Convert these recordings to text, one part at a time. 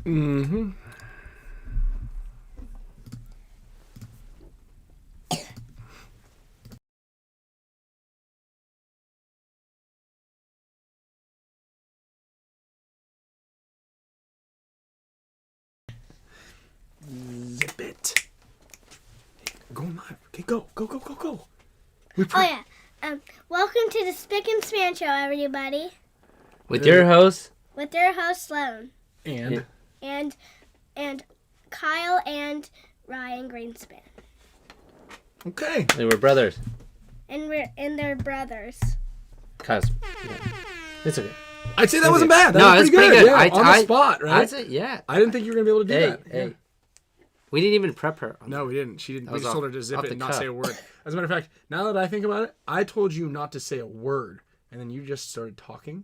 Mm-hmm. Zip it. Go live. Okay, go. Oh yeah. Welcome to the Spick and Span Show, everybody. With your host Sloan. And Kyle and Ryan Greenspan. Okay. they were brothers. And they're brothers. Yeah. It's okay. I'd say that wasn't bad. That was it's pretty good. Yeah, on the I- spot, right? I'd say, yeah. I didn't think you were gonna be able to do that. Hey. Yeah. We didn't even prep her. No, we didn't. She didn't. We was just told off- her to zip off it the and not cuff. say a word. As a matter of fact, now that I think about it, I told you not to say a word, and then you just started talking.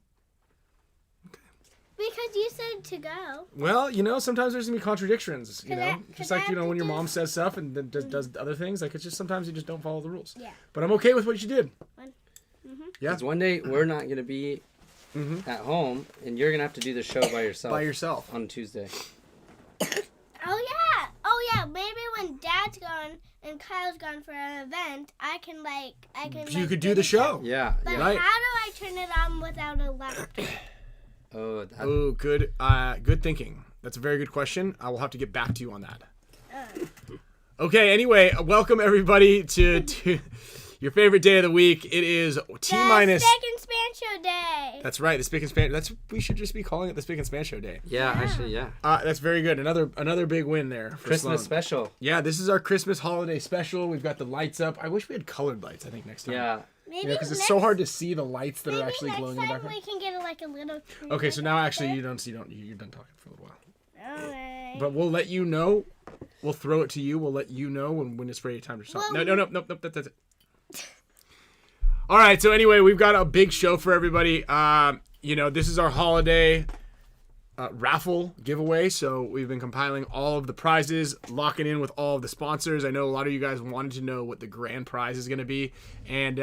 Because you said to go. Well, sometimes there's gonna be contradictions. Just Cause like I when your have to mom says stuff and then does other things. Like it's just sometimes you just don't follow the rules. Yeah. But I'm okay with what you did. Yeah. Because one day we're not going to be at home, and you're going to have to do the show by yourself. On Tuesday. Oh yeah. Maybe when Dad's gone and Kyle's gone for an event, I can. You could do the show. Yeah. But Right. how do I turn it on without a laptop? Oh, good. Good thinking. That's a very good question. I will have to get back to you on that. Okay. Anyway, welcome everybody to your favorite day of the week. It is T-minus. The Spick and Span Show Day. That's right. The Spick and Span. We should just be calling it the Spick and Span Show Day. Yeah, actually, yeah. That's very good. Another big win there. For Christmas Sloan. special. Yeah, this is our Christmas holiday special. We've got the lights up. I wish we had colored lights. I think next time. Yeah. Maybe Because it's so hard to see the lights that are actually next glowing in the time background. we can get a little. Okay, so now actually you're done talking for a little while. Alright. But we'll let you know. We'll throw it to you. We'll let you know when it's ready time to stop. Well, Nope. That's it. All right. So anyway, we've got a big show for everybody. This is our holiday raffle giveaway. So we've been compiling all of the prizes, locking in with all of the sponsors. I know a lot of you guys wanted to know what the grand prize is going to be, and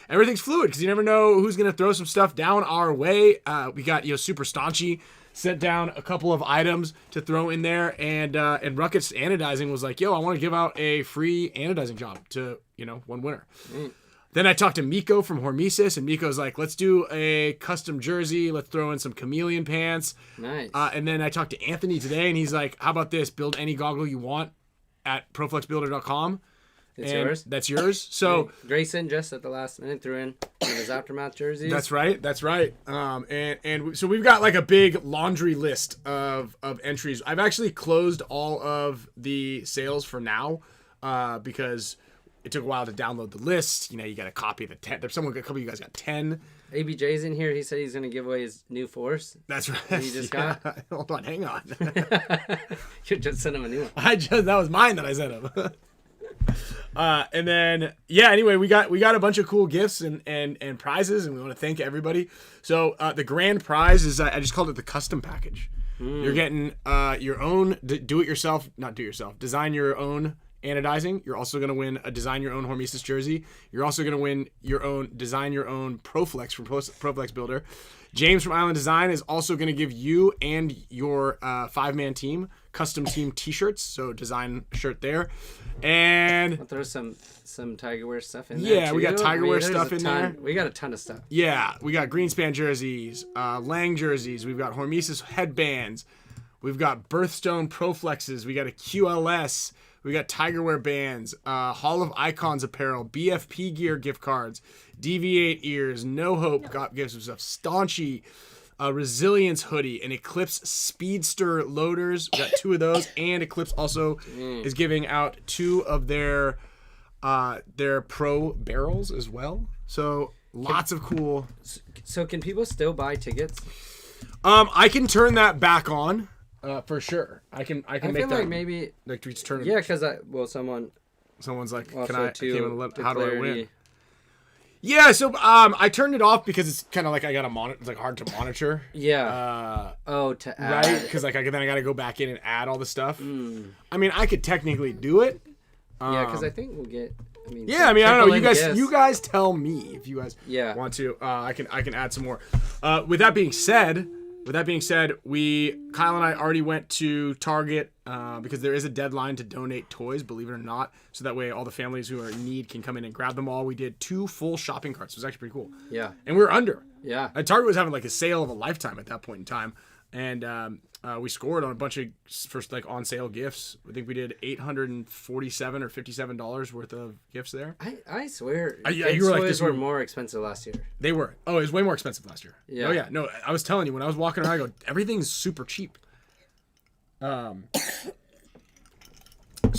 everything's fluid because you never know who's going to throw some stuff down our way. We got Super Staunchy sent down a couple of items to throw in there, and Ruckus Anodizing was like, "Yo, I want to give out a free anodizing job to one winner." Then I talked to Miko from HORMESIS, and Miko's like, let's do a custom jersey. Let's throw in some chameleon pants. Nice. And then I talked to Anthony today, and he's like, how about this? Build any goggle you want at proflexbuilder.com. It's yours? That's yours. So Grayson just at the last minute threw in one of his Aftermath jerseys. That's right. So we've got like a big laundry list of entries. I've actually closed all of the sales for now because it took a while to download the list. You got a copy of the 10. There's a couple of you guys got 10. ABJ's in here. He said he's going to give away his new Force. That's right. That you just got? Hold on, hang on. You just sent him a new one. That was mine that I sent him. And then anyway, we got a bunch of cool gifts and prizes, and we want to thank everybody. So the grand prize is I just called it the custom package. You're getting your own design your own anodizing. You're also going to win a design your own HORMESIS jersey. You're also going to win design your own ProFlex from ProFlex Builder. James from Island Design is also going to give you and your 5-man team custom team t-shirts. So design a shirt there. And I'll throw some Tiger Wear stuff in there. Yeah, we got Tiger Wear stuff in there. We got a ton of stuff. Yeah, we got Greenspan jerseys, Lang jerseys. We've got HORMESIS headbands. We've got Birthstone ProFlexes. We got a QLS. We got Tiger Wear bands, Hall of Icons apparel, BFP Gear gift cards, DV8 ears, No Hope got gifts of stuff, Staunchy, Resilience hoodie, and Eclipse Speedster loaders. We got 2 of those, and Eclipse also is giving out 2 of their pro barrels as well. So lots of cool. So can people still buy tickets? I can turn that back on. For sure, I can make feel that. like maybe like we just turn. Yeah, because someone's like, also can I? How do I win? clarity. Yeah, so I turned it off because it's kind of like I got to monitor. It's like hard to monitor. Yeah. To add. Right? Because then I got to go back in and add all the stuff. I mean, I could technically do it. Yeah, because I think we'll get. I don't know. You guys tell me if you guys Yeah. want to. I can add some more. With that being said, with that being said, Kyle and I already went to Target because there is a deadline to donate toys, believe it or not. So that way all the families who are in need can come in and grab them all. We did 2 full shopping carts. It was actually pretty cool. Yeah. And we were under. Yeah. And Target was having like a sale of a lifetime at that point in time. And we scored on a bunch of first like on sale gifts. I think we did $847 or $57 worth of gifts there. I swear, you were like, toys were more expensive last year. They were. Oh, it was way more expensive last year. Yeah. Oh yeah. No, I was telling you when I was walking around, I go, everything's super cheap. So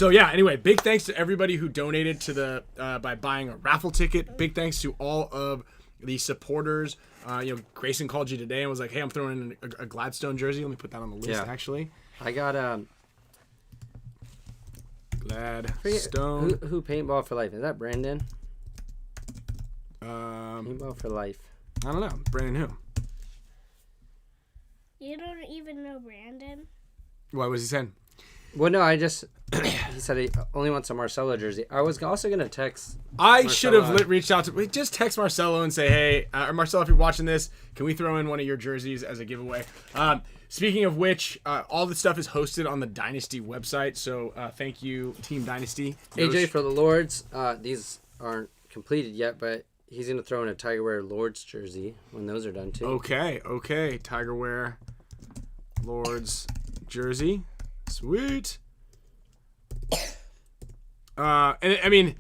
yeah. Anyway, big thanks to everybody who donated to the by buying a raffle ticket. Big thanks to all of the supporters. Grayson called you today and was like, "Hey, I'm throwing in a Gladstone jersey. Let me put that on the list." Actually, I got Gladstone. Who Paintball for Life? Is that Brandon? Paintball for Life. I don't know. Brandon who? You don't even know Brandon? What was he saying? Well, no, he said he only wants a Marcelo jersey. I was also going to text I should have reached out to... Just text Marcelo and say, hey, Marcelo, if you're watching this, can we throw in one of your jerseys as a giveaway? Speaking of which, all the stuff is hosted on the Dynasty website, so thank you, Team Dynasty. AJ for the Lords. These aren't completed yet, but he's going to throw in a Tiger Wear Lords jersey when those are done, too. Okay. Tiger Wear Lords jersey. Sweet. And I mean,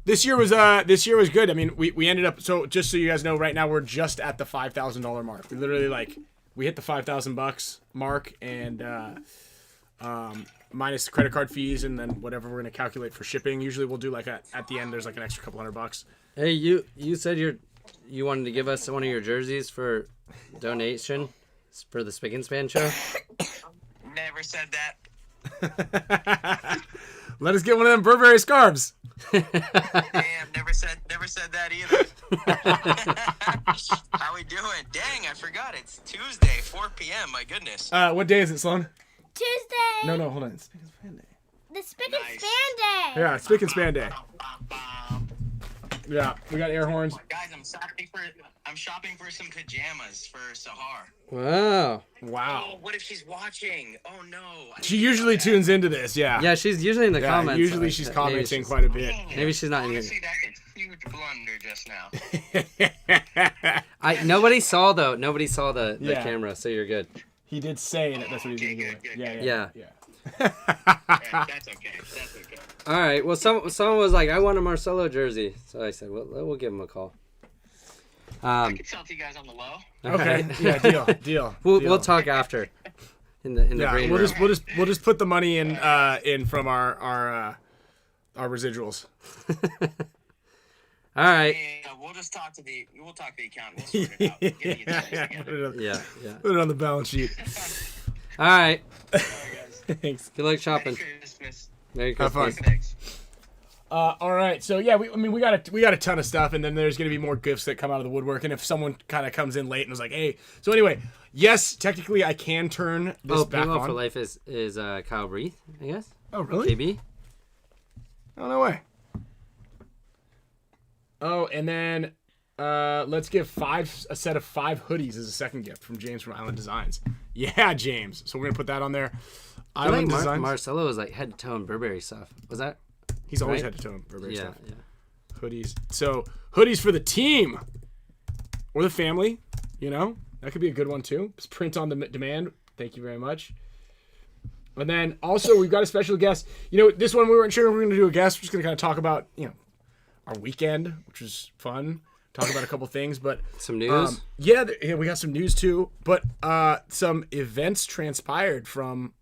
this year was good. I mean, we ended up, so just so you guys know, right now we're just at the $5,000 mark. We literally we hit the $5,000 mark, and minus credit card fees and then whatever we're gonna calculate for shipping. Usually we'll do at the end there's an extra couple $100. Hey, you said you wanted to give us one of your jerseys for donation for the Spick and Span show. Never said that. Let us get one of them Burberry scarves. Damn, never said that either. How we doing? Dang, I forgot. It's Tuesday, 4 p.m. My goodness. What day is it, Sloan? Tuesday. No, hold on. Spick and Span Day. The Spick and Span Day. Yeah, Spick and Span Day. Yeah, we got air horns. Guys, I'm shopping for some pajamas for Sahar. Wow. Oh, what if she's watching? Oh no. She usually tunes into this, yeah. Yeah, she's usually in the comments. Usually she's commenting quite a bit. Maybe she's not in here. Honestly, that is a huge blunder just now. Nobody saw the camera, so you're good. He did say that that's what he's going to do. Yeah. That's okay. All right. Well, someone was like, I want a Marcelo jersey. So I said, well, we'll give him a call. I could sell to you guys on the low. Okay. Yeah, deal. We'll talk after. In the green room. We'll just put the money in from our residuals. All right. We'll just talk to the account. We'll sort it out. Get you guys together. Put it on the balance sheet. All right. All right, guys. Thanks. Good luck shopping. Merry Christmas. Merry Christmas. Thanks. All right, so yeah, we got a ton of stuff, and then there's gonna be more gifts that come out of the woodwork. And if someone kind of comes in late and was like, "Hey," so anyway, yes, technically I can turn this back on. Paintball for Life is Kyle Breathe, I guess. Oh really? KB. Oh no way. Oh, and then let's give a set of 5 hoodies as a second gift from James from Island Designs. Yeah, James. So we're gonna put that on there. Island Designs. Marcelo was head to toe and Burberry stuff. Was that? He's always had to toe and Burberry stuff. Yeah. Hoodies. So hoodies for the team or the family. That could be a good one too. Just print on demand. Thank you very much. And then also we've got a special guest. This one we weren't sure if we were going to do a guest. We're just going to kind of talk about our weekend, which was fun. Talk about a couple things, but some news. Yeah, we got some news too. But some events transpired from.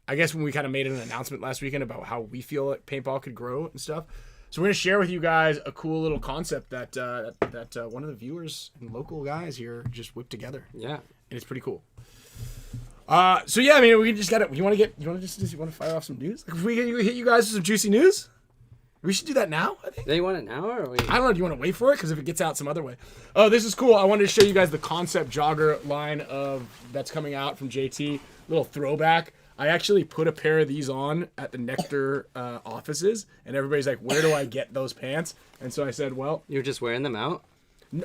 I guess when we kind of made an announcement last weekend about how we feel like paintball could grow and stuff. So we're going to share with you guys a cool little concept that one of the viewers and local guys here just whipped together. Yeah. And it's pretty cool. So yeah, I mean, we just got to, you want to fire off some news? Like, if we hit you guys with some juicy news? We should do that now, I think. They want it now, or I don't know. Do you want to wait for it? Because if it gets out some other way. Oh, this is cool. I wanted to show you guys the concept jogger line that's coming out from JT. Little throwback. I actually put a pair of these on at the NECTR offices, and everybody's like, where do I get those pants? And so I said, well. You're just wearing them out?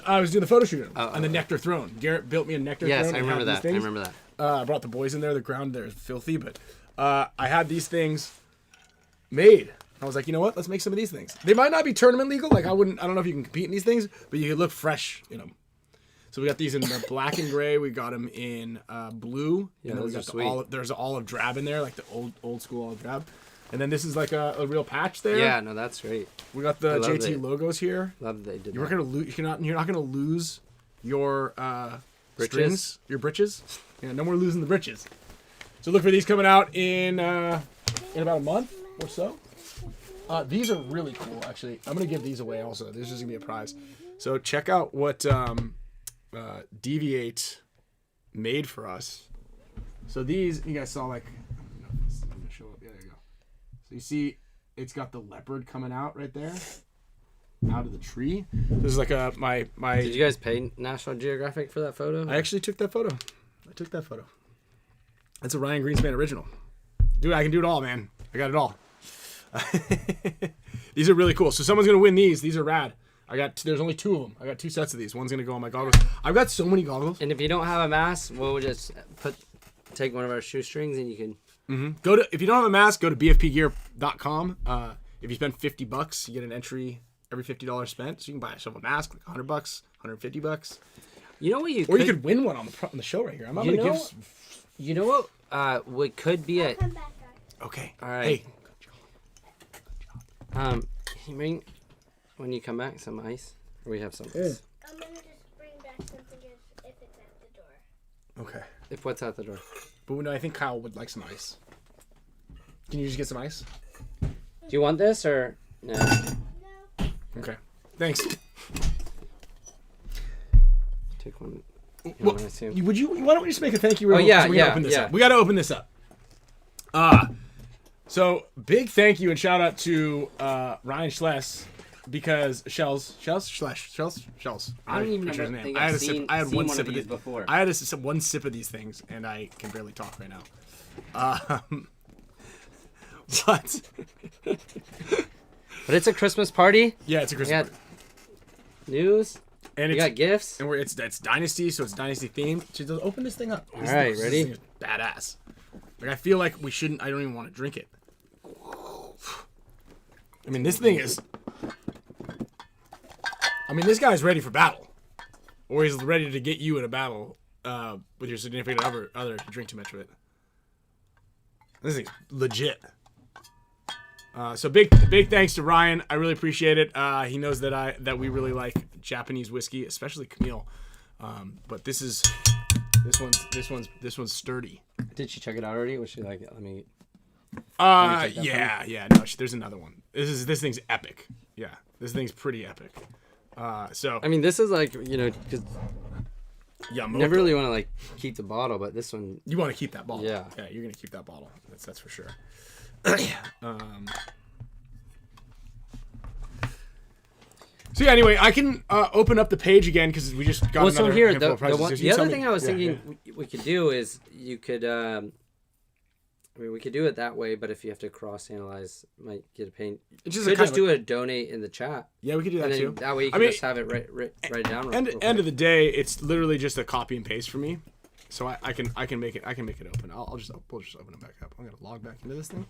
I was doing the photo shoot Oh, on the NECTR throne. Garrett built me a NECTR Yes, throne. I and remember had that. these I things. remember that. I brought the boys in there. The ground there is filthy, but I had these things made. I was like, you know what? Let's make some of these things. They might not be tournament legal. Like I don't know if you can compete in these things, but you can look fresh in them. So we got these in the black and gray. We got them in blue. Yeah, and then we those got are the sweet. olive. There's an olive drab in there, like the old school olive drab. And then this is like a real patch there. Yeah, no, that's great. We got the I love JT it. logos here. Love that they did You're that. not gonna lose. You're not gonna lose your Britches? strings, your britches. Yeah, no more losing the britches. So look for these coming out in about a month or so. These are really cool, actually. I'm gonna give these away also. This is gonna be a prize. So check out what Deviate made for us. So these, you guys saw, like, I don't know if this is gonna show up. Yeah, there you go. So you see, it's got the leopard coming out right there, out of the tree. This is like my. Did you guys pay National Geographic for that photo? I actually took that photo. That's a Ryan Greenspan original. Dude, I can do it all, man. I got it all. These are really cool. So someone's gonna win these. These are rad. There's only 2 of them. I got 2 sets of these. One's gonna go on my goggles. I've got so many goggles. And if you don't have a mask, we'll just take one of our shoestrings and you can. If you don't have a mask, go to bfpgear.com. If you spend $50, you get an entry every $50 spent. So you can buy yourself a mask, like $100, $150. You know what you Or could. you could win one on the show right here. I'm not You gonna know- give. You know what? What could be a. Come back, guys. Okay. All right. Hey. Can you bring when you come back some ice? Or we have some ice. I'm gonna just bring back something if it's at the door. Okay. If what's out the door? But no, I think Kyle would like some ice. Can you just get some ice? Do you want this or no? No. Okay. Thanks. Take one. Well, I assume. why don't we just make a thank you? Oh, yeah, so we gotta yeah, open this yeah. up. We got to open this up. So big thank you and shout out to Ryan Schless because Shells. I don't even think I've seen one of these before. I had one sip of these things and I can barely talk right now. But But it's a Christmas party. yeah, it's a We Christmas got party. news. And We it's got gifts. and it's Dynasty, so it's Dynasty themed. So just open this thing up. All right, ready? This thing is badass. Like I feel like we shouldn't. I don't even want to drink it. I mean, this thing is. I mean, this guy's ready for battle, or he's ready to get you in a battle with your significant other to drink too much of it. This thing's legit. So big thanks to Ryan. I really appreciate it. He knows that we really like Japanese whiskey, especially Camille. But this one's sturdy. Did she check it out already? Was she like, let me? Yeah. No, there's another one. This thing's epic. Yeah, this thing's pretty epic. So I mean, this is like, because yeah, you never really want to like keep the bottle, but this one. you want to keep that bottle. Yeah. Yeah, you're gonna keep that bottle. That's for sure. So yeah, anyway, I can open up the page again because we just got Well, so another here, handful of prizes. the other thing I was thinking we could do is you could. I mean, we could do it that way, but if you have to cross-analyze, might get a pain. It's You just could just do a donate in the chat. Yeah, we could do that And then too. that way you I can mean, just have it write down. End of the day, it's literally just a copy and paste for me. So I can make it open. We'll just open it back up. I'm gonna log back into this thing.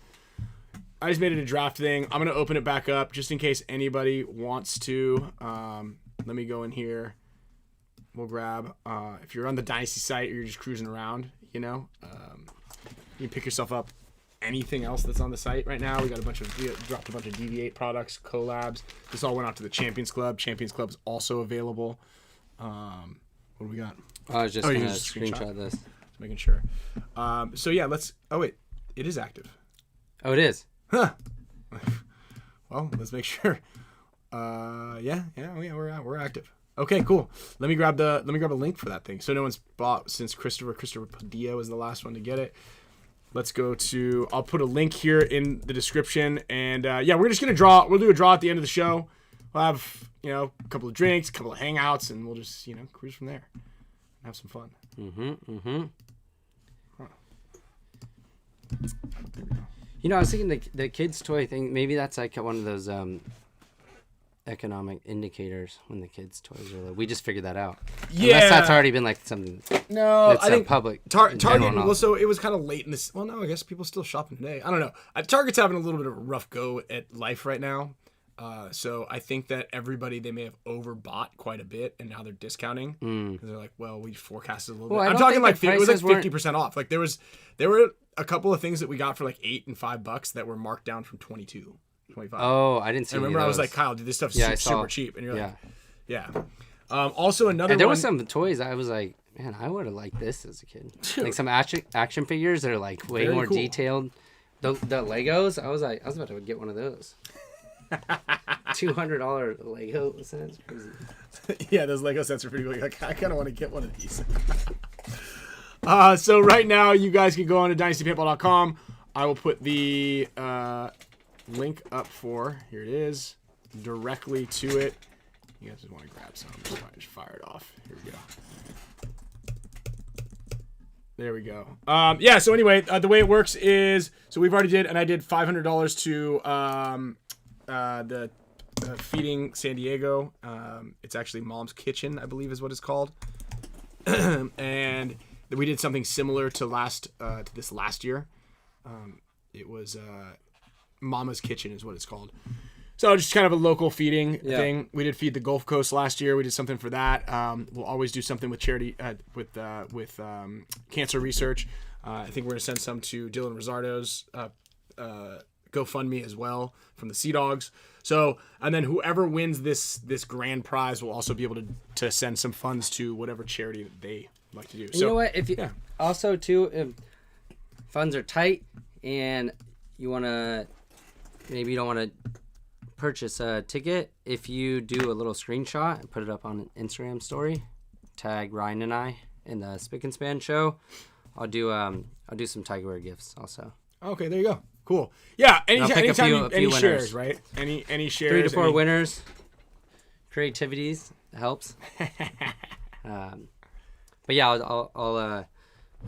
I just made it a draft thing. I'm gonna open it back up just in case anybody wants to. Let me go in here. We'll grab. If you're on the Dynasty site or you're just cruising around, you can pick yourself up anything else that's on the site right now. We dropped a bunch of Deviate products, collabs. This all went out to the Champions Club. Champions Club's also available. What do we got? I was just you gonna just screenshot this. Just making sure. So yeah, let's. Oh wait, it is active. Oh, it is. Huh. Well, let's make sure. We're active. Okay, cool. Let me grab a link for that thing. So no one's bought since Christopher Padilla was the last one to get it. Let's go to. I'll put a link here in the description, and we're just gonna draw. We'll do a draw at the end of the show. We'll have a couple of drinks, a couple of hangouts, and we'll just cruise from there, and have some fun. I was thinking the kids' toy thing. Maybe that's like one of those economic indicators when the kids' toys are. We just figured that out. Yeah, Unless that's already been like something. No, that's I think public. Target. knowledge. Well, so it was kind of late in this. Well, no, I guess people still shopping today. I don't know. Target's having a little bit of a rough go at life right now. So I think that they may have overbought quite a bit, and now they're discounting because they're like, well, we forecasted a little bit. I'm talking like it was like 50% off. Like there were a couple of things that we got for like $8 and $5 that were marked down from 22, 25. Oh, I didn't see. And remember, I was like, Kyle, dude, this stuff's super cheap, and you're like, yeah. Also, another and there one, was some toys I was like, man, I would have liked this as a kid. Like some action figures that are like way more detailed. The Legos, I was about to get one of those. $200 Lego sets. Crazy. Yeah, those Lego sets are pretty cool. Like, I kind of want to get one of these. So right now, you guys can go on to dynastypaintball.com. I will put the link up for, here it is, directly to it. You guys just want to grab some. Just fire it off. Here we go. There we go. Yeah, so anyway, the way it works is, so we've already did, and I did $500 to the Feeding San Diego. It's actually Mom's Kitchen, I believe is what it's called. And we did something similar to this last year. It was Mama's Kitchen is what it's called. So just kind of a local feeding thing. We did feed the Gulf Coast last year. We did something for that. We'll always do something with charity, with cancer research. I think we're gonna send some to Dylan Rosardo's GoFundMe as well from the Sea Dogs. So, and then whoever wins this grand prize will also be able to send some funds to whatever charity that they like to do. So, you know what? If you also too, if funds are tight and you wanna, maybe you don't want to purchase a ticket, if you do a little screenshot and put it up on an Instagram story, tag Ryan and I in the Spick and Span show, I'll do some Tigerware gifts also. Okay, there you go. Cool. Yeah, anytime any winners. shares, right? Any shares. 3 to 4 winners. Creativities helps. But yeah, I'll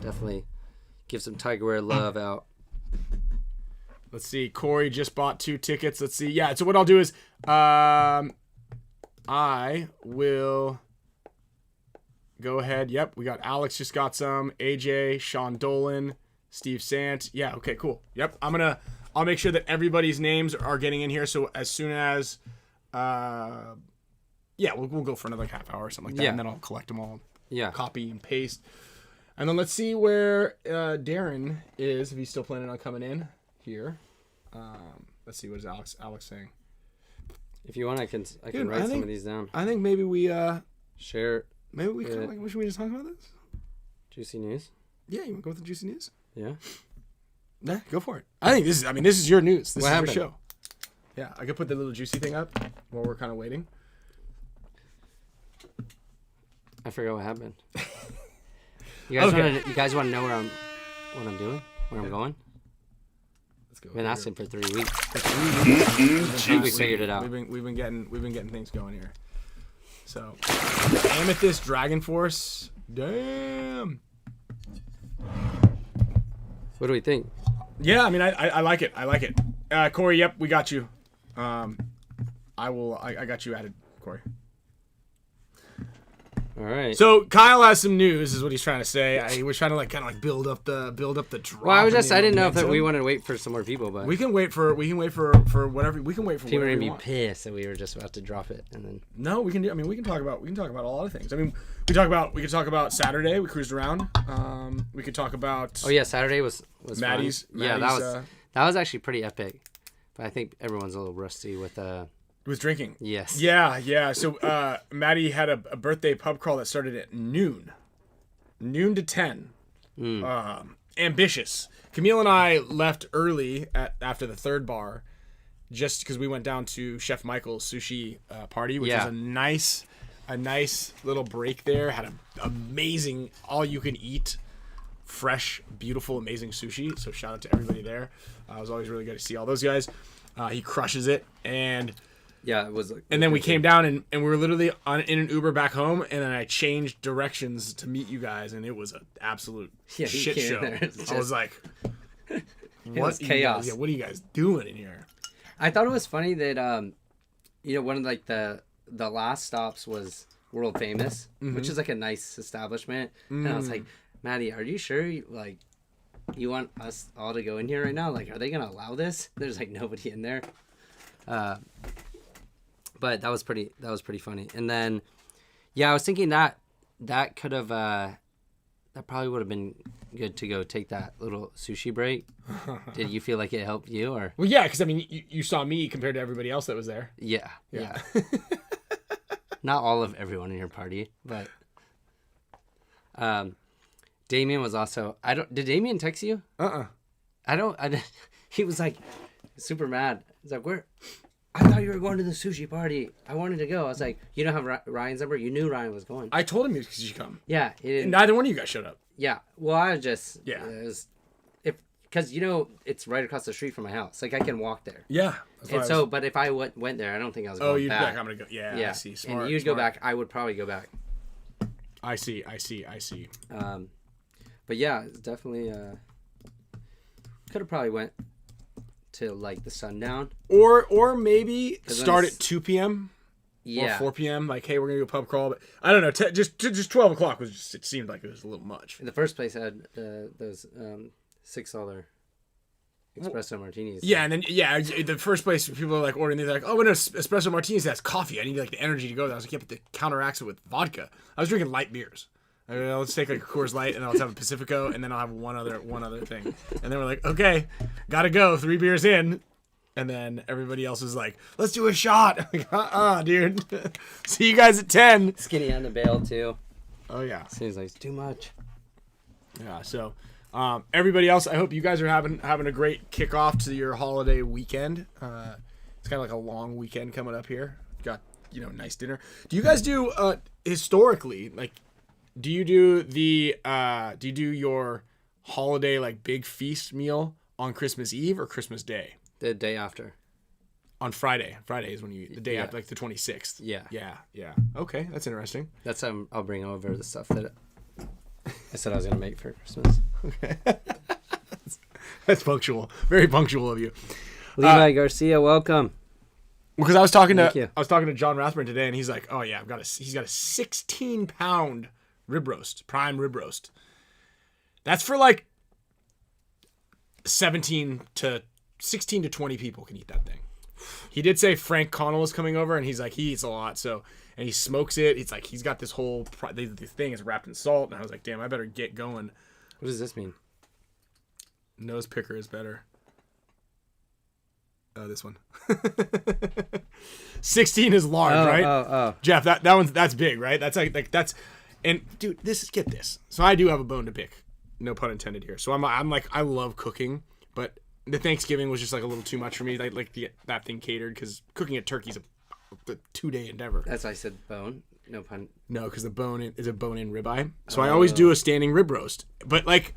definitely give some Tigerware love out. Let's see. Corey just bought 2 tickets. Let's see. Yeah. So what I'll do is, I will go ahead. Yep. We got Alex just got some. AJ, Sean Dolan, Steve Sant. Yeah. Okay. Cool. Yep. I'll make sure that everybody's names are getting in here. So as soon as, we'll go for another half hour or something like that, and then I'll collect them all. Yeah. Copy and paste, and then let's see where Darren is, if he's still planning on coming in here. Let's see, what is Alex saying? If you want, I can write some of these down. I think maybe we share. Maybe we should we just talk about this? Juicy news. Yeah, you want to go with the juicy news? Yeah. Yeah, go for it. I think this is your news. This is happened? your show. Yeah, I could put the little juicy thing up while we're kind of waiting. I forgot what happened. You guys want to know what I'm doing? Where I'm going? Let's go. Been asking for 3 weeks. I think we figured it out. We've been getting things going here. So, Amethyst Dragon Force. Damn. What do we think? Yeah, I mean, I like it. I like it. Corey, yep, we got you. I got you added, Corey. All right. So Kyle has some news, is what he's trying to say. He was trying to kind of build up the drop. Well, I didn't know if we wanted to wait for some more people, but we can wait for whatever. We can wait for people whatever are gonna we be want. pissed that we were just about to drop it, and then No, we can do. I mean, we can talk about a lot of things. I mean, we could talk about Saturday. We cruised around. We could talk about. Oh yeah, Saturday was Maddie's. Fun. Yeah, that was actually pretty epic. But I think everyone's a little rusty with With drinking. Yes. Yeah. So Maddie had a birthday pub crawl that started at noon to 10. Ambitious. Camille and I left early after the 3rd bar, just because we went down to Chef Michael's sushi party, which was a nice little break there. Had an amazing all-you-can-eat, fresh, beautiful, amazing sushi. So shout out to everybody there. It was always really good to see all those guys. He crushes it, and. Yeah, it was. And then we came down and we were literally in an Uber back home, and then I changed directions to meet you guys, and it was an absolute shit show. I was like, "What chaos? What are you guys doing in here?" I thought it was funny that one of like the last stops was World Famous, which is like a nice establishment. And I was like, Maddie, are you sure you want us all to go in here right now? Like, are they gonna allow this? There's like nobody in there. But that was pretty funny. And then, yeah, I was thinking that could have that probably would have been good to go take that little sushi break. Did you feel like it helped you, or? Well, yeah, because I mean, you saw me compared to everybody else that was there. Yeah. Not all of everyone in your party, but Damien was also. Did Damien text you? He was like super mad. He's like, where? I thought you were going to the sushi party. I wanted to go. I was like, you don't have Ryan's number? You knew Ryan was going. I told him you should come. Yeah. He didn't. Neither one of you guys showed up. Yeah. Well, I was just. Yeah. Because it's right across the street from my house. Like I can walk there. Yeah. And so, but if I went there, I don't think I was going back. Oh, you'd be like, I'm gonna go. Yeah. I see. Smart. And you'd go back. I would probably go back. I see. But yeah, it's definitely could have probably went to like the sundown. Or maybe start at 2 p.m. Yeah. Or 4 p.m. Like, hey, we're gonna do a pub crawl. But I don't know. Just 12 o'clock was just. It seemed like it was a little much. The first place had those $6 espresso martinis. Yeah, and then the first place people are like ordering, they're like, oh, when espresso martinis has coffee, I need like the energy to go there. I was like, yeah, but the counteracts it with vodka. I was drinking light beers. I mean, let's take like a Coors Light, and then let's have a Pacifico, and then I'll have one other thing. And then we're like, okay, gotta go. 3 beers in. And then everybody else is like, let's do a shot. I'm like, dude. See you guys at 10. Skinny on the bail too. Oh yeah. Seems like it's too much. Yeah. So, everybody else, I hope you guys are having a great kickoff to your holiday weekend. It's kind of like a long weekend coming up here. Got nice dinner. Do you guys do historically like? Do you do your holiday like big feast meal on Christmas Eve or Christmas Day? The day after. On Friday. Friday is when the day Yeah. after, like the 26th. Yeah. Yeah. Okay, that's interesting. That's I'll bring over the stuff that I said I was gonna make for Christmas. Okay. That's punctual. Very punctual of you. Levi Garcia, welcome. Because I was talking Thank you. to John Rathburn today, and he's like, "Oh yeah, he's got a 16-pound rib roast, prime rib roast. That's for like 16 to 20 people can eat that thing." He did say Frank Connell is coming over, and he's like, he eats a lot, so and he smokes it. It's like he's got this whole the thing is wrapped in salt, and I was like, damn, I better get going. What does this mean? Nose picker is better. This one. 16 is large, right? Oh. Jeff, that's big, right? That's like that's, and dude, get this. So I do have a bone to pick, no pun intended here. So I'm like, I love cooking, but the Thanksgiving was just like a little too much for me. Like that thing catered, because cooking a turkey's a 2-day endeavor. That's why I said bone. No pun. No, because the bone is a bone-in ribeye. So I always do a standing rib roast. But like,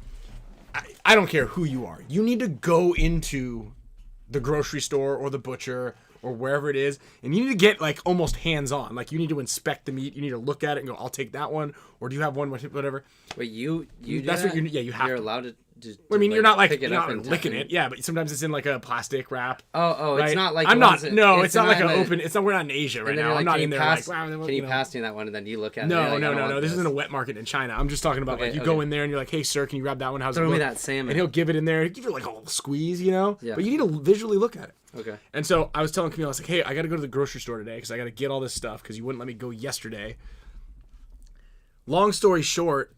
I don't care who you are. You need to go into the grocery store or the butcher or wherever it is, and you need to get like almost hands-on. Like you need to inspect the meat. You need to look at it and go, I'll take that one. Or do you have one, whatever? Wait, you that's do what that? you have. You're to. allowed to. I mean, you're not like pick you're it up not and licking it, yeah. But sometimes it's in like a plastic wrap. Oh, right? it's not like I'm the not. ones that- No, it's not like an in open. It's not. We're not in Asia right now. I'm not in there like. Wow, Can you pass me that one and then you look at it? No, You're like, no, I don't no, want no. This isn't a wet market in China. I'm just talking about like you go in there and you're like, hey sir, can you grab that one? How's it Throw me look? that salmon. And he'll give it in there. He'll give it like a little squeeze, Yeah. But you need to visually look at it. Okay. And so I was telling Camille, I was like, hey, I got to go to the grocery store today because I got to get all this stuff because you wouldn't let me go yesterday. Long story short,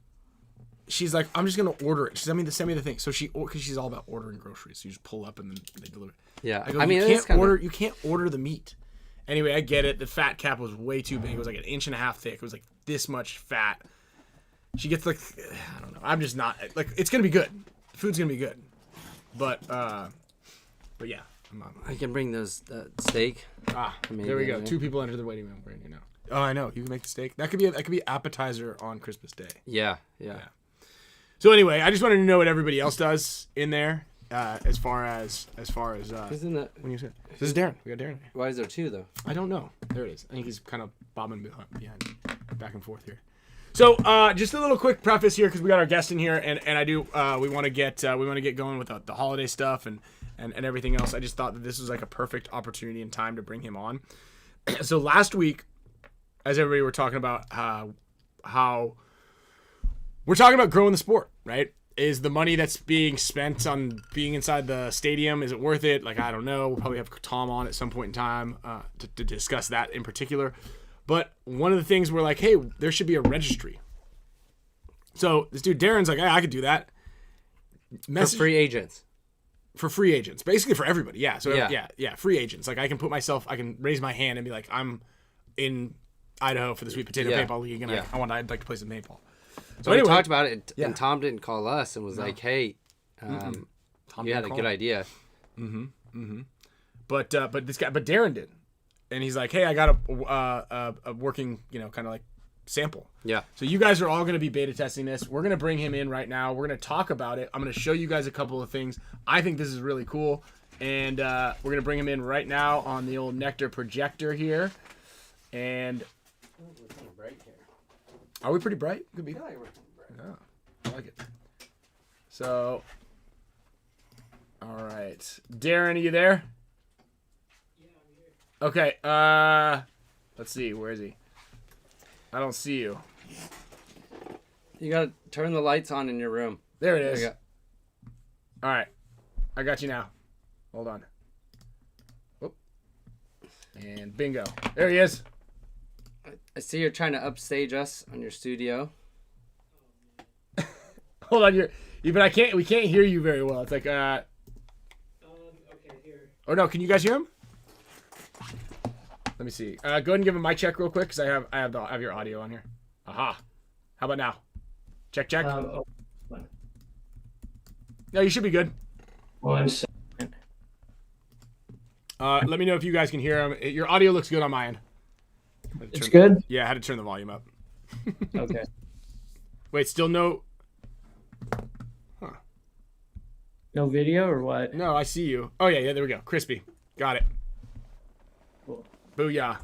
she's like, I'm just going to order it. She sent me the thing. So because she's all about ordering groceries. So you just pull up and then they deliver it. Yeah. I go, you can't order the meat. Anyway, I get it. The fat cap was way too big. It was like 1.5 inches thick. It was like this much fat. She gets like, I don't know. I'm just not, like, it's going to be good. The food's going to be good. But yeah. I can bring those steak. There we go. 2 people enter the waiting room. We're in here now. Oh, I know. You can make the steak. That could be appetizer on Christmas Day. Yeah. So anyway, I just wanted to know what everybody else does in there, as far as. Isn't that? When you said this is Darren. We got Darren. Why is there 2 though? I don't know. There it is. I think he's kind of bobbing behind, back and forth here. So just a little quick preface here because we got our guest in here, and I do we want to get going with the holiday stuff and everything else. I just thought that this was like a perfect opportunity and time to bring him on. So last week, as everybody were talking about how we're talking about growing the sport, right? Is the money that's being spent on being inside the stadium, is it worth it? Like, I don't know. We'll probably have Tom on at some point in time to discuss that in particular. But one of the things we're like, hey, there should be a registry. So this dude Darren's like, hey, I could do that. For free agents. For free agents, basically for everybody. Yeah. So Yeah. Free agents. Like I can raise my hand and be like, I'm in Idaho for the Sweet Potato Paintball League, and I'd like to play some paintball. So anyway, we talked about it, and Tom didn't call us and was like, hey, you had a good idea. But Darren did, and he's like, hey, I got a working, kind of like sample. Yeah. So you guys are all going to be beta testing this. We're going to bring him in right now. We're going to talk about it. I'm going to show you guys a couple of things. I think this is really cool. And we're going to bring him in right now on the old NECTR projector here. And are we pretty bright? Could be. Yeah, I like it. So, all right. Darren, are you there? Yeah, I'm here. Okay. Let's see. Where is he? I don't see you. You gotta turn the lights on in your room. There it is. There you go. All right. I got you now. Hold on. Whoop. And bingo. There he is. I see you're trying to upstage us on your studio. Hold on, but we can't hear you very well. It's like okay, here. Oh no, can you guys hear him? Let me see. Go ahead and give him my check real quick, because I have your audio on here. Aha. How about now? Check. No, you should be good. 1 second. Let me know if you guys can hear him. Your audio looks good on my end. It's good? Yeah, I had to turn the volume up. Okay. Wait, still no... Huh. No video or what? No, I see you. Oh, yeah, there we go. Crispy. Got it. Cool. Booyah.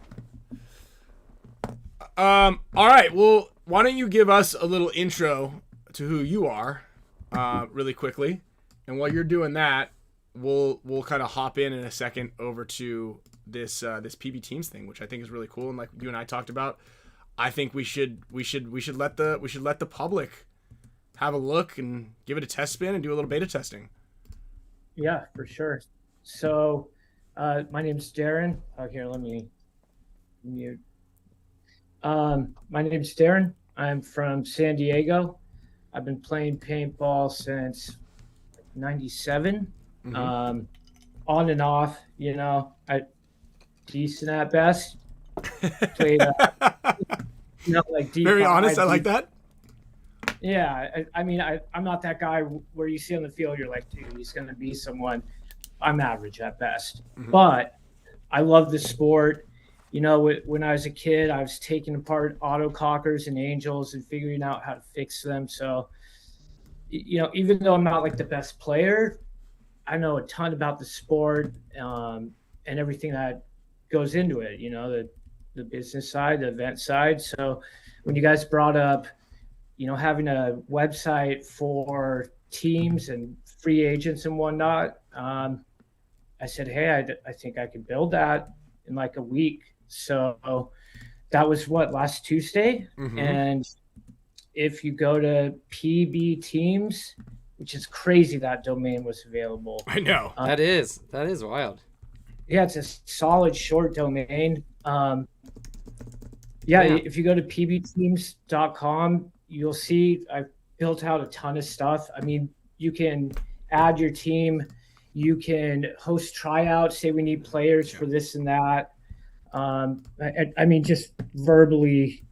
All right, well, why don't you give us a little intro to who you are really quickly. And while you're doing that, we'll kind of hop in a second over to this PB Teams thing, which I think is really cool. And like you and I talked about, I think we should let the public have a look and give it a test spin and do a little beta testing. Yeah, for sure. So, my name's Darren. Oh, here, let me mute. My name's Darren. I'm from San Diego. I've been playing paintball since '97. Mm-hmm. On and off, I decent at best. Played, like deep. Very honest. I like that. Yeah, I mean, I'm not that guy where you see on the field, you're like, dude, he's going to be someone. I'm average at best. Mm-hmm. But I love the sport. When I was a kid, I was taking apart autocockers and angels and figuring out how to fix them. So, even though I'm not like the best player, I know a ton about the sport and everything that goes into it, the business side, the event side. So when you guys brought up, having a website for teams and free agents and whatnot, I said, hey, I think I could build that in like a week. So that was last Tuesday. Mm-hmm. And if you go to PB Teams, which is crazy that domain was available. I know. That is wild. Yeah, it's a solid short domain. If you go to pbteams.com, you'll see I've built out a ton of stuff. I mean, you can add your team. You can host tryouts, say we need players for this and that. I mean, just verbally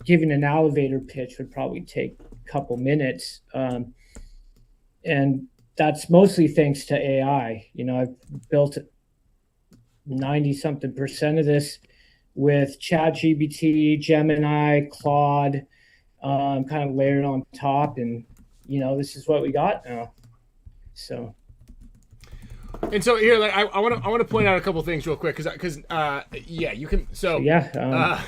giving an elevator pitch would probably take a couple minutes. And that's mostly thanks to AI. I've built 90-something% of this with ChatGPT, Gemini, Claude, kind of layered on top. And, this is what we got now. So. And so here, like, I want to point out a couple things real quick, because you can. So I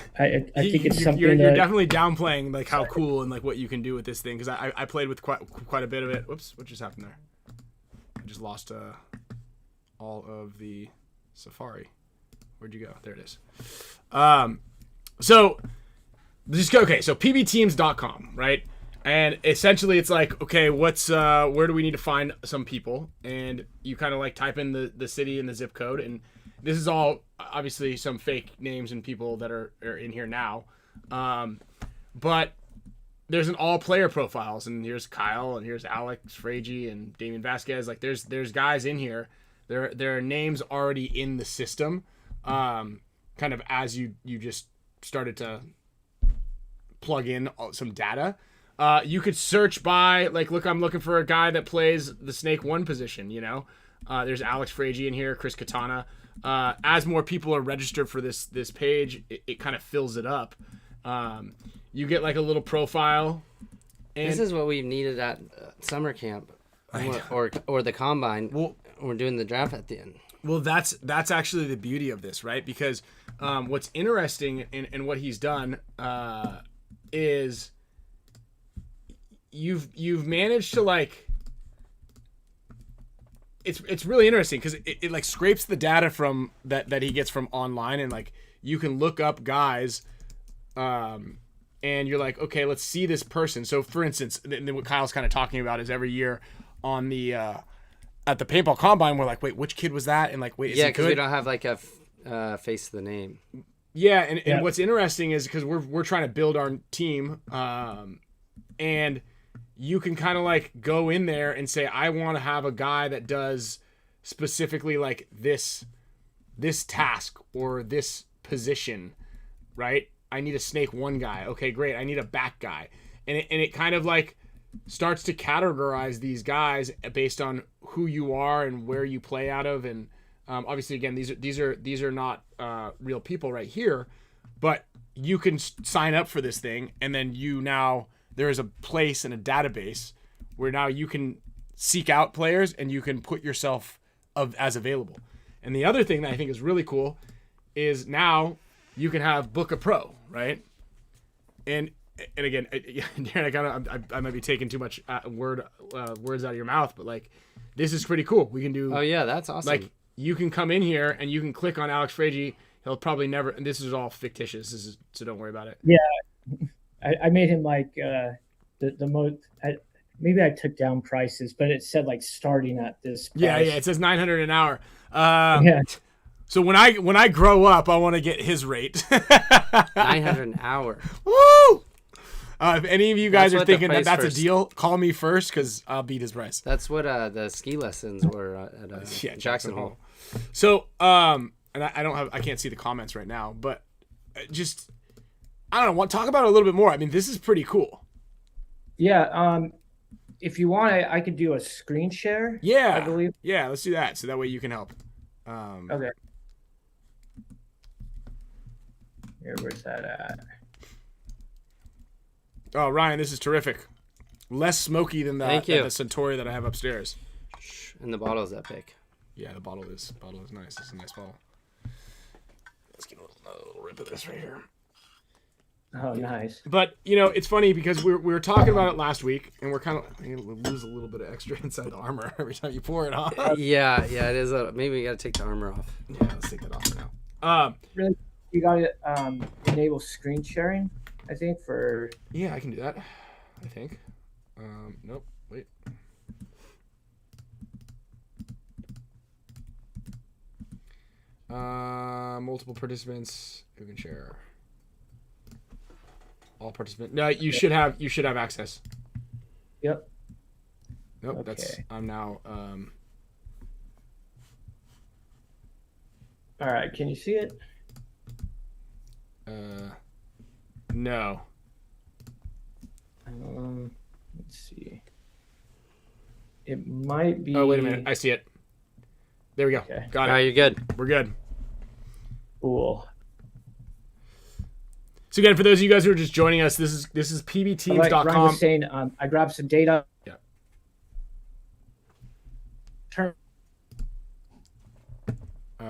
think it's something you're definitely downplaying like how cool and like what you can do with this thing, because I played with quite a bit of it. Whoops, what just happened there? I just lost all of the Safari. Where'd you go? There it is. So just go. Okay, so pbteams.com, right? And essentially, it's like, okay, where do we need to find some people? And you kind of like type in the city and the zip code, and this is all obviously some fake names and people that are in here now. But there's an all player profiles, and here's Kyle, and here's Alex FRAIGE and Damian Vasquez. Like there's guys in here. There are names already in the system, kind of as you just started to plug in some data. You could search by, like, look, I'm looking for a guy that plays the Snake 1 position, you know. There's Alex FRAIGE in here, Chris Katana. As more people are registered for this page, it kind of fills it up. You get, like, a little profile. And this is what we needed at summer camp or the combine. Well, we're doing the draft at the end. Well, that's actually the beauty of this, right? Because what's interesting in what he's done is you've managed to, like, it's really interesting because it like scrapes the data from that he gets from online, and like you can look up guys and you're like, okay, let's see this person. So for instance, then what Kyle's kind of talking about is every year on the at the paintball combine, we're like, wait, which kid was that? And like, wait, is he because good? we don't have like a face to the name. Yeah, and what's interesting is because we're trying to build our team, and you can kind of like go in there and say, I want to have a guy that does specifically like this task or this position, right? I need a Snake 1 guy. Okay, great. I need a back guy, and it kind of like starts to categorize these guys based on who you are and where you play out of, and obviously, again, these are not real people right here, but you can sign up for this thing, and then there is a place and a database where now you can seek out players and you can put yourself as available. And the other thing that I think is really cool is now you can have book a pro, right? And again, Darren, I might be taking too much words out of your mouth, but like this is pretty cool. We can do. Oh yeah, that's awesome. Like you can come in here and you can click on Alex FRAIGE. He'll probably never. And this is all fictitious. So don't worry about it. Yeah. I made him like the most. Maybe I took down prices, but it said like starting at this price. Yeah. It says $900 an hour. Yeah. So when I grow up, I want to get his rate. $900 an hour. Woo! If any of you guys That's are what the thinking that price that's first- a deal, call me first because I'll beat his price. That's what the ski lessons were at Jackson Hole. So and I can't see the comments right now, but just I don't know. Talk about it a little bit more. I mean, this is pretty cool. Yeah. If you want, I could do a screen share. Yeah. I believe. Yeah. Let's do that. So that way you can help. Okay. Here, where's that at? Oh, Ryan, this is terrific. Less smoky than the Centauri that I have upstairs. And the bottle's epic. Yeah, the bottle is nice. It's a nice bottle. Let's get a little rip of this right here. Oh, nice. But it's funny because we were talking about it last week, and we're kind of lose a little bit of extra inside the armor every time you pour it on. Yeah, it is. Maybe we got to take the armor off. Yeah, let's take that off for now. Really, you got to enable screen sharing, I think, for. Yeah, I can do that. I think. Nope. Wait. Multiple participants who can share. All participants. No, you should have access. Yep. Nope. Okay. I'm now. All right. Can you see it? No. Let's see. It might be. Oh, wait a minute. I see it. There we go. Okay. Got it. All right, you're good. We're good. Cool. So again, for those of you guys who are just joining us, this is pbteams.com. Like Ryan was saying, I grabbed some data. Yeah.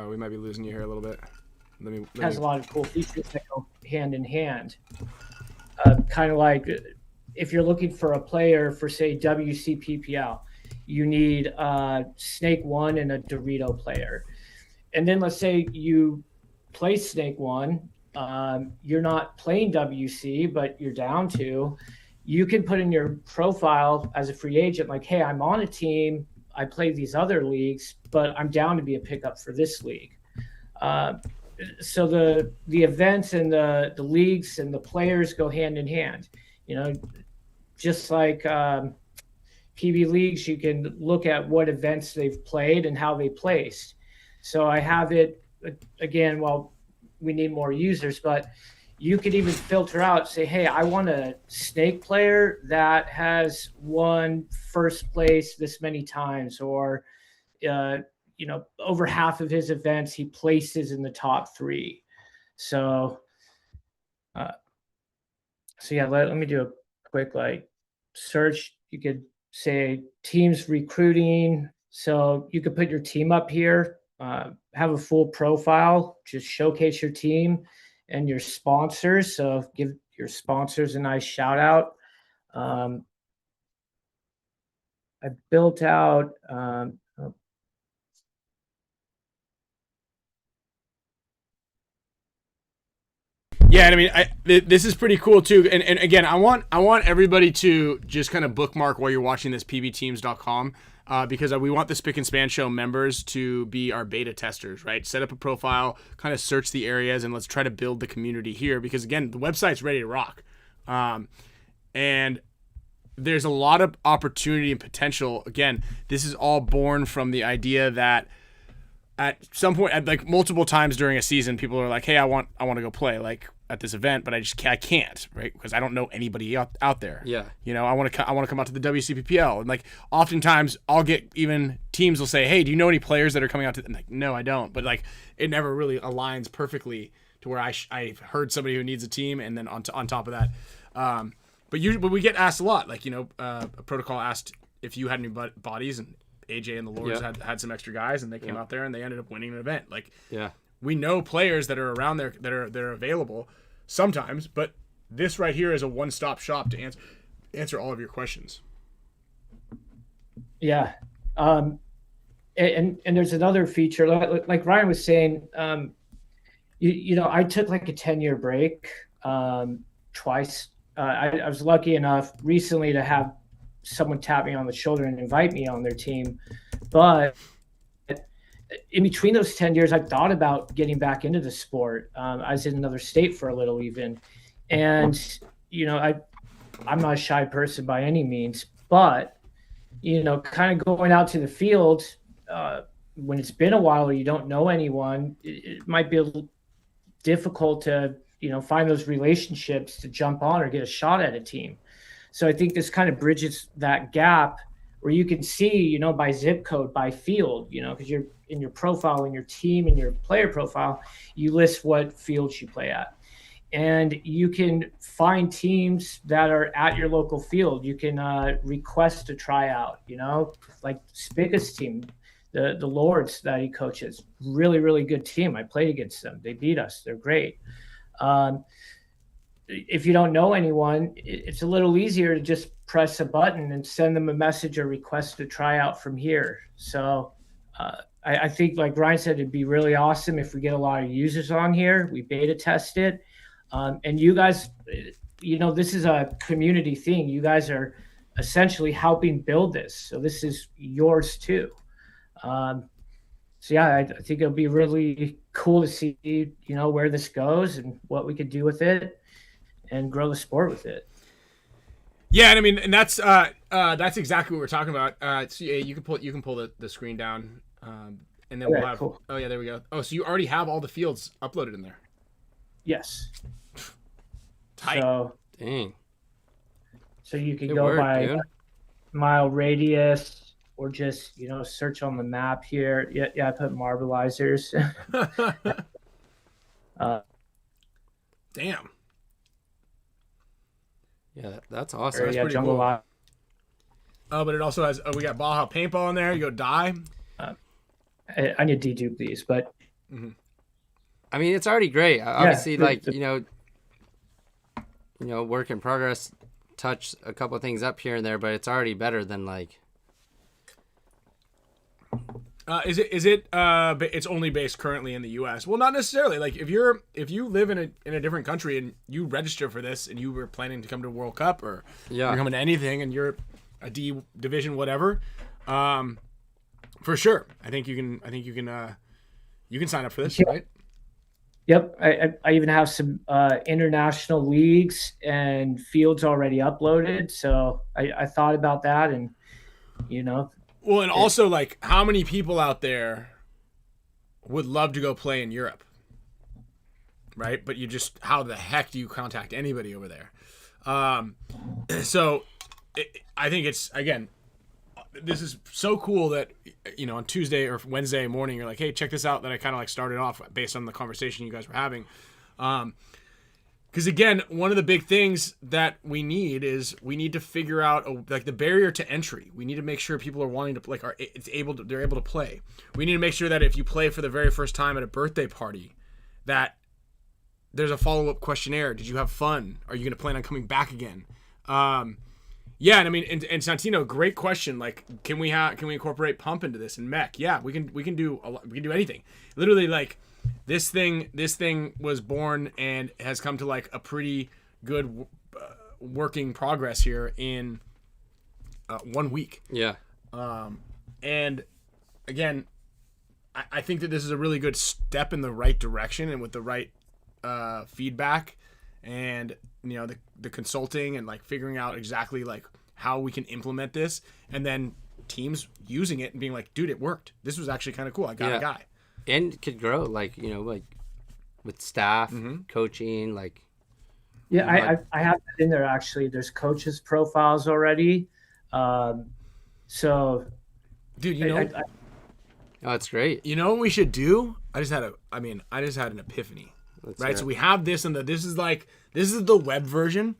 We might be losing you here a little bit. It has a lot of cool features that go hand in hand. Kind of like if you're looking for a player for, say, WCPPL, you need a Snake 1 and a Dorito player. And then let's say you play Snake One, you're not playing WC, but you're down to, you can put in your profile as a free agent, like, hey, I'm on a team, I play these other leagues, but I'm down to be a pickup for this league. So the events and the leagues and the players go hand in hand. You know, just like PB leagues, you can look at what events they've played and how they placed. So I have it again. Well, we need more users, but you could even filter out, say, hey, I want a Snake player that has won first place this many times, or, over half of his events, he places in the top 3. So, let me do a quick search. You could say teams recruiting. So you could put your team up here, have a full profile, just showcase your team and your sponsors. So give your sponsors a nice shout out. I built out, Yeah, and I mean, this is pretty cool too. And again, I want everybody to just kind of bookmark while you're watching this pbteams.com, because we want the Spick and Span Show members to be our beta testers, right? Set up a profile, kind of search the areas, and let's try to build the community here. Because again, the website's ready to rock, and there's a lot of opportunity and potential. Again, this is all born from the idea that at some point, like multiple times during a season, people are like, "Hey, I want to go play like at this event, but I can't, right? Because I don't know anybody out there. Yeah. You know, I want to come out to the WCPPL, and like oftentimes I'll get, even teams will say, "Hey, do you know any players that are coming out to?" I'm like, "No, I don't." But like it never really aligns perfectly to where I've heard somebody who needs a team, and then on top of that, but we get asked a lot. Like, a protocol asked if you had any bodies, and AJ and the Lords had some extra guys, and they came out there and they ended up winning an event. Like, we know players that are around there that are available sometimes, but this right here is a one-stop shop to answer all of your questions. Yeah. And there's another feature, like Ryan was saying, I took like a 10-year break twice. I was lucky enough recently to have someone tap me on the shoulder and invite me on their team. But in between those 10 years, I thought about getting back into the sport. I was in another state for a little even. And, I'm not a shy person by any means, but, kind of going out to the field, when it's been a while or you don't know anyone, it might be a little difficult to, find those relationships to jump on or get a shot at a team. So I think this kind of bridges that gap where you can see, by zip code, by field, because you're in your profile and your team and your player profile, you list what fields you play at. And you can find teams that are at your local field. You can request a tryout, like Spicka's team, the Lords that he coaches, really, really good team. I played against them. They beat us. They're great. If you don't know anyone, it's a little easier to just press a button and send them a message or request a tryout from here. So I think, like Ryan said, it'd be really awesome if we get a lot of users on here. We beta test it. And you guys, this is a community thing. You guys are essentially helping build this. So this is yours too. I think it'll be really cool to see, where this goes and what we could do with it and grow the sport with it. Yeah, and I mean, and that's exactly what we're talking about. So you can pull the screen down, and then we'll have. Cool. Oh yeah, there we go. Oh, so you already have all the fields uploaded in there. Yes. Tight. So, dang. So you can go by mile radius or just search on the map here. Yeah, I put marbleizers. Damn. Yeah, that's awesome. That's pretty cool. Oh, but it also has. Oh, we got Baja Paintball in there. You go die. I need to dedupe these, but. Mm-hmm. I mean, it's already great. Obviously, work in progress. Touch a couple of things up here and there, but it's already better than like. It's only based currently in the U.S. Well, not necessarily. Like if you live in a different country and you register for this and you were planning to come to World Cup or you're coming to anything and you're a D division whatever, for sure. I think you can sign up for this, right? Yep. I even have some international leagues and fields already uploaded. So I thought about that, and Well, and also, like, how many people out there would love to go play in Europe, right? But how the heck do you contact anybody over there? So I think it's, again, this is so cool that, on Tuesday or Wednesday morning, you're like, hey, check this out, that I kind of like started off based on the conversation you guys were having. Because again, one of the big things that we need to figure out the barrier to entry. We need to make sure people are wanting to they're able to play. We need to make sure that if you play for the very first time at a birthday party, that there's a follow-up questionnaire. Did you have fun? Are you going to plan on coming back again? Yeah, and I mean, and Santino, great question. Like, can we incorporate pump into this and mech? Yeah, we can do a lot. We can do anything. Literally, like. This thing was born and has come to like a pretty good working progress here in 1 week. Yeah. And again, I think that this is a really good step in the right direction and with the right feedback and the consulting and like figuring out exactly like how we can implement this, and then teams using it and being like, dude, it worked. This was actually kind of cool. I got a guy. And it could grow, like with staff, coaching, like. Yeah, I have that in there actually. There's coaches profiles already, so. Dude, oh, that's great. You know what we should do? I just had an epiphany. Right, so we have this, and this is the web version,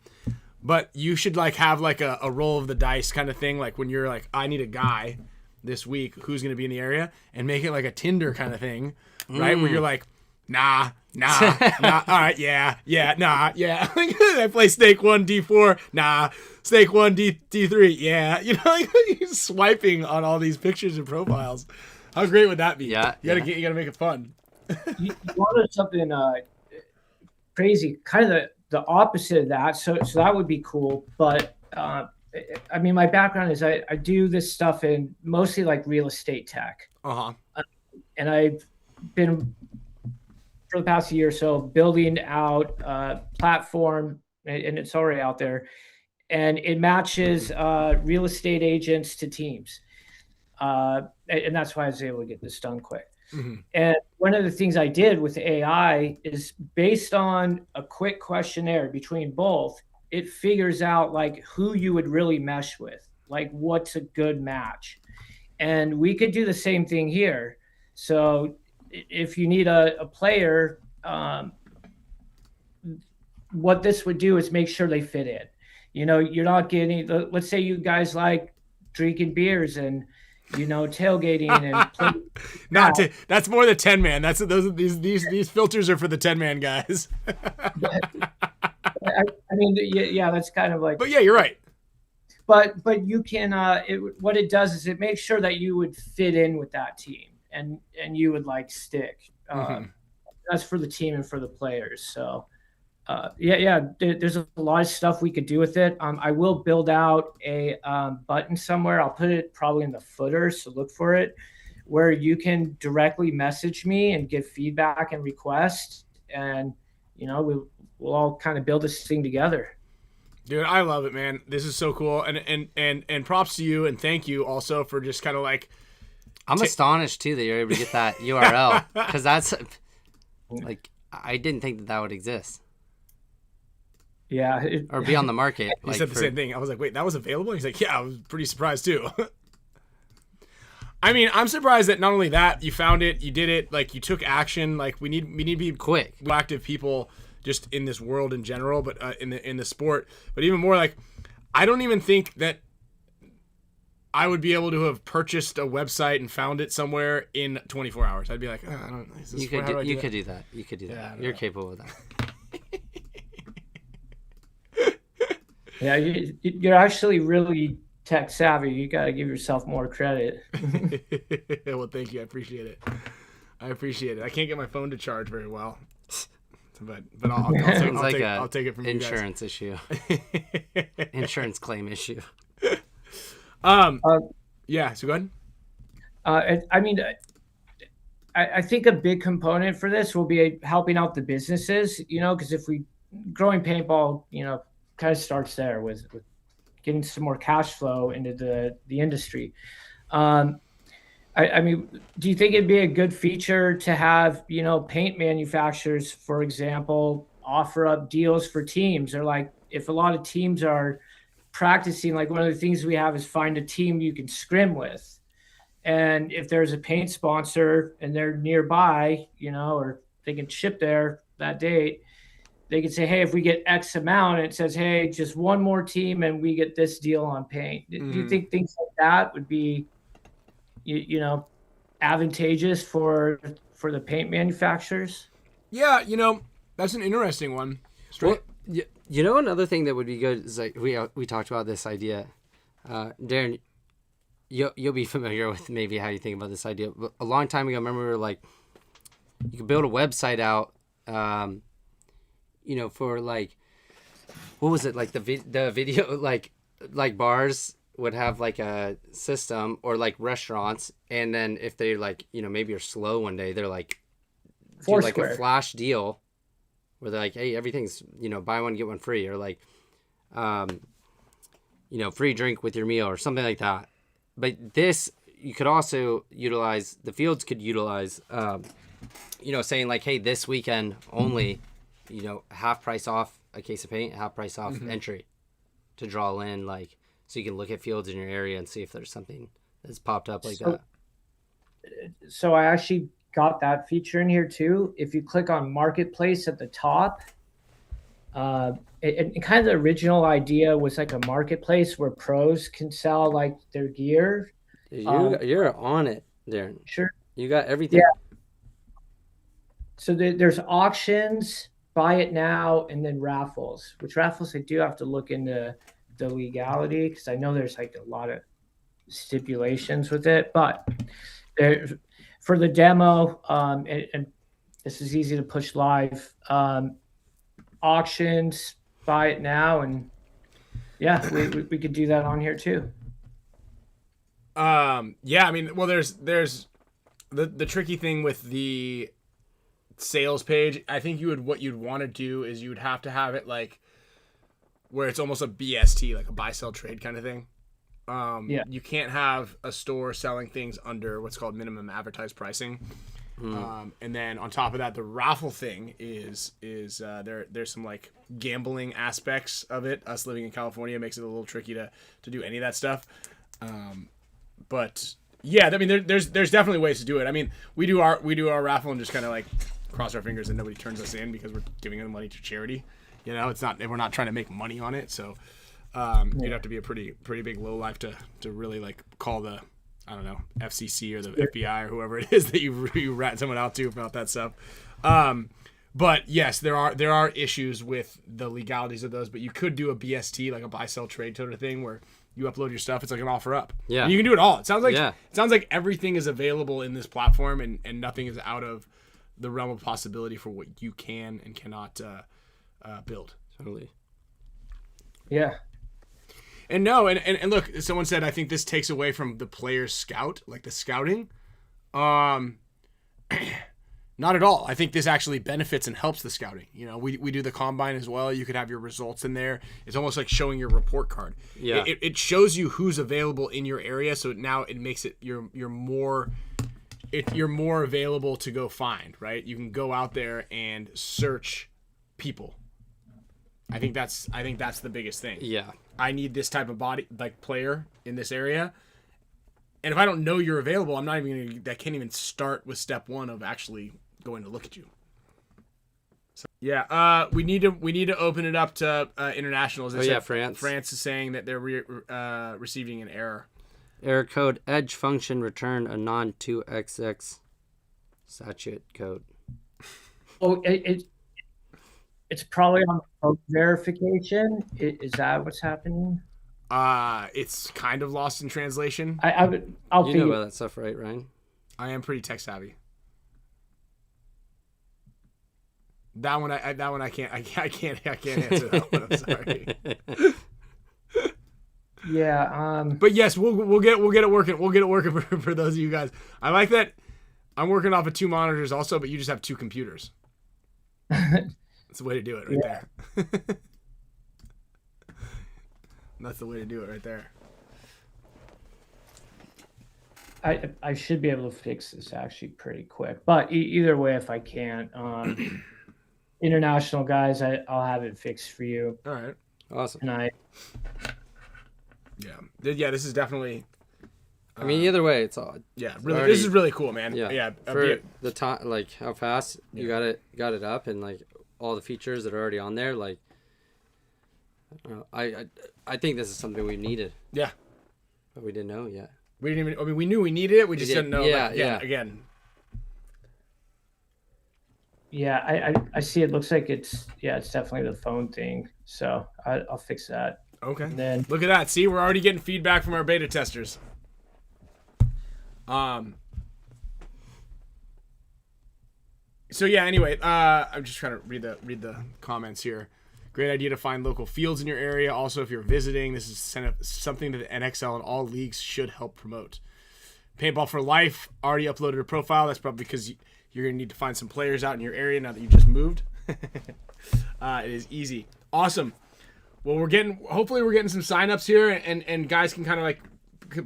but you should like have like a roll of the dice kind of thing, like when you're like, I need a guy this week who's going to be in the area, and make it like a Tinder kind of thing, right? Where you're like, nah, all right, yeah, nah, yeah. I play stake 1 D4, nah, stake 1 D3, yeah. Like you're swiping on all these pictures and profiles. How great would that be? Yeah, you gotta make it fun. You wanted something crazy, kind of the opposite of that. So that would be cool, but. I mean, my background is I do this stuff in mostly like real estate tech. And I've been for the past year or so building out a platform, and it's already out there, and it matches real estate agents to teams. And that's why I was able to get this done quick. And one of the things I did with AI is based on a quick questionnaire between both, it figures out like who you would really mesh with, like what's a good match. And we could do the same thing here. So if you need a player, what this would do is make sure they fit in. You're not getting, let's say you guys like drinking beers and, tailgating and playing. That's more the 10-man. These filters are for the 10-man guys. I mean, yeah, that's kind of like. But yeah, you're right. But you can. What it does is it makes sure that you would fit in with that team, and you would like stick. That's for the team and for the players. So, there's a lot of stuff we could do with it. I will build out a button somewhere. I'll put it probably in the footer, so look for it, where you can directly message me and give feedback and requests, and we'll all kind of build this thing together. Dude, I love it, man. This is so cool. And props to you, and thank you also for just kind of like. I'm astonished too that you're able to get that URL, because that's like, I didn't think that would exist. Yeah. Or be on the market. He said the same thing. I was like, wait, that was available? He's like, yeah, I was pretty surprised too. I mean, I'm surprised that not only that, you found it, you did it, like you took action. Like we need to be quick, active people just in this world in general, but in the sport. But even more, like, I don't even think that I would be able to have purchased a website and found it somewhere in 24 hours. I'd be like, I don't know. You could do that. You could do that. You're capable of that. Yeah, you're actually really tech savvy. You got to give yourself more credit. Well, thank you. I appreciate it. I can't get my phone to charge very well, but I'll take it from insurance issue, insurance claim issue. Yeah. So go ahead. I mean, I think a big component for this will be helping out the businesses, because if we growing paintball, kind of starts there with getting some more cash flow into the industry. I mean, do you think it'd be a good feature to have, paint manufacturers, for example, offer up deals for teams, or like if a lot of teams are practicing, like one of the things we have is find a team you can scrim with. And if there's a paint sponsor and they're nearby, or they can ship there that date, they could say, hey, if we get X amount, and it says, hey, just one more team and we get this deal on paint. Do you think things like that would be, advantageous for the paint manufacturers? Yeah, that's an interesting one. Well, another thing that would be good is like we talked about this idea. Darren, you'll be familiar with maybe how you think about this idea. But a long time ago, I remember we were like, you could build a website out, for like, what was it, like the video, like bars would have like a system, or like restaurants, and then if they like, maybe you're slow one day, they're like, do like a flash deal where they're like, hey, everything's, buy one get one free, or like, free drink with your meal or something like that. But this, you could also utilize, the fields could utilize, saying like, hey, this weekend only, half price off a case of paint, half price off entry, to draw in, like, so you can look at fields in your area and see if there's something that's popped up like that. So I actually got that feature in here too. If you click on Marketplace at the top, and kind of the original idea was like a marketplace where pros can sell like their gear. You're on it, Darren. Sure. You got everything. Yeah. So there's auctions, buy it now, and then raffles. Which raffles I do have to look into the legality, because I know there's like a lot of stipulations with it. But there, for the demo, and this is easy to push live. Auctions, buy it now, and yeah, we could do that on here too. Yeah, I mean, well, there's the tricky thing with the sales page. I think what you'd want to do is you would have to have it like where it's almost a BST, like a buy sell trade kind of thing. Yeah. You can't have a store selling things under what's called minimum advertised pricing. And then on top of that, the raffle thing is there's some like gambling aspects of it. Us living in California makes it a little tricky to do any of that stuff. But yeah, I mean, there's definitely ways to do it. I mean, we do our raffle and just kind of like cross our fingers and nobody turns us in because we're giving them money to charity. It's not, we're not trying to make money on it. So you'd have to be a pretty big lowlife to really like call the, I don't know, FCC or the FBI or whoever it is that you rat someone out to about that stuff. But yes, there are issues with the legalities of those, but you could do a BST, like a buy sell trade sort of thing where you upload your stuff. It's like an offer up. Yeah. And you can do it all. It sounds like everything is available in this platform and nothing is out of the realm of possibility for what you can and cannot build. Totally. Yeah. And no, and look, someone said, I think this takes away from the player's scout, like the scouting. Not at all. I think this actually benefits and helps the scouting. We do the combine as well. You could have your results in there. It's almost like showing your report card. Yeah. It shows you who's available in your area. So now it makes it you're more available to go find, right? You can go out there and search people. I think that's the biggest thing. Yeah. I need this type of body, like player in this area. And if I don't know you're available, I'm not even I can't even start with step one of actually going to look at you. So, yeah. We need to open it up to internationals. France. France is saying that they're receiving an error. Error code edge function return a non 2xx statute code. Oh, it's probably on code verification. Is that what's happening? It's kind of lost in translation. I'll You know figure. about that stuff, right, Ryan? I am pretty tech savvy. That one I can't answer that one. I'm sorry. Yeah. But yes, we'll get it working. We'll get it working for those of you guys. I like that. I'm working off of 2 monitors also, but you just have 2 computers. That's the way to do it right there. That's the way to do it right there. I should be able to fix this actually pretty quick. But either way, if I can't, international guys, I'll have it fixed for you. All right. Awesome. Tonight. Yeah, this is definitely. I mean, either way, it's all. Yeah, really. already- This is really cool, man. Yeah. Yeah. For the time, like how fast you got it up, and like all the features that are already on there, like. I think this is something we needed. Yeah. But we didn't know yet. We didn't even. I mean, we knew we needed it. We just didn't know. Yeah, like, yeah. Again. Yeah, I see. It looks like it's definitely the phone thing. So I'll fix that. Okay. And then Look at that. See, we're already getting feedback from our beta testers. So yeah. Anyway, I'm just trying to read the comments here. Great idea to find local fields in your area. Also, if you're visiting, this is something that the NXL and all leagues should help promote. Paintball for Life already uploaded a profile. That's probably because you're going to need to find some players out in your area now that you just moved. It is easy. Awesome. Well, hopefully we're getting some signups here, and guys can kind of like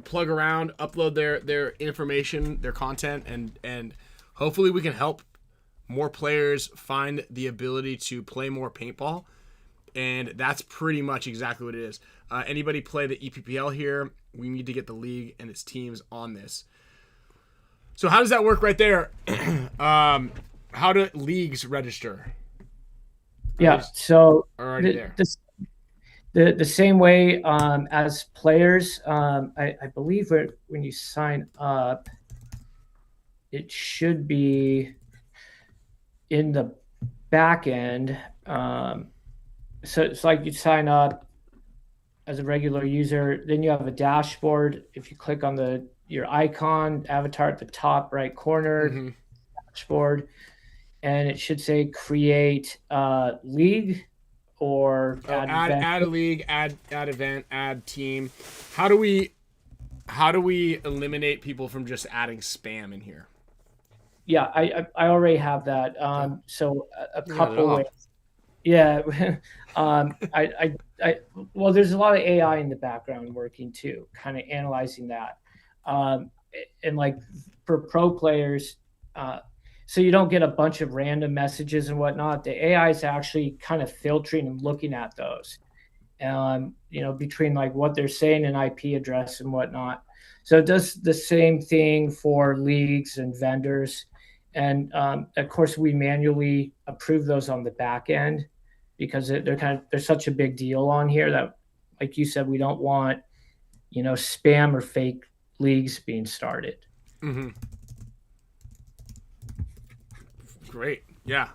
plug around, upload their information, their content, and hopefully we can help more players find the ability to play more paintball. And that's pretty much exactly what it is. Anybody play the EPPL here, we need to get the league and its teams on this. So how does that work right there? How do leagues register? yeah, so Are already there. the same way as players. I believe when you sign up, it should be in the back end. So it's like you sign up as a regular user, then you have a dashboard. If you click on your icon avatar at the top right corner, dashboard, and it should say create league or add a league, add event, add team. How do we eliminate people from just adding spam in here? Yeah, I already have that. So a couple ways. Yeah. Well, there's a lot of AI in the background working too, kind of analyzing that. And like for pro players, so you don't get a bunch of random messages and whatnot. The AI is actually kind of filtering and looking at those, between like what they're saying and IP address and whatnot. So it does the same thing for leagues and vendors. And of course, we manually approve those on the back end because they're such a big deal on here that, like you said, we don't want, spam or fake leagues being started. Mm-hmm. Great. Yeah.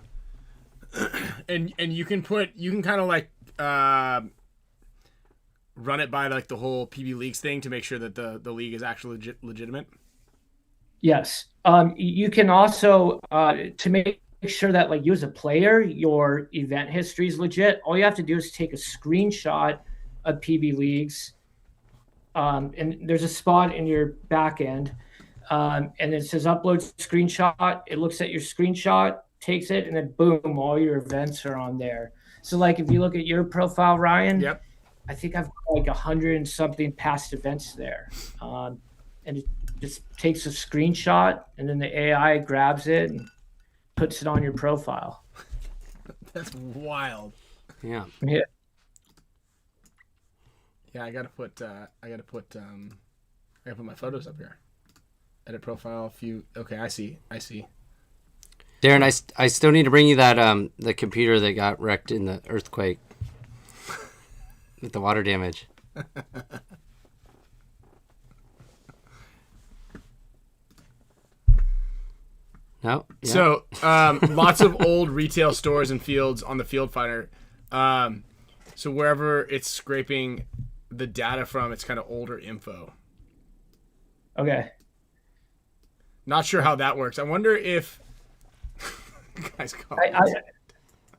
and you can kind of like run it by like the whole PB Leagues thing to make sure that the league is actually legitimate. Yes. You can also, to make sure that like you as a player, your event history is legit, all you have to do is take a screenshot of PB Leagues. And there's a spot in your back end, and it says upload screenshot. It looks at your screenshot, takes it, and then boom, all your events are on there. So like if you look at your profile, Ryan, Yep. I think I've got like 100 and something past events there. And it just takes a screenshot, and then the AI grabs it and puts it on your profile. That's wild. Yeah. Yeah. Yeah, I gotta put my photos up here. Edit profile, okay, I see. Darren, I still need to bring you that the computer that got wrecked in the earthquake with the water damage. No. Yeah. So, lots of old retail stores and fields on the Field Finder. So wherever it's scraping the data from. It's kind of older info. Okay. Not sure how that works. I wonder if guys.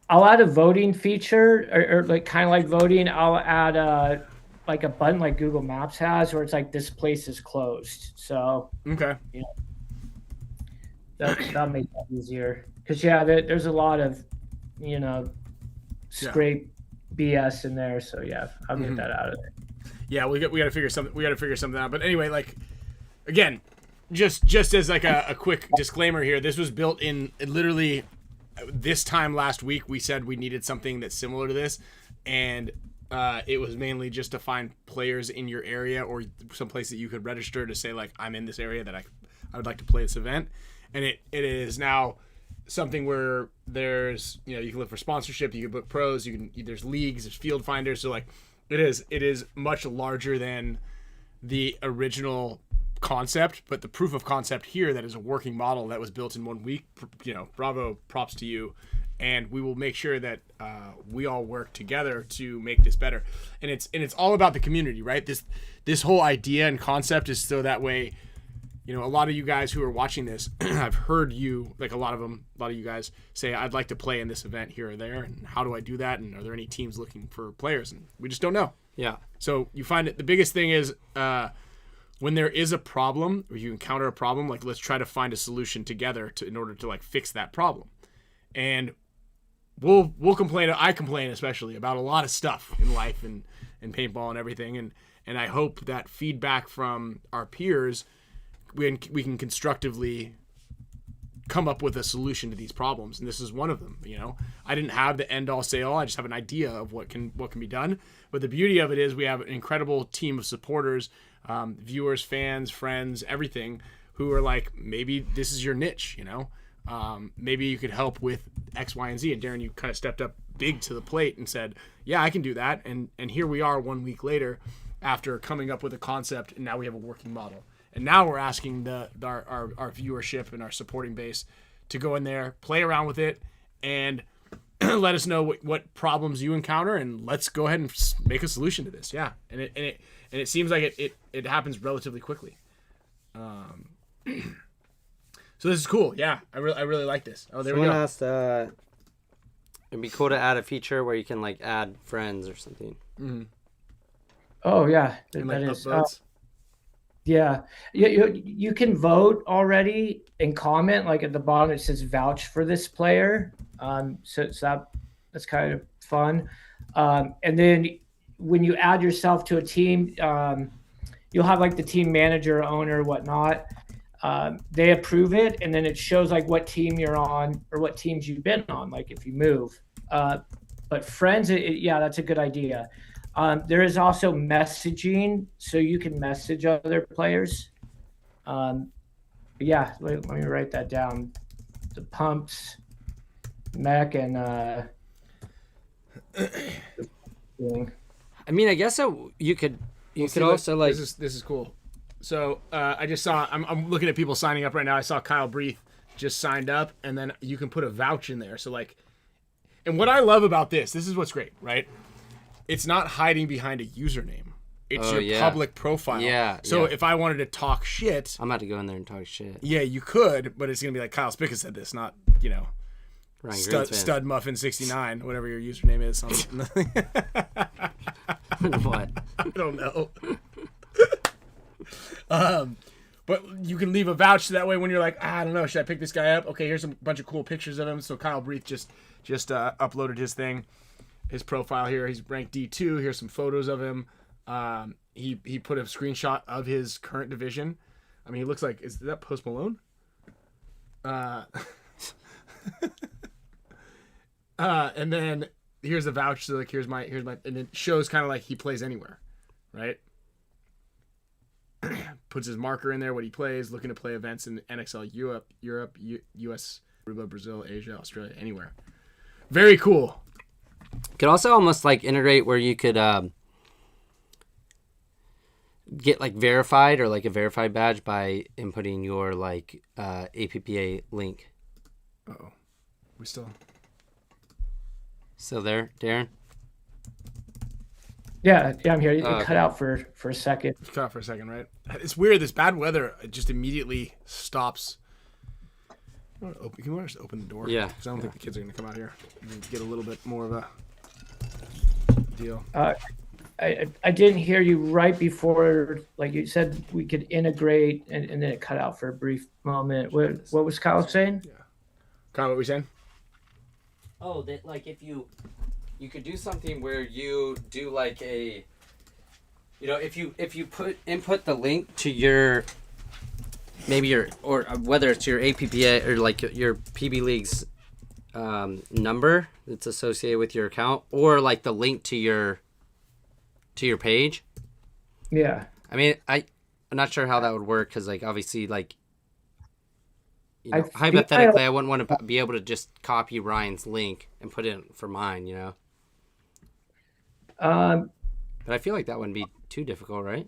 I'll add a voting feature, or like kind of like voting. I'll add like a button like Google Maps has, where it's like this place is closed. So Okay. That'll make that easier. Because there's a lot of scrape BS in there. So yeah, I'll get that out of there. Yeah, we got to figure something. We got to figure something out. But anyway, like again, just as like a quick disclaimer here, this was built in literally this time last week. We said we needed something that's similar to this, and it was mainly just to find players in your area or some place that you could register to say like, I'm in this area that I would like to play this event. And it is now something where there's, you can look for sponsorship, you can book pros, there's leagues, there's field finders. So like it is much larger than the original concept, but the proof of concept here, that is a working model that was built in 1 week, bravo, props to you. And we will make sure that we all work together to make this better. And it's all about the community, right? This whole idea and concept is so that way, a lot of you guys who are watching this, I've heard you, like a lot of you guys say, I'd like to play in this event here or there. And how do I do that? And are there any teams looking for players? And we just don't know. Yeah. So you find it, the biggest thing is when there is a problem or you encounter a problem, like let's try to find a solution together in order to like fix that problem. And we'll complain. I complain especially about a lot of stuff in life and paintball and everything. And I hope that feedback from our peers, we can constructively come up with a solution to these problems, and this is one of them. I didn't have the end all say all. I just have an idea of what can be done. But the beauty of it is we have an incredible team of supporters, viewers, fans, friends, everything, who are like, maybe this is your niche. Maybe you could help with X, Y, and Z. And Darren, you kind of stepped up big to the plate and said, yeah, I can do that. And here we are 1 week later after coming up with a concept, and now we have a working model. And now we're asking our viewership and our supporting base to go in there, play around with it, and let us know what problems you encounter, and let's go ahead and make a solution to this. Yeah, and it seems like it happens relatively quickly. So this is cool. Yeah, I really like this. Oh, there we go. Someone asked, it'd be cool to add a feature where you can like add friends or something. Mm-hmm. Oh yeah, and that like is. upvotes. Yeah, you can vote already and comment. Like at the bottom, it says "vouch for this player." So that's kind of fun. And then when you add yourself to a team, you'll have like the team manager, owner, whatnot. They approve it, and then it shows like what team you're on or what teams you've been on. Like if you move, but friends, yeah, that's a good idea. There is also messaging, so you can message other players. Yeah, let me write that down. The pumps, mech, and I mean, I guess you could also like. This is cool. So I just saw. I'm looking at people signing up right now. I saw Kyle Breath just signed up, and then you can put a vouch in there. So like, and what I love about this is what's great, right? It's not hiding behind a username. It's your public profile. Yeah. So if I wanted to talk shit, I'm about to go in there and talk shit. Yeah, you could, but it's gonna be like Kyle Spicka said this, not Stud Muffin 69, whatever your username is. What? I don't know. But you can leave a vouch so that way when you're like, I don't know, should I pick this guy up? Okay, here's a bunch of cool pictures of him. So Kyle Breath just uploaded his thing. His profile here. He's ranked D2. Here's some photos of him. He put a screenshot of his current division. I mean, he looks like, is that Post Malone? And then here's the vouch. So like, here's my, and it shows kind of like he plays anywhere, right? Puts his marker in there, what he plays, looking to play events in NXL Europe, US, Aruba, Brazil, Asia, Australia, anywhere. Very cool. Could also almost like integrate where you could get like verified or like a verified badge by inputting your like APPA link. Uh-oh. We still there, Darren? Yeah, I'm here. It okay. cut out for a second. Cut off for a second, right? It's weird. This bad weather just immediately stops. Can we just open the door? Yeah. Because I don't think the kids are going to come out here and get a little bit more of a deal. I didn't hear you right before, like you said, we could integrate, and then it cut out for a brief moment. What was Kyle saying? Kyle, what were we saying? Oh, that like if you could do something where you do like a, if you input the link to your or whether it's your APPA or like your PB League's number that's associated with your account, or like the link to your page. Yeah. I mean, I'm not sure how that would work because like obviously like hypothetically I wouldn't want to be able to just copy Ryan's link and put it for mine, But I feel like that wouldn't be too difficult, right?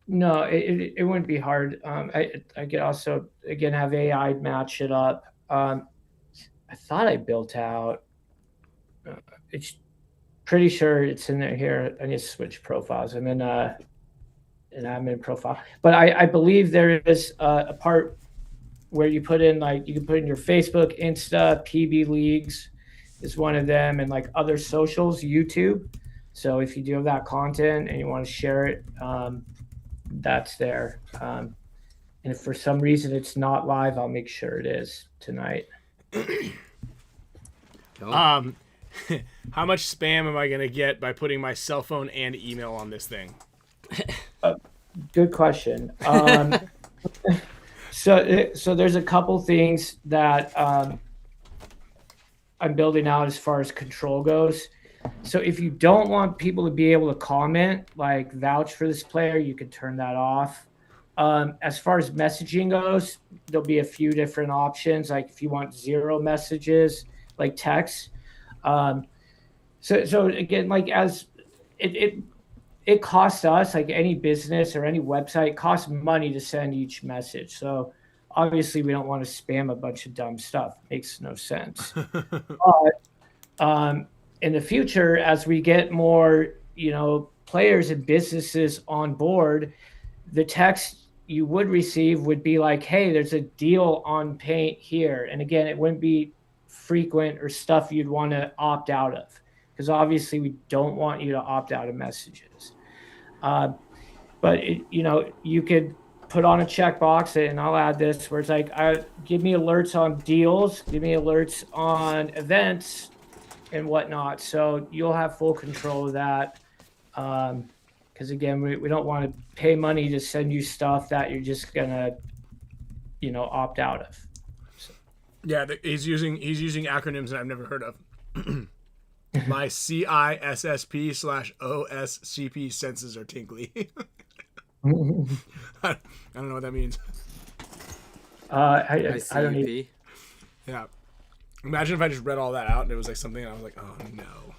No, it wouldn't be hard. I could also again have AI match it up. I thought I built out. It's pretty sure it's in there here. I need to switch profiles. I'm in an admin profile, but I believe there is a part where you put in like you can put in your Facebook, Insta, PB Leagues is one of them, and like other socials, YouTube. So if you do have that content and you want to share it, that's there. And if for some reason it's not live, I'll make sure it is tonight. How much spam am I going to get by putting my cell phone and email on this thing? Good question. So there's a couple things that I'm building out as far as control goes. So if you don't want people to be able to comment, like vouch for this player, you can turn that off. As far as messaging goes, there'll be a few different options. Like if you want 0 messages, like text. So again, like as it costs us, like any business or any website, costs money to send each message. So obviously we don't want to spam a bunch of dumb stuff. It makes no sense. But in the future, as we get more, players and businesses on board, the text you would receive would be like, hey, there's a deal on paint here. And again, it wouldn't be frequent or stuff you'd want to opt out of, because obviously we don't want you to opt out of messages. But you could put on a checkbox, and I'll add this, where it's like, give me alerts on deals, give me alerts on events and whatnot. So you'll have full control of that. Because again, we don't want to pay money to send you stuff that you're just gonna, opt out of. So. Yeah, he's using acronyms that I've never heard of. My CISSP/OSCP senses are tinkly. I don't know what that means. I don't even. Yeah. Imagine if I just read all that out and it was like something and I was like, oh no.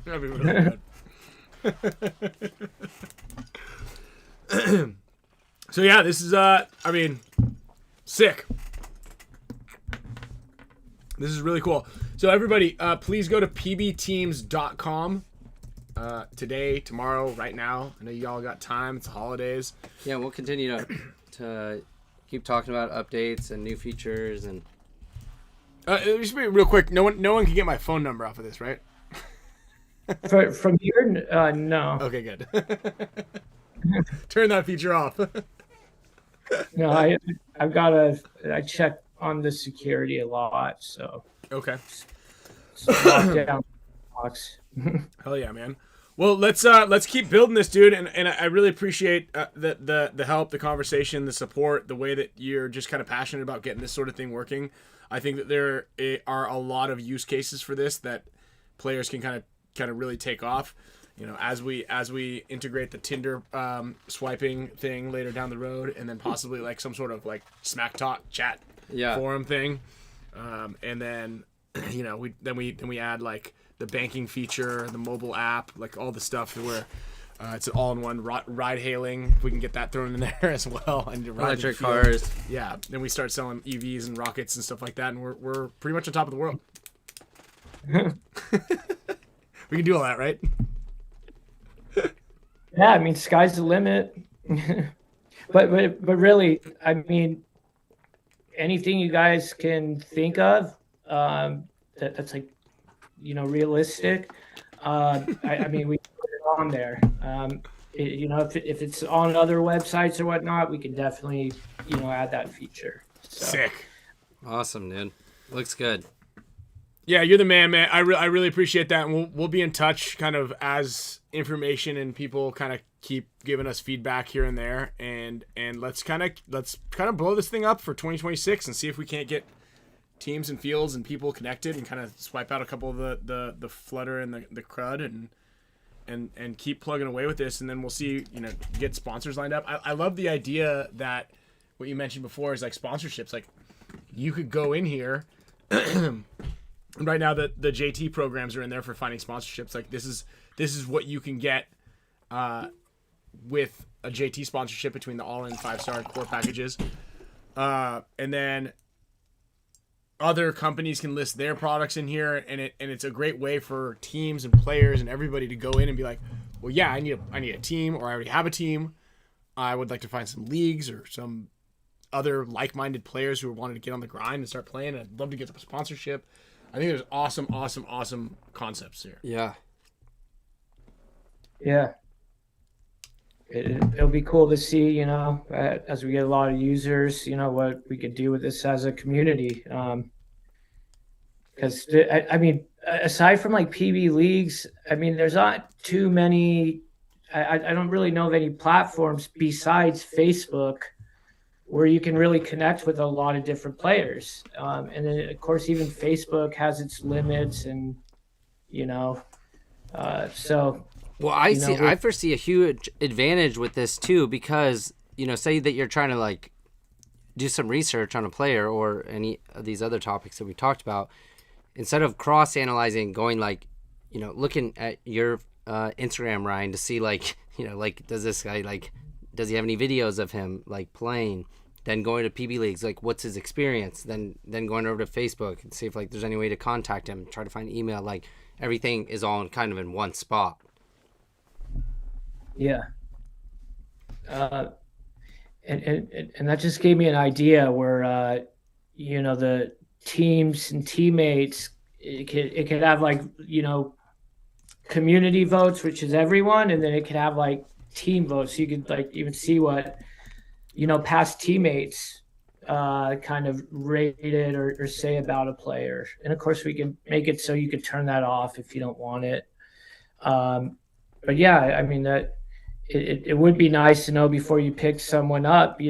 That'd be really good. So yeah, this is sick. This is really cool. So everybody, please go to pbteams.com today, tomorrow, right now. I know y'all got time. It's the holidays. Yeah, we'll continue to keep talking about updates and new features and. Just be real quick. No one can get my phone number off of this, right? From here, no. Okay, good. Turn that feature off. No, I check on the security a lot, so. Okay. Lock down box. Hell yeah, man. Well, let's keep building this, dude, and I really appreciate the help, the conversation, the support, the way that you're just kind of passionate about getting this sort of thing working. I think that there are a lot of use cases for this that players can kind of really take off. As we integrate the Tinder swiping thing later down the road, and then possibly like some sort of like smack talk chat forum thing, and then we add like the banking feature, the mobile app, like all the stuff where it's an all-in-one ride hailing. If we can get that thrown in there as well, and electric cars. Yeah, then we start selling EVs and rockets and stuff like that, and we're pretty much on top of the world. We can do all that, right? Yeah, I mean, sky's the limit. but really, I mean, anything you guys can think of that's like, realistic. I mean, we put it on there. If it's on other websites or whatnot, we can definitely, add that feature. So. Sick. Awesome, dude. Looks good. Yeah, you're the man, man. I really appreciate that, and we'll be in touch kind of as information and people kind of keep giving us feedback here and there, and let's kind of blow this thing up for 2026 and see if we can't get teams and fields and people connected and kind of swipe out a couple of the Flutter and the CRUD and keep plugging away with this, and then we'll see, get sponsors lined up. I love the idea that what you mentioned before is like sponsorships. Like you could go in here. Right now, the JT programs are in there for finding sponsorships. Like this is what you can get with a JT sponsorship between the all-in 5-star core packages, and then other companies can list their products in here, and it's a great way for teams and players and everybody to go in and be like, well, yeah, I need a team, or I already have a team. I would like to find some leagues or some other like-minded players who wanted to get on the grind and start playing. And I'd love to get a sponsorship. I think there's awesome concepts here. Yeah. Yeah. It'll be cool to see, as we get a lot of users, what we could do with this as a community. Because, I mean, aside from like PB leagues, I mean, there's not too many, I don't really know of any platforms besides Facebook where you can really connect with a lot of different players. And then, of course, even Facebook has its limits and, so. Well, I foresee a huge advantage with this too, because, say that you're trying to like do some research on a player or any of these other topics that we talked about, instead of cross-analyzing, going like, looking at your Instagram, Ryan, to see like, does this guy does he have any videos of him like playing? Then going to PB leagues, like what's his experience? Then going over to Facebook and see if like there's any way to contact him. Try to find email. Like everything is all kind of in one spot. Yeah. And that just gave me an idea where the teams and teammates, it could have like community votes, which is everyone, and then it could have like team votes. So you could like even see what past teammates kind of rated or say about a player. And of course we can make it so you could turn that off if you don't want it. But yeah, I mean that it would be nice to know before you pick someone up,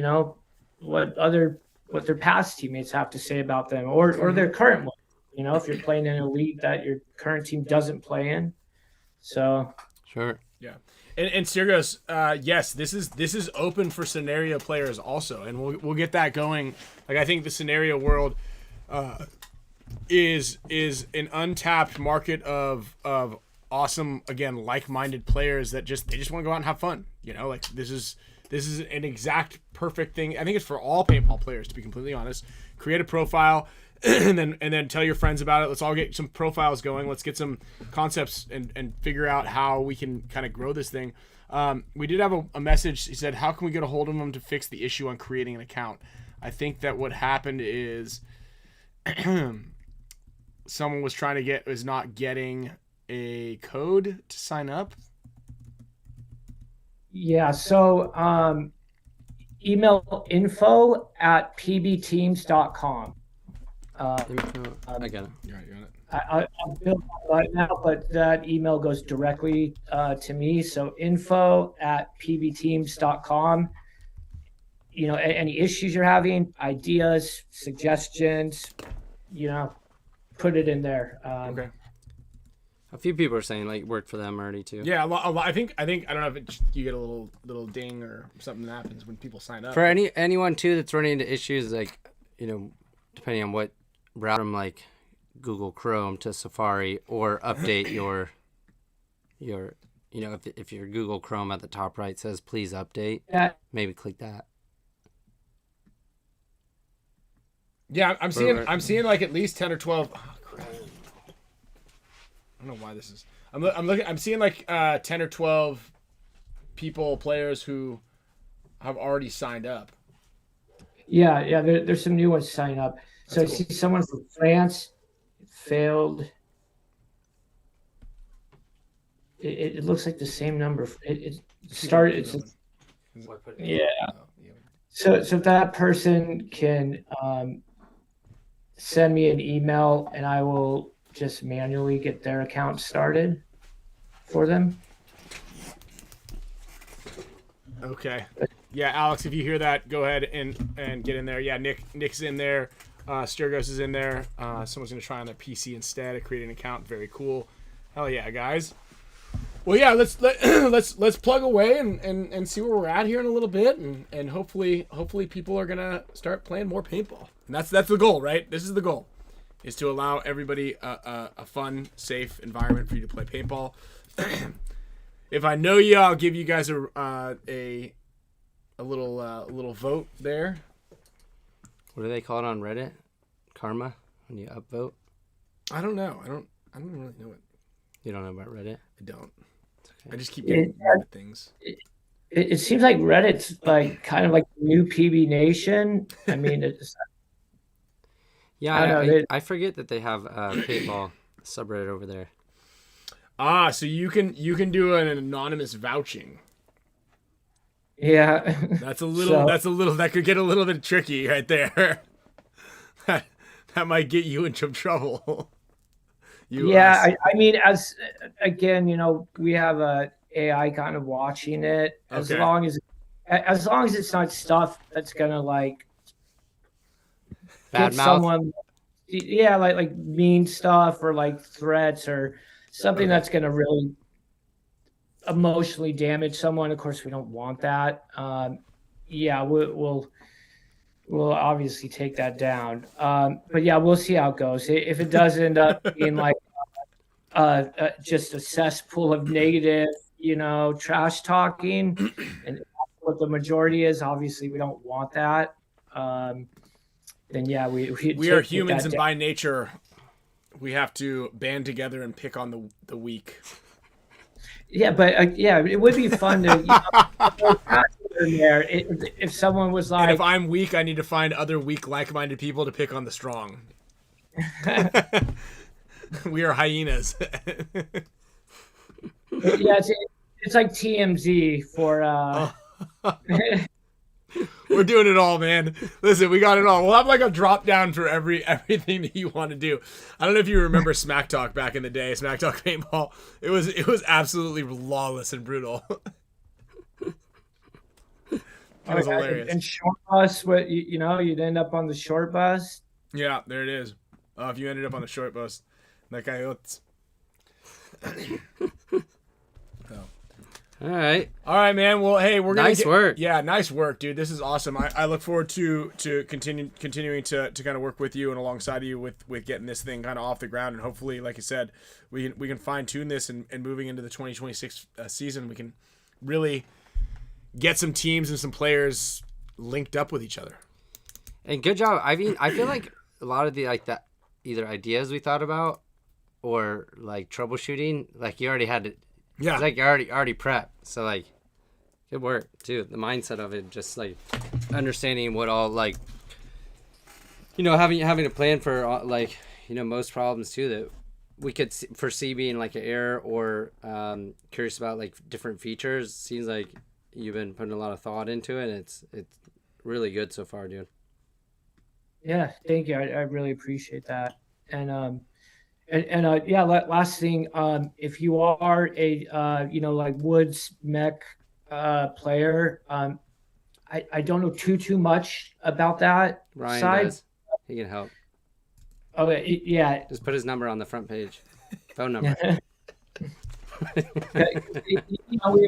what their past teammates have to say about them or their current one, if you're playing in a league that your current team doesn't play in. So sure. Yeah. And Sirgos, yes, this is open for scenario players also, and we'll get that going. Like I think the scenario world is an untapped market of awesome, again, like-minded players that they just want to go out and have fun. Like this is an exact perfect thing. I think it's for all paintball players, to be completely honest. Create a profile and then tell your friends about it. Let's all get some profiles going. Let's get some concepts and figure out how we can kind of grow this thing. We did have a message. He said, how can we get a hold of them to fix the issue on creating an account? I think that what happened is someone was not getting a code to sign up. Yeah, so email info@pbteams.com. I got it. You got it. I'm building it right now, but that email goes directly to me. So info@pbteams.com. Any issues you're having, ideas, suggestions, put it in there. Okay. A few people are saying like worked for them already too. Yeah, a lot. I think I don't know if you get a little ding or something that happens when people sign up. For anyone too that's running into issues, like depending on what route from like Google Chrome to Safari, or update your if your Google Chrome at the top right says please update, maybe click that. Yeah, I'm seeing like at least 10 or 12. Oh, crap. I don't know why this is. I'm seeing like 10 or 12 players who have already signed up. Yeah. There's some new ones signing up. So That's I cool. see someone from France failed. It looks like the same number. It started. Yeah. So if that person can send me an email, and I will just manually get their account started for them. Okay. Yeah, Alex, if you hear that, go ahead and get in there. Yeah, Nick's in there. Sturgos is in there. Someone's gonna try on their PC instead of creating an account. Very cool. Hell yeah, guys. Well, yeah, let's plug away and see where we're at here in a little bit, and hopefully people are gonna start playing more paintball. And that's the goal, right? This is the goal, is to allow everybody a fun, safe environment for you to play paintball. If I know you, I'll give you guys a little vote there. What do they call it on Reddit? Karma when you upvote. I don't know. I don't really know it. You don't know about Reddit? I don't. Okay. I just keep getting weird things. It seems like Reddit's like kind of like new PB Nation. I mean, it's. Yeah, I forget that they have a paintball subreddit over there. Ah, so you can do an anonymous vouching. Yeah. That's a little that could get a little bit tricky right there. that might get you in some trouble. I mean, as again, we have a AI kind of watching it. As long as it's not stuff that's gonna like Bad get mouth. someone, like mean stuff or like threats or something that's gonna really emotionally damage someone. Of course, we don't want that. We'll obviously take that down. But yeah, we'll see how it goes. If it does end up being like just a cesspool of negative, trash talking, and that's what the majority is, obviously we don't want that. Then yeah, we are humans, and by nature, we have to band together and pick on the weak. Yeah, but it would be fun to in there. If someone was like, and if I'm weak, I need to find other weak, like-minded people to pick on the strong. We are hyenas. Yeah, it's like TMZ for. We're doing it all, man. Listen, we got it all. We'll have like a drop down for everything that you want to do. I don't know if you remember Smack Talk back in the day, Smack Talk Paintball. It was absolutely lawless and brutal. That was hilarious. And short bus, you'd end up on the short bus. Yeah, there it is. If you ended up on the short bus, that guy. All right, man. Well, hey, we're gonna nice work. Yeah, nice work, dude. This is awesome. I look forward to continuing to kind of work with you and alongside you with getting this thing kind of off the ground, and hopefully, like you said, we can fine tune this and moving into the 2026 season, we can really get some teams and some players linked up with each other. And good job. I mean, I feel like a lot of the that either ideas we thought about or like troubleshooting, like you already had to. Yeah, it's like you're already prepped. So like, good work too. The mindset of it, just like understanding what all like, having a plan for like, most problems too that we could foresee being like an error or curious about like different features. Seems like you've been putting a lot of thought into it. And it's really good so far, dude. Yeah, thank you. I really appreciate that. And last thing, if you are a like Woods mech player, I don't know too much about that. Ryan side. Does. He can help. Okay, yeah. Just put his number on the front page. Phone number.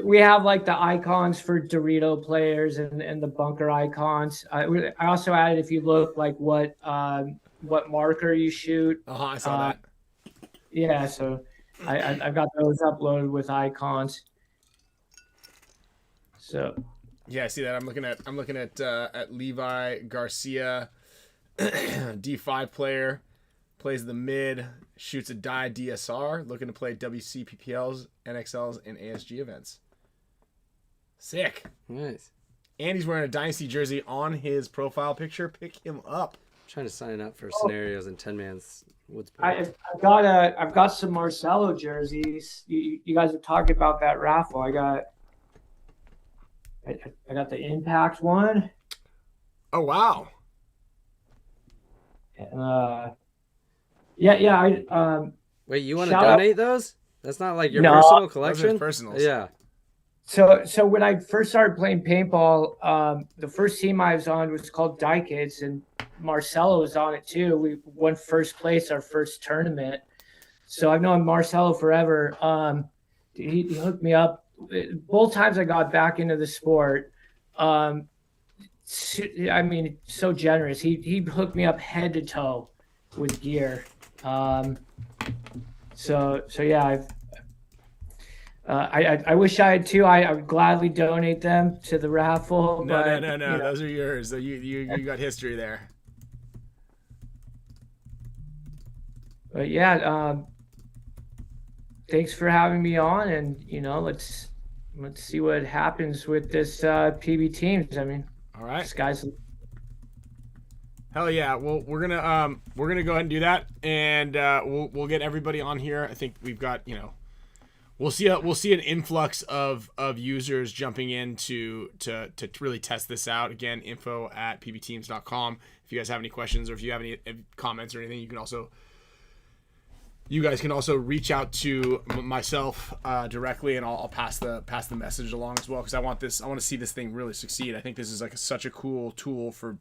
We have like the icons for Dorito players and the bunker icons. I also added, if you look, like what marker you shoot. I saw that. Yeah, so I've got those uploaded with icons. So yeah, I see that. I'm looking at Levi Garcia, D5 player, plays the mid, shoots a die DSR, looking to play WC PPLs, NXLs, and ASG events. Sick. Nice. And he's wearing a Dynasty jersey on his profile picture. Pick him up. Trying to sign up for scenarios in 10-man's woods. I've got some Marcelo jerseys. You guys are talking about that raffle. I got the Impact one. Oh wow. Yeah. Wait, you want to shout out- donate those? That's not like your No. personal Those are collection. personals. Yeah. So when I first started playing paintball, the first team I was on was called Die Kids, and Marcelo was on it too. We won first place our first tournament. So I've known Marcelo forever. He hooked me up both times I got back into the sport. I mean, so generous. He hooked me up head to toe with gear. So yeah, I wish I had two. I would gladly donate them to the raffle. No. You know. Those are yours. So you got history there. But yeah, thanks for having me on, and let's see what happens with this PB teams. I mean, All right. this guy's Hell yeah. Well, we're gonna go ahead and do that, and we'll get everybody on here. I think we've got we'll see an influx of users jumping in to really test this out. Again, info@pbteams.com. If you guys have any questions or if you have any comments or anything, you guys can also reach out to myself directly, and I'll pass the message along as well, because I want to see this thing really succeed. I think this is like such a cool tool for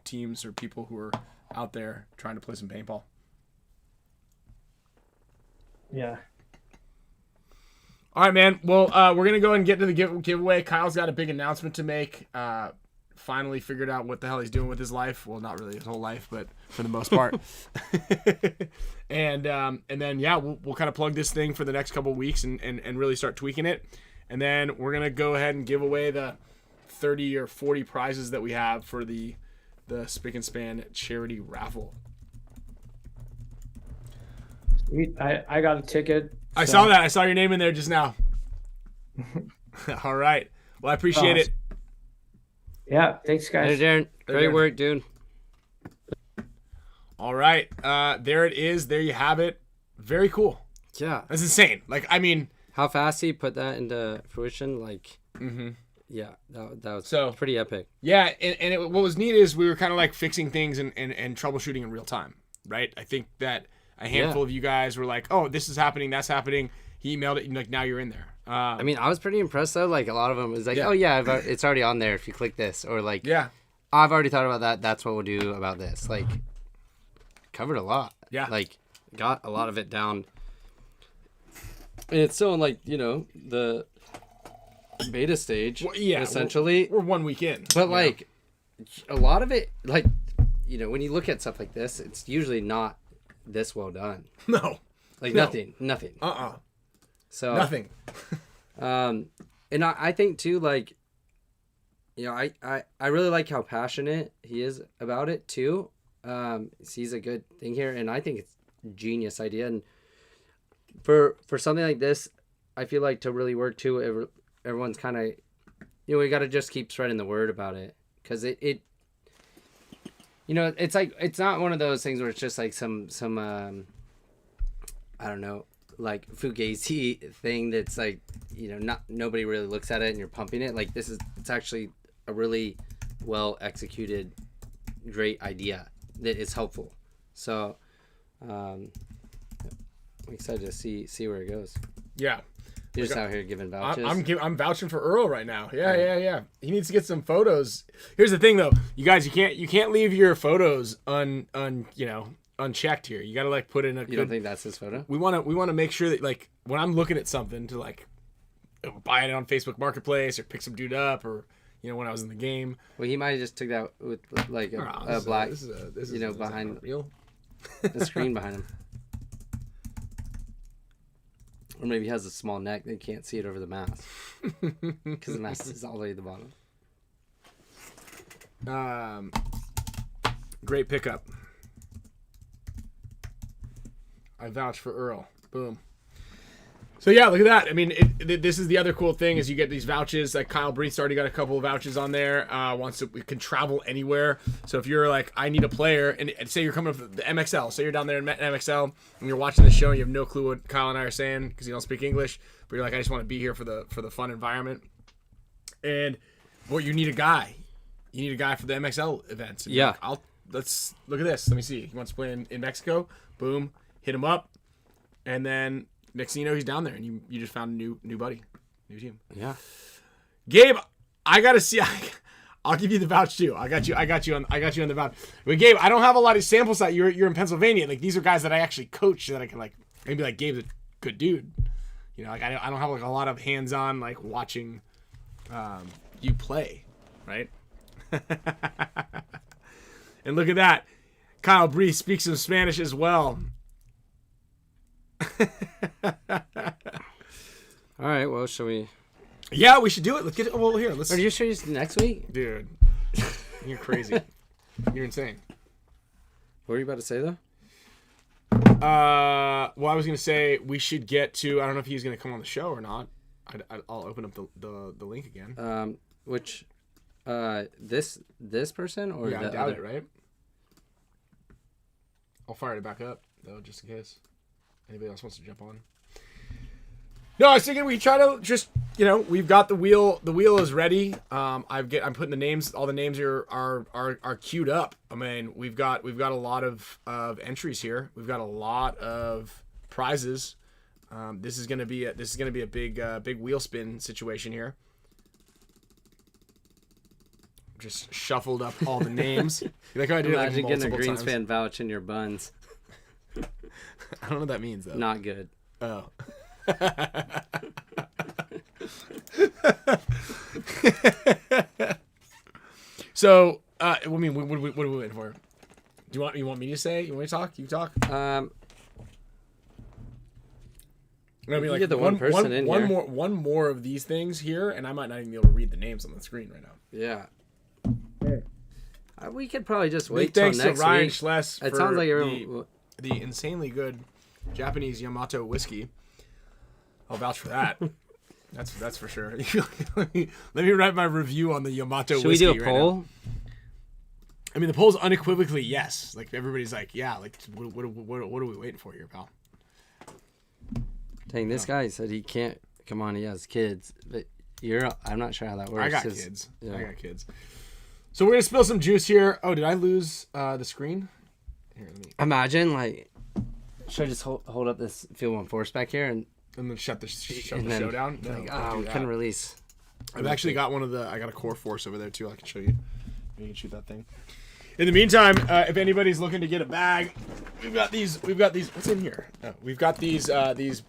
teams or people who are out there trying to play some paintball. yeah. All right, man. Well, we're gonna go ahead and get to the giveaway. Kyle's got a big announcement to make. Finally figured out what the hell he's doing with his life. Well, not really his whole life, but for the most part. and then yeah, we'll kind of plug this thing for the next couple of weeks and really start tweaking it. And then we're gonna go ahead and give away the 30 or 40 prizes that we have for the Spick and Span charity raffle. Sweet. I got a ticket. I saw that. I saw your name in there just now. All right. Well, I appreciate it. Yeah. Thanks, guys. Hey, Darren. Great Darren. work, dude. All right. There it is. There you have it. Very cool. Yeah. That's insane. Like, I mean, How fast he put that into fruition, like, mhm. yeah, that was So- pretty epic. Yeah, and what was neat is we were kind of like fixing things and troubleshooting in real time, right? I think that a handful of you guys were like, "Oh, this is happening, that's happening." He emailed it, and like now you're in there. I mean, I was pretty impressed though. Like a lot of them was like, Yeah. "Oh yeah, it's already on there if you click this," or like, Yeah, "I've already thought about that. That's what we'll do about this." Like, covered a lot. Yeah. Like, got a lot of it down. And it's still in like the beta stage. Well, yeah, essentially. we're 1 week in, But like a lot of it, like when you look at stuff like this, it's usually not this well done. no, Like No. nothing. So nothing. and I think too, like, I really like how passionate he is about it too. Sees a good thing here, and I think it's a genius idea. And for something like this, I feel like to really work too, everyone's kind of, we got to just keep spreading the word about it, because it it's like, it's not one of those things where it's just like some I don't know, like fugazi thing that's like, nobody really looks at it and you're pumping it. Like it's actually a really well executed, great idea that is helpful. So I'm excited to see where it goes. Yeah, You're just out here giving vouchers. I'm vouching for Earl right now. Yeah. He needs to get some photos. Here's the thing though, you guys, you can't leave your photos unchecked here. You got to like put in a. You don't think that's his photo? We want to make sure that like when I'm looking at something to like buy it on Facebook Marketplace or pick some dude up, or when I was in the game. Well, he might have just took that with like a black, behind real the screen behind him. Or maybe he has a small neck. They can't see it over the mask. Because the mask is all the way at the bottom. Great pickup. I vouch for Earl. Boom. So yeah, look at that. I mean, this is the other cool thing is you get these vouchers. Like Kyle Breith's already got a couple of vouchers on there. Can travel anywhere. So if you're like, I need a player, and say you're coming up with the MXL, say you're down there in MXL and you're watching the show and you have no clue what Kyle and I are saying because you don't speak English, but you're like, I just want to be here for the fun environment. And you need a guy. You need a guy for the MXL events. And yeah. Like, let's look at this. Let me see. He wants to play in Mexico. Boom. Hit him up, and then. Next thing you know, he's down there, and you just found a new buddy, new team. Yeah. Gabe, I gotta see. I'll give you the vouch too. I got you on the vouch. But Gabe, I don't have a lot of sample size. You're in Pennsylvania. Like these are guys that I actually coach that I can like maybe like Gabe's a good dude. You know, like I don't have like a lot of hands-on like watching you play, right? And look at that, Kyle Breith speaks some Spanish as well. All right. Well, shall we? Yeah, we should do it. Let's get it. Well, here. Let's. Are you sure it's next week? Dude, you're crazy. You're insane. What were you about to say though? Well, I was gonna say we should get to. I don't know if he's gonna come on the show or not. I'll open up the link again. Which, this person or yeah, the I doubt other? it, right? I'll fire it back up though, just in case anybody else wants to jump on. No, I was thinking we try to just, we've got the wheel. The wheel is ready. I'm putting the names. All the names are queued up. I mean, we've got a lot of entries here. We've got a lot of prizes. This is gonna be a big wheel spin situation here. Just shuffled up all the names. You like how I did Imagine it like getting a multiple Greenspan times? vouch in your buns. I don't know what that means though. Not good. Oh. So, I mean, what are we waiting for? You want me to say? You want me to talk? You talk. I mean, like get the one person in here. One more of these things here, and I might not even be able to read the names on the screen right now. Yeah. We could probably just Big wait till thanks next to Ryan week. Schless It for sounds like everyone. the insanely good Japanese Yamato whiskey. I'll vouch for that. That's for sure. Let me write my review on the Yamato Should we whiskey. do a poll? I mean, the poll's unequivocally yes. Like everybody's like, yeah. Like, what are we waiting for here, pal? Dang, this guy said he can't. Come on, he has kids. But I'm not sure how that works. I got kids. Yeah. I got kids. So we're gonna spill some juice here. Oh, did I lose the screen? Here, let me. Imagine should I just hold up this Field 1 Force back here and then shut the show down. No, we don't do couldn't that. release. I've actually got I got a Core Force over there too. I can show you. You can shoot that thing. In the meantime, if anybody's looking to get a bag, we've got these. What's in here? Oh, we've got these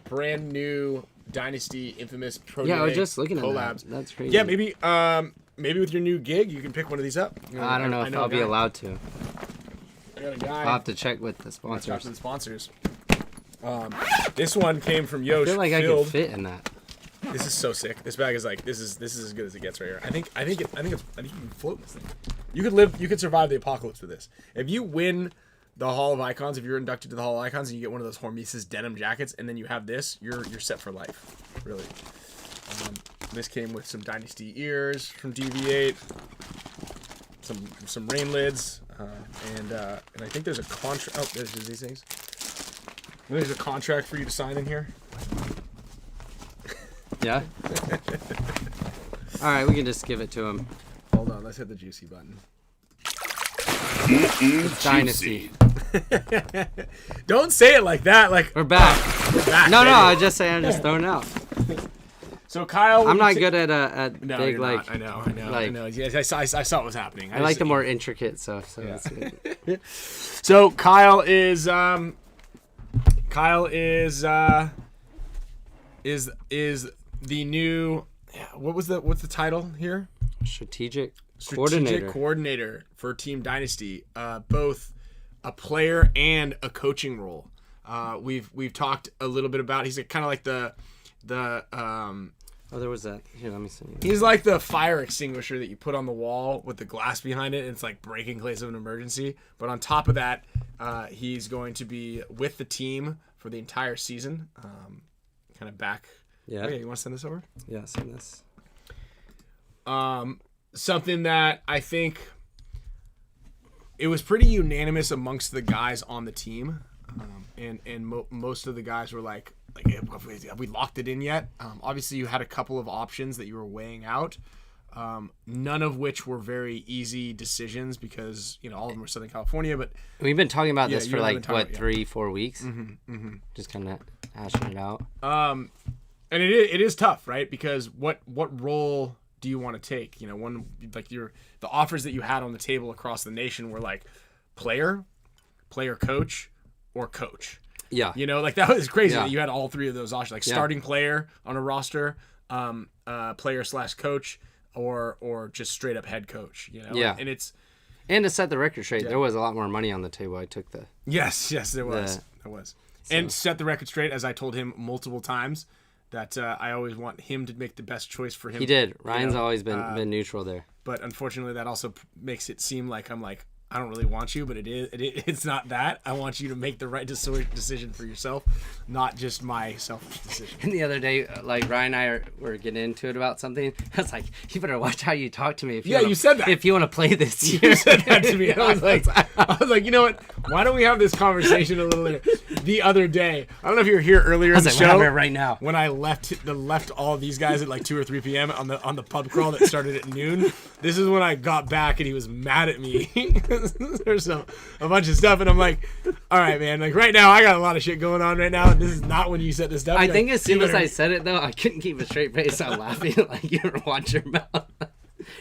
brand new Dynasty Infamous Pro. Yeah, I was Day just looking collabs. at that. That's crazy. Yeah, maybe with your new gig, you can pick one of these up. I don't know if I'll be allowed to. I got a guy. I'll have to check with the Talk sponsors. to the sponsors. This one came from Yosh. I feel like I could fit in that. This is so sick. This bag is this is as good as it gets right here. I think you can float this thing. You could survive the apocalypse with this. If you win the Hall of Icons, if you're inducted to the Hall of Icons and you get one of those HORMESIS denim jackets and then you have this, you're set for life. Really. This came with some Dynasty ears from DV8, some rain lids, and I think there's a contract. Oh, there's these things. There's a contract for you to sign in here. Yeah. All right, we can just give it to him. Hold on, let's hit the juicy button. Dynasty. Don't say it like that. Like We're back. we're back. No, baby. I just say I'm just throwing it out. So Kyle, I'm not good at No, big you're like. not. I know. like- I know. Yes, I saw what was happening. I like the more intricate stuff. So Yeah. that's good. So Kyle is the new. What's the title here? Strategic Strategic coordinator for Team Dynasty, both a player and a coaching role. We've talked a little bit about. He's kind of like the Oh, there was that. Here, let me see. he's like the fire extinguisher that you put on the wall with the glass behind it. And it's like break in case of an emergency. But on top of that, he's going to be with the team for the entire season. kind of back. Yeah. Oh, yeah, you want to send this over? Yeah, send this. Something that I think it was pretty unanimous amongst the guys on the team, and most of the guys were like have we locked it in yet? Obviously, you had a couple of options that you were weighing out, none of which were very easy decisions because all of them were Southern California. But we've been talking about this you for and I have like been talking- what 3-4 weeks, just kind of hashing it out. And it is tough, right? Because what role do you want to take? One like the offers that you had on the table across the nation were like player coach, or coach. Yeah. Like that was crazy Yeah. that you had all three of those options, like starting player on a roster, player/coach, or just straight up head coach. Yeah. And to set the record straight, there was a lot more money on the table. I took the yes, there was. And set the record straight, as I told him multiple times, that I always want him to make the best choice for him. He did. Ryan's always been neutral there. But unfortunately, that also makes it seem like I'm like, I don't really want you, but it's not that. I want you to make the right decision for yourself, not just my selfish decision. And the other day, like Ryan and I were getting into it about something. I was like, you better watch how you talk to me. If you you said that. If you want to play this year. You said that to me. And I was like, you know what? Why don't we have this conversation a little later? The other day, I don't know if you were here earlier in the show. We're having it right now. When I left all these guys at like 2 or 3 p.m. on the pub crawl that started at noon. This is when I got back and he was mad at me. There's a bunch of stuff, and I'm like, all right, man. Like right now, I got a lot of shit going on right now, and this is not when you set this up. I think as soon as I said it, though, I couldn't keep a straight face. I'm laughing like you better watch your mouth,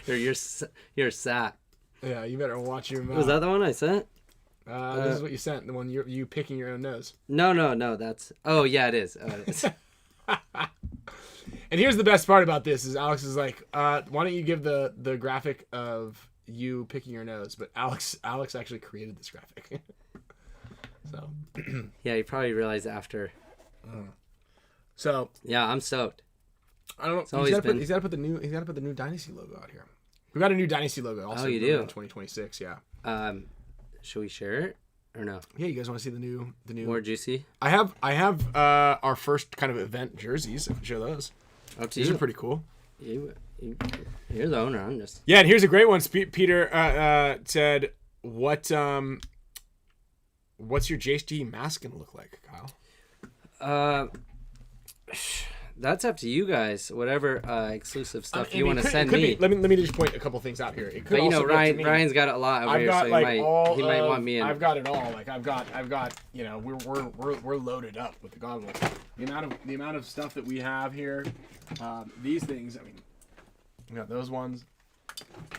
or you're sat. Yeah, you better watch your mouth. Was that the one I sent? This is what you sent. The one you picking your own nose. No. That's. Oh yeah, it is. And here's the best part about this is Alex is like, why don't you give the graphic of you picking your nose? But Alex actually created this graphic. So. Yeah, you probably realized after. So. Yeah, I'm stoked. I don't know. He's got to put the new Dynasty logo out here. We got a new Dynasty logo also. Oh, you do? In 2026, yeah. Should we share it or no? Yeah, you guys want to see the new More juicy? I have our first kind of event jerseys. I can show those. Up to These you. are pretty cool. You're the owner. I'm just. Yeah, and here's a great one. Peter said, "What's your JHD mask gonna look like, Kyle?" That's up to you guys. Whatever exclusive stuff you want to could send be. me. Let me just point a couple things out here. It could But also be up to me. Ryan's got a lot over I've here, got so like he might want me in. I've got it all. Like I've got. We're loaded up with the goggles. The amount of stuff that we have here. These things. I mean, we got those ones.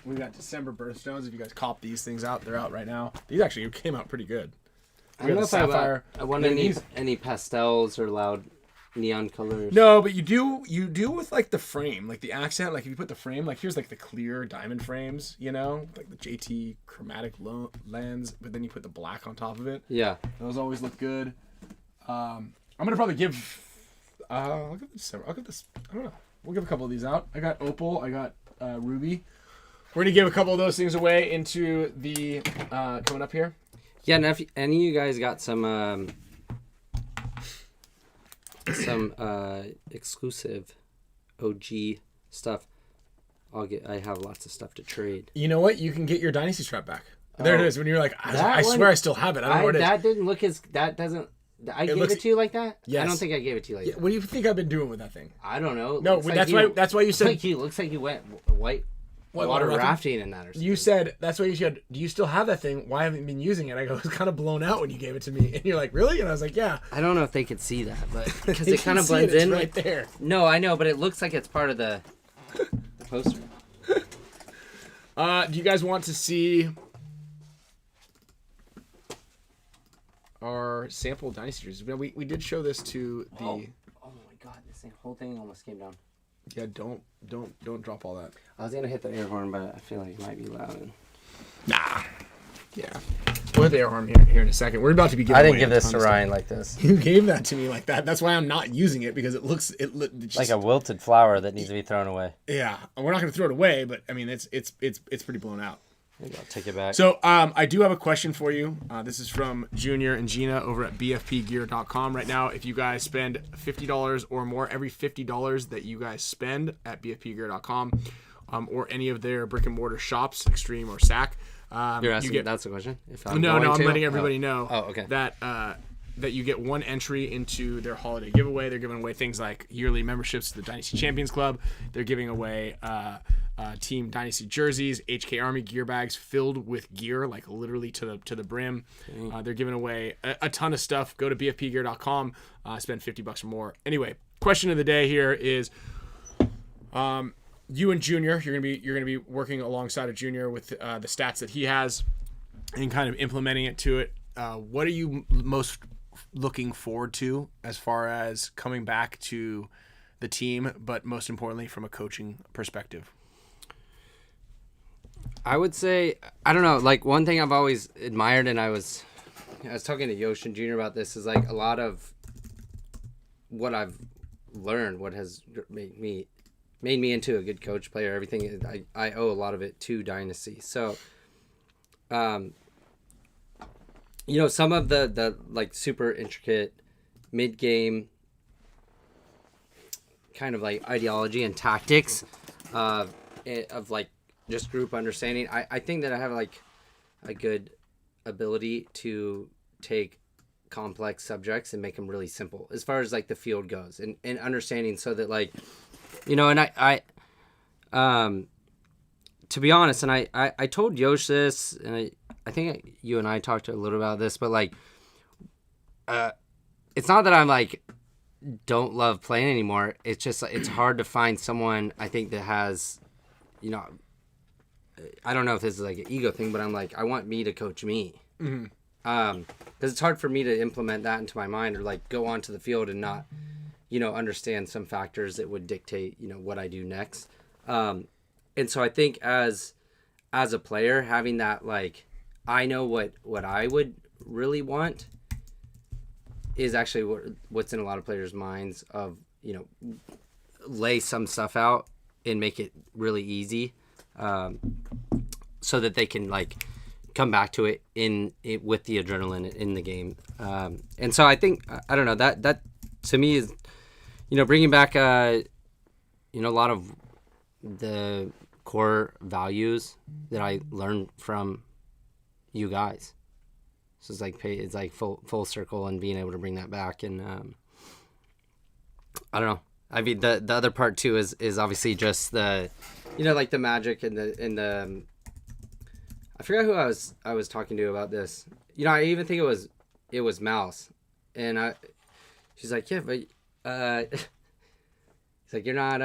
We got December birthstones. If you guys cop these things out, they're out right now. These actually came out pretty good. I don't know if I want any pastels or loud neon colors. No, but you do with like the frame, like the accent. Like if you put the frame, like here's like the clear diamond frames, like the JT chromatic lens, but then you put the black on top of it. Yeah, those always look good. I'm gonna probably give. I'll give this. I don't know. We'll give a couple of these out. I got opal. I got ruby. We're gonna give a couple of those things away into the coming up here. Yeah, and if any of you guys got some exclusive OG stuff, I have lots of stuff to trade. You know what? You can get your Dynasty strap back. There it is. When you're like, I swear I still have it. I don't know what it is. That didn't look as. That doesn't. I gave it to you like that. Yes. I don't think I gave it to you like that. What do you think I've been doing with that thing? I don't know. No, that's why you said. Looks like you went white water rafting in that or something. You said that's why you said. Do you still have that thing? Why haven't you been using it? I go, it was kind of blown out when you gave it to me, and you're like, really? And I was like, yeah. I don't know if they could see that, but because it kind of blends in right there. No, I know, but it looks like it's part of the poster. Do you guys want to see our sample Dynasty jerseys? We did show this to the. Oh my god! This whole thing almost came down. Yeah, don't drop all that. I was gonna hit the air horn, but I feel like it might be loud. Nah. Yeah. We'll hit the air horn here in a second. We're about to be giving. I didn't give this to Ryan like this. You gave that to me like that. That's why I'm not using it, because it just, like a wilted flower that needs to be thrown away. Yeah, we're not gonna throw it away, but I mean it's pretty blown out. Maybe I'll take it back. So I do have a question for you. This is from Junior and Gina over at BFPGear.com. Right now, if you guys spend $50 or more, every $50 that you guys spend at BFPGear.com or any of their brick and mortar shops, Extreme or SAC, You're asking that's the question? If I'm no, going I'm to? letting everybody know okay. that you get one entry into their holiday giveaway. They're giving away things like yearly memberships to the Dynasty Champions Club. They're giving away Team Dynasty jerseys, HK Army gear bags filled with gear, like literally to the brim. They're giving away a ton of stuff. Go to bfpgear.com, spend $50 or more. Anyway, question of the day here is, you and Junior, you're gonna be working alongside of Junior with the stats that he has and kind of implementing it to it. What are you most looking forward to as far as coming back to the team, but most importantly from a coaching perspective? I would say, I don't know, like one thing I've always admired, and I was talking to Yosh and Junior about this, is like a lot of what I've learned, what has made me into a good coach player, everything, I owe a lot of it to Dynasty. So, you know, some of the like super intricate mid-game kind of like ideology and tactics of like just group understanding. I think that I have like a good ability to take complex subjects and make them really simple as far as like the field goes and understanding, so that like, you know, and I to be honest, and I told Yosh this, and I think you and I talked a little about this, but like, it's not that I'm like don't love playing anymore. It's just it's hard to find someone, I think, that has, you know, I don't know if this is like an ego thing, but I'm like, I want me to coach me. Mm-hmm. Because it's hard for me to implement that into my mind, or like go onto the field and not, you know, understand some factors that would dictate, you know, what I do next. And so I think as a player, having that, like, I know what I would really want is actually what's in a lot of players' minds of, you know, lay some stuff out and make it really easy, so that they can like come back to it with the adrenaline in the game. And so I think, I don't know, that to me is, you know, bringing back, you know, a lot of the core values that I learned from you guys. So it's like full circle, and being able to bring that back. And I don't know. I mean, the other part too is obviously just the, you know, like the magic and the I forgot who I was talking to about this. You know, I even think it was Mouse, and she's like, yeah, but it's like, you're not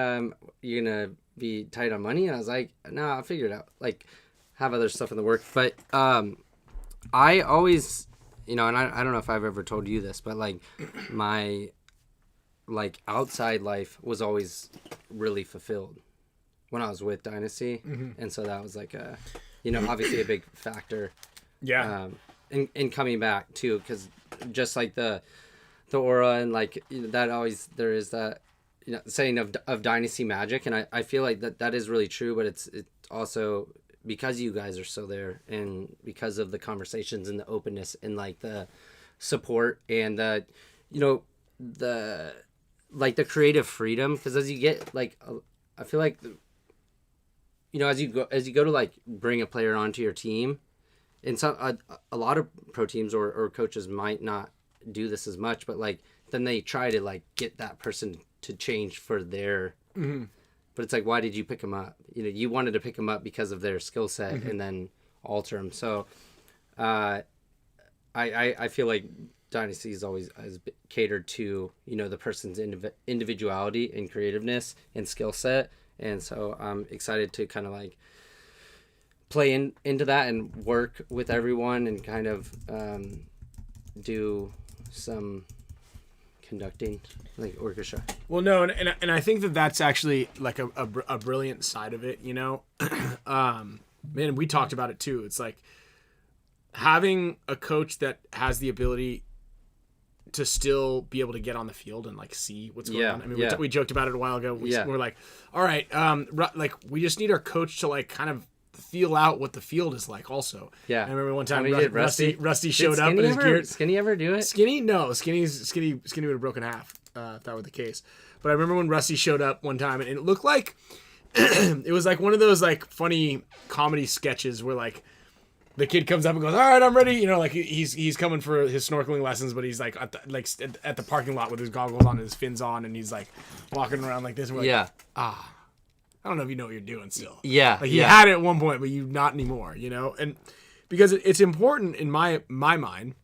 you're gonna be tight on money. And I was like, no, I'll figure it out. Like, have other stuff in the work. But I always, you know, and I don't know if I've ever told you this, but like my like outside life was always really fulfilled when I was with Dynasty. Mm-hmm. And so that was like a, you know, obviously a big factor. Yeah. In coming back too, because just like the aura and like, you know, that always, there is that, you know, saying of Dynasty magic. And I feel like that is really true, but it's also because you guys are still there, and because of the conversations and the openness and like the support and the, you know, the like the creative freedom. Because as you get like, I feel like, you know, as you go to like bring a player onto your team, and some a lot of pro teams or coaches might not do this as much, but like then they try to like get that person to change for their. Mm-hmm. But it's like, why did you pick them up? You know, you wanted to pick them up because of their skill set, mm-hmm. and then alter them. So, I feel like Dynasty is always has catered to, you know, the person's individuality and creativeness and skill set, and so I'm excited to kind of like play into that and work with everyone and kind of do some conducting, like orchestra. Well, no, and I think that's actually like a brilliant side of it, you know. Man, we talked about it too. It's like having a coach that has the ability to still be able to get on the field and like see what's going on. I mean, we joked about it a while ago. We're like, all right, like we just need our coach to like kind of feel out what the field is like also. Yeah. I remember one time When we did Rusty showed up in his gear. Skinny ever do it? Skinny? No. Skinny would have broken half if that were the case. But I remember when Rusty showed up one time, and it looked like it was like one of those like funny comedy sketches where like the kid comes up and goes, "All right, I'm ready." You know, like he's coming for his snorkeling lessons, but he's like at the parking lot with his goggles on and his fins on, and he's like walking around like this. And we're like, I don't know if you know what you're doing still. Yeah. Like he had it at one point, but you not anymore. You know, and because it's important in my mind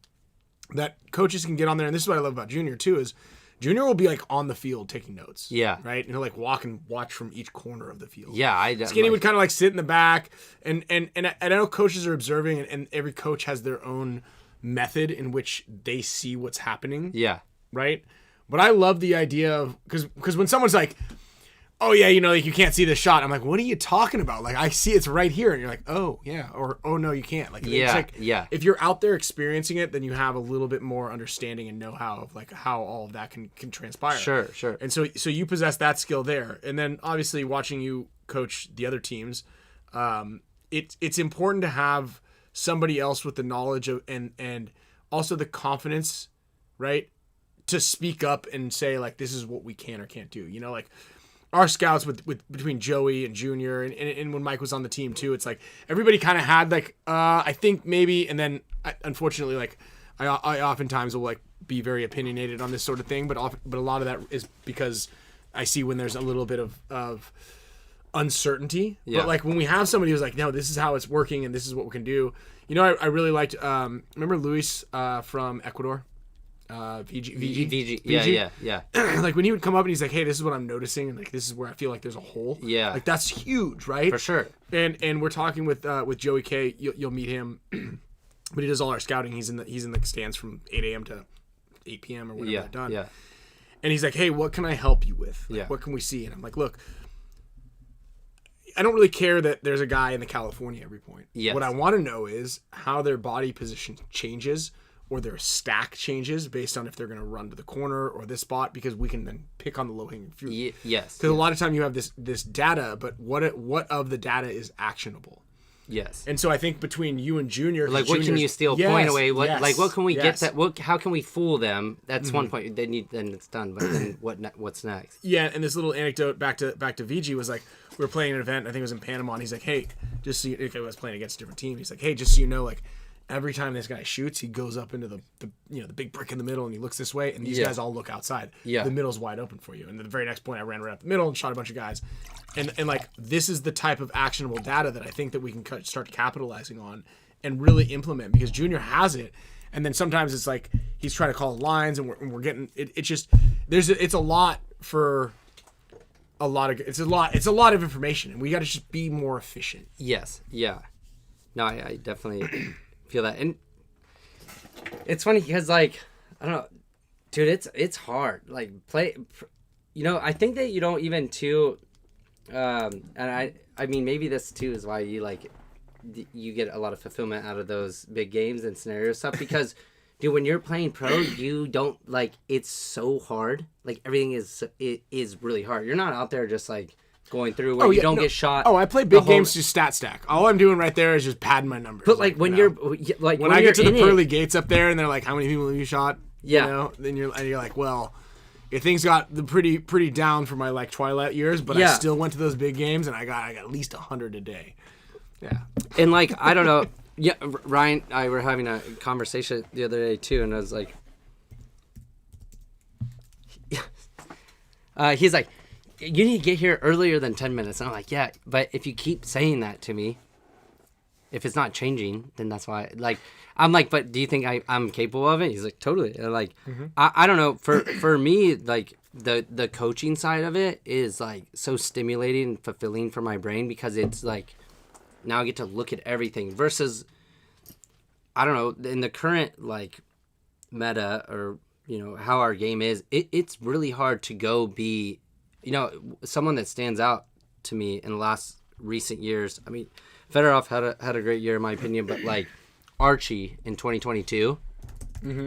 that coaches can get on there, and this is what I love about Junior too is. Junior will be like on the field taking notes. Yeah. Right? And he'll like walk and watch from each corner of the field. Yeah. Skinny would kind of like sit in the back and I know coaches are observing and every coach has their own method in which they see what's happening. Yeah. Right? But I love the idea of because when someone's like, oh yeah, you know, like you can't see the shot. I'm like, what are you talking about? Like I see it's right here, and you're like, oh yeah, or oh no, you can't. Like it's like if you're out there experiencing it, then you have a little bit more understanding and know-how of like how all of that can transpire. Sure. And so you possess that skill there, and then obviously watching you coach the other teams, it's important to have somebody else with the knowledge of and also the confidence, right, to speak up and say like this is what we can or can't do. You know, like. Our scouts with between Joey and Junior and when Mike was on the team too, it's like everybody kind of had like I think maybe, and then unfortunately like I oftentimes will like be very opinionated on this sort of thing, but a lot of that is because I see when there's a little bit of uncertainty. Yeah. But like when we have somebody who's like, no, this is how it's working and this is what we can do. You know, I really liked remember Luis from Ecuador. VG. Yeah. Like when he would come up and he's like, hey, this is what I'm noticing, and like this is where I feel like there's a hole. Yeah. Like that's huge, right? For sure. And we're talking with Joey K. You'll meet him, but he does all our scouting. He's in the stands from 8 a.m. to 8 p.m. or whatever they're done. Yeah. And he's like, hey, what can I help you with? Like, what can we see? And I'm like, look, I don't really care that there's a guy in the California every point. Yes. What I want to know is how their body position changes or their stack changes based on if they're going to run to the corner or this spot, because we can then pick on the low-hanging fruit. Yes. Because a lot of time you have this data, but what of the data is actionable? Yes. And so I think between you and Junior, like what can you steal point away? What can we get that? How can we fool them? That's one point. Then it's done. But then what's next? Yeah. And this little anecdote back to VG was like we were playing an event. I think it was in Panama. And he's like, hey, just so you, I was playing against a different team. He's like, hey, just so you know, like. Every time this guy shoots, he goes up into the big brick in the middle and he looks this way, and these guys all look outside. Yeah. The middle's wide open for you. And the very next point, I ran right up the middle and shot a bunch of guys. And like, this is the type of actionable data that I think that we can start capitalizing on and really implement, because Junior has it. And then sometimes it's like he's trying to call lines and we're getting it. It's just it's a lot of information, and we got to just be more efficient. Yes. Yeah. No, I definitely feel that. And it's funny because, like, I don't know, dude, it's hard. Like, I think that you don't even and I mean, maybe this too is why you get a lot of fulfillment out of those big games and scenario stuff, because dude, when you're playing pro, you don't, like, it's so hard. Like, everything is really hard. You're not out there just like going through where you don't get shot. Oh, I play big games to stat stack. All I'm doing right there is just padding my numbers. But like when you're like when I get to the pearly gates up there and they're like, how many people have you shot? Yeah. You know, then you're like, well, things got the pretty down for my like Twilight years, but I still went to those big games and I got at least 100 a day. Yeah. And like, I don't know. Yeah, Ryan and I were having a conversation the other day too, and I was like, he's like, you need to get here earlier than 10 minutes. And I'm like, yeah, but if you keep saying that to me, if it's not changing, then that's why. Like, I'm like, but do you think I'm capable of it? He's like, totally. And like, I don't know. For me, like the coaching side of it is like so stimulating and fulfilling for my brain, because it's like, now I get to look at everything versus, I don't know, in the current like meta or, how our game is, it's really hard to go be, someone that stands out to me in the last recent years. I mean, Fedorov had a great year in my opinion, but like Archie in 2022,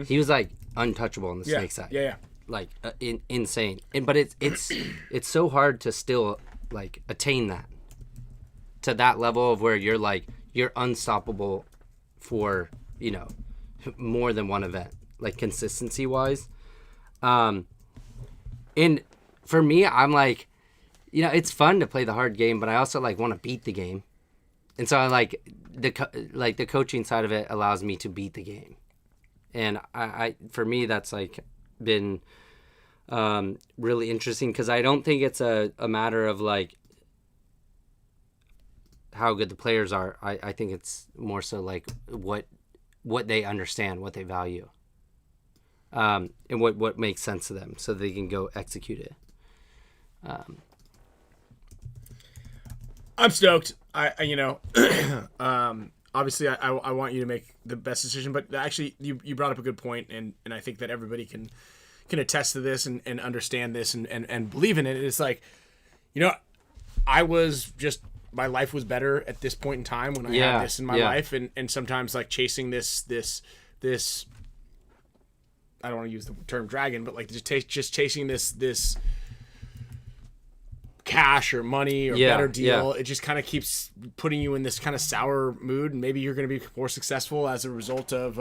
he was like untouchable on the snake side. Yeah. Like insane. But it's so hard to still like attain that. to that level of where you're unstoppable for, more than one event, like consistency wise. And for me, I'm like, it's fun to play the hard game, but I also like want to beat the game. And so I like the coaching side of it allows me to beat the game. And I for me, that's like been really interesting, because I don't think it's a matter of like how good the players are. I think it's more so like what they understand, what they value, and what makes sense to them, so they can go execute it. I'm stoked. Obviously I want you to make the best decision, but actually you brought up a good point, and I think that everybody can attest to this and understand this and believe in it. It's like, I was just, my life was better at this point in time when I had this in my life, and sometimes like chasing this I don't want to use the term dragon, but like just chasing this cash or money or better deal, it just kind of keeps putting you in this kind of sour mood, and maybe you're going to be more successful as a result of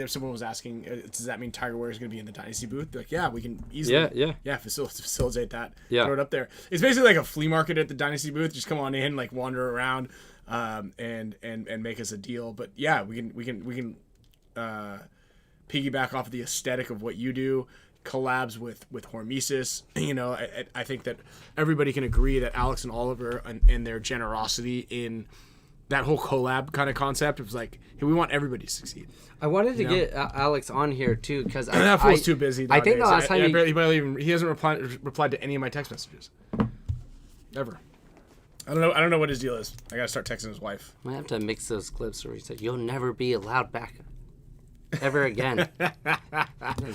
someone was asking, does that mean Tiger Ware is going to be in the Dynasty booth? Like, yeah, we can easily facilitate that, throw it up there. It's basically like a flea market at the Dynasty booth. Just come on in, like wander around, and make us a deal. But yeah, we can piggyback off of the aesthetic of what you do, collabs with HORMESIS. I think that everybody can agree that Alex and Oliver and their generosity in that whole collab kind of concept, it was like, hey, we want everybody to succeed. I wanted to get Alex on here too, because that fool's too busy nowadays. I think the last time he hasn't replied to any of my text messages ever. I don't know what his deal is. I gotta start texting his wife. I have to mix those clips where he said, "You'll never be allowed back ever again." And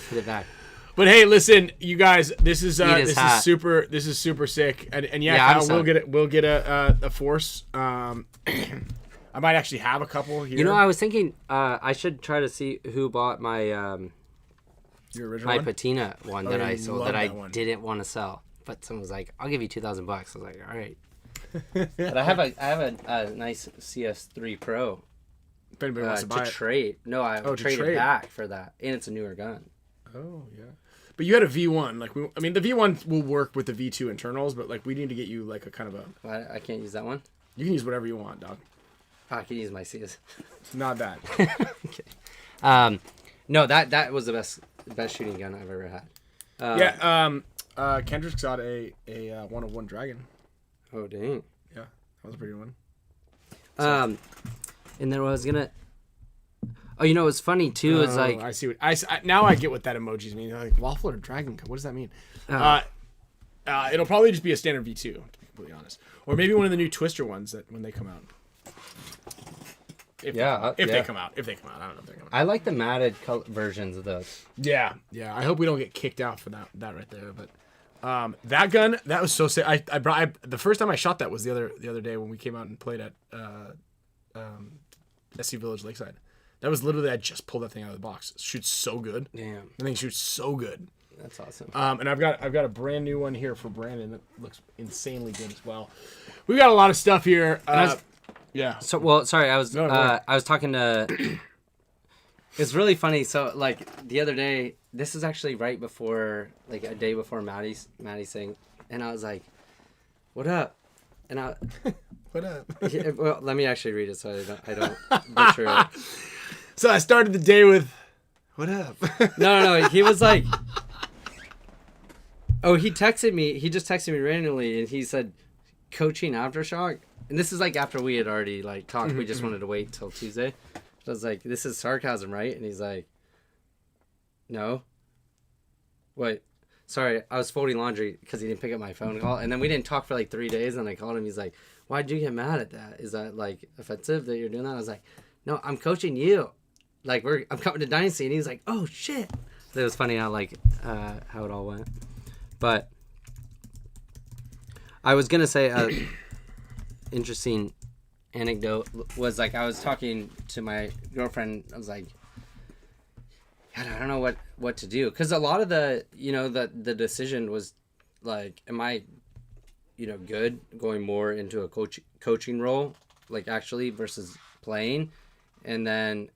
put it back. But hey, listen, you guys, this is super sick, and Kyle, we'll get a force. I might actually have a couple here. I was thinking I should try to see who bought my your original patina one that I sold that I didn't want to sell, but someone was like, "I'll give you $2,000." I was like, "All right." But I have a nice CS3 Pro. If anybody wants to buy it. Trade. No, I traded back for that, and it's a newer gun. Oh yeah. But you had a V1, the V1 will work with the V2 internals, but like we need to get you like a kind of a. I can't use that one. You can use whatever you want, dog. I can use my CS. Not that. Okay. No, that was the best shooting gun I've ever had. Kendrick's got a 101 Dragon. Oh dang. Yeah, that was a pretty good one. And then I was gonna. Oh, what's funny too is like I see what now I get what that emoji's mean. Like waffle or dragon. What does that mean? It'll probably just be a standard V2, to be completely honest, or maybe one of the new Twister ones that when they come out. If they come out, I don't know if they're coming out. I like the matted versions of those. Yeah. I hope we don't get kicked out for that right there. But that gun, that was so sick. The first time I shot that was the other day when we came out and played at SC Village Lakeside. That was literally, I just pulled that thing out of the box. It shoots so good. Damn. The thing shoots so good. That's awesome. And I've got a brand new one here for Brandon that looks insanely good as well. We've got a lot of stuff here. Yeah. So sorry, I was talking to. It's really funny. So like the other day, this is actually right before, like a day before Maddie's thing, and I was like, "What up?" And I. What up? Well, let me actually read it so I don't butcher it. So I started the day with, "What up?" No. He was like, he texted me. He just texted me randomly, and he said, "Coaching Aftershock." And this is like after we had already like talked. We just wanted to wait till Tuesday. So I was like, "This is sarcasm, right?" And he's like, "No." Wait. Sorry, I was folding laundry because he didn't pick up my phone call. And then we didn't talk for like 3 days, and I called him. He's like, "Why'd you get mad at that? Is that like offensive that you're doing that?" I was like, "No, I'm coaching you. Like I'm coming to Dynasty." And he's like, "Oh shit." It was funny how how it all went. But I was gonna say interesting anecdote was like I was talking to my girlfriend. I was like, God, I don't know what to do, because a lot of the the decision was like, am I good, going more into a coaching role, like actually versus playing. And then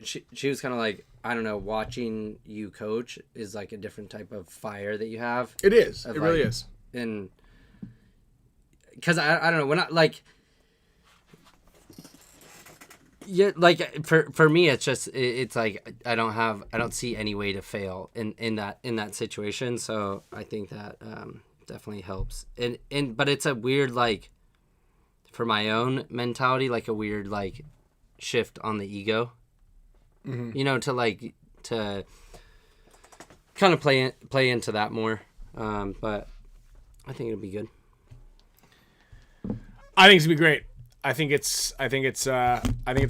she was kind of like, I don't know, watching you coach is like a different type of fire that you have. It is. It really is. And because I don't know, when I like, yeah, like for me, it's just it's like I don't see any way to fail in that situation. So I think that definitely helps. But it's a weird, like, for my own mentality, like a weird like shift on the ego. Mm-hmm. To kind of play into that more. But I think it'll be good. I think it's gonna be great. I think it's a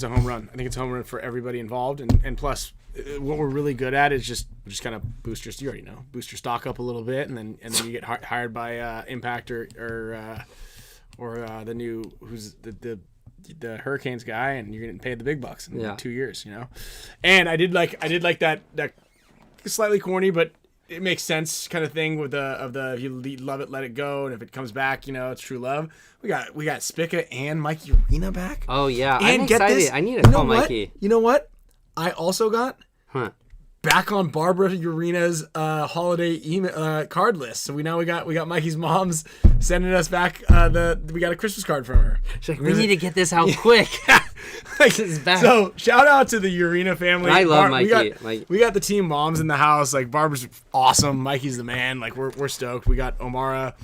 home run. I think it's a home run for everybody involved, and plus, what we're really good at is just kind of boost your stock up a little bit, and then you get hired by Impact or the new who's the Hurricanes guy, and you're getting paid the big bucks in 2 years, And I did like that slightly corny, but it makes sense kind of thing with the if you love it, let it go, and if it comes back, it's true love. We got Spicka and Mikey Arena back. Oh yeah, and I'm excited. I need to call Mikey. You know what? I also got back on Barbara Urena's holiday email card list. So we got Mikey's mom's sending us back we got a Christmas card from her. She's like, we need to get this out quick. So shout out to the Urena family. I love Mikey. We got the team moms in the house. Like, Barbara's awesome. Mikey's the man. Like, we're stoked. We got Omara.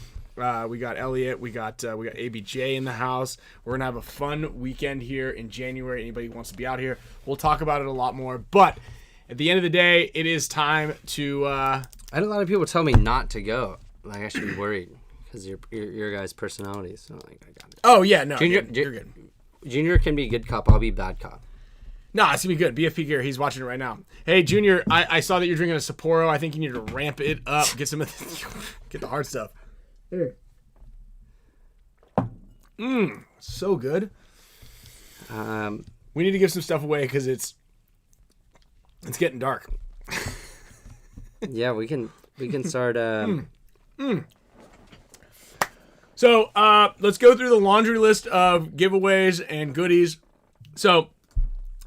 We got Elliot. We got ABJ in the house. We're gonna have a fun weekend here in January. Anybody who wants to be out here, we'll talk about it a lot more. But at the end of the day, it is time to. I had a lot of people tell me not to go. Like, I should be worried because your guys' personalities. So like, I got it. Oh yeah, no, Junior, you're good. Junior can be good cop. I'll be bad cop. Nah, it's gonna be good. BFP Gear, he's watching it right now. Hey, Junior, I saw that you're drinking a Sapporo. I think you need to ramp it up. Get some of get the hard stuff. Here. So good. We need to give some stuff away because it's getting dark. Yeah, we can start. So let's go through the laundry list of giveaways and goodies. So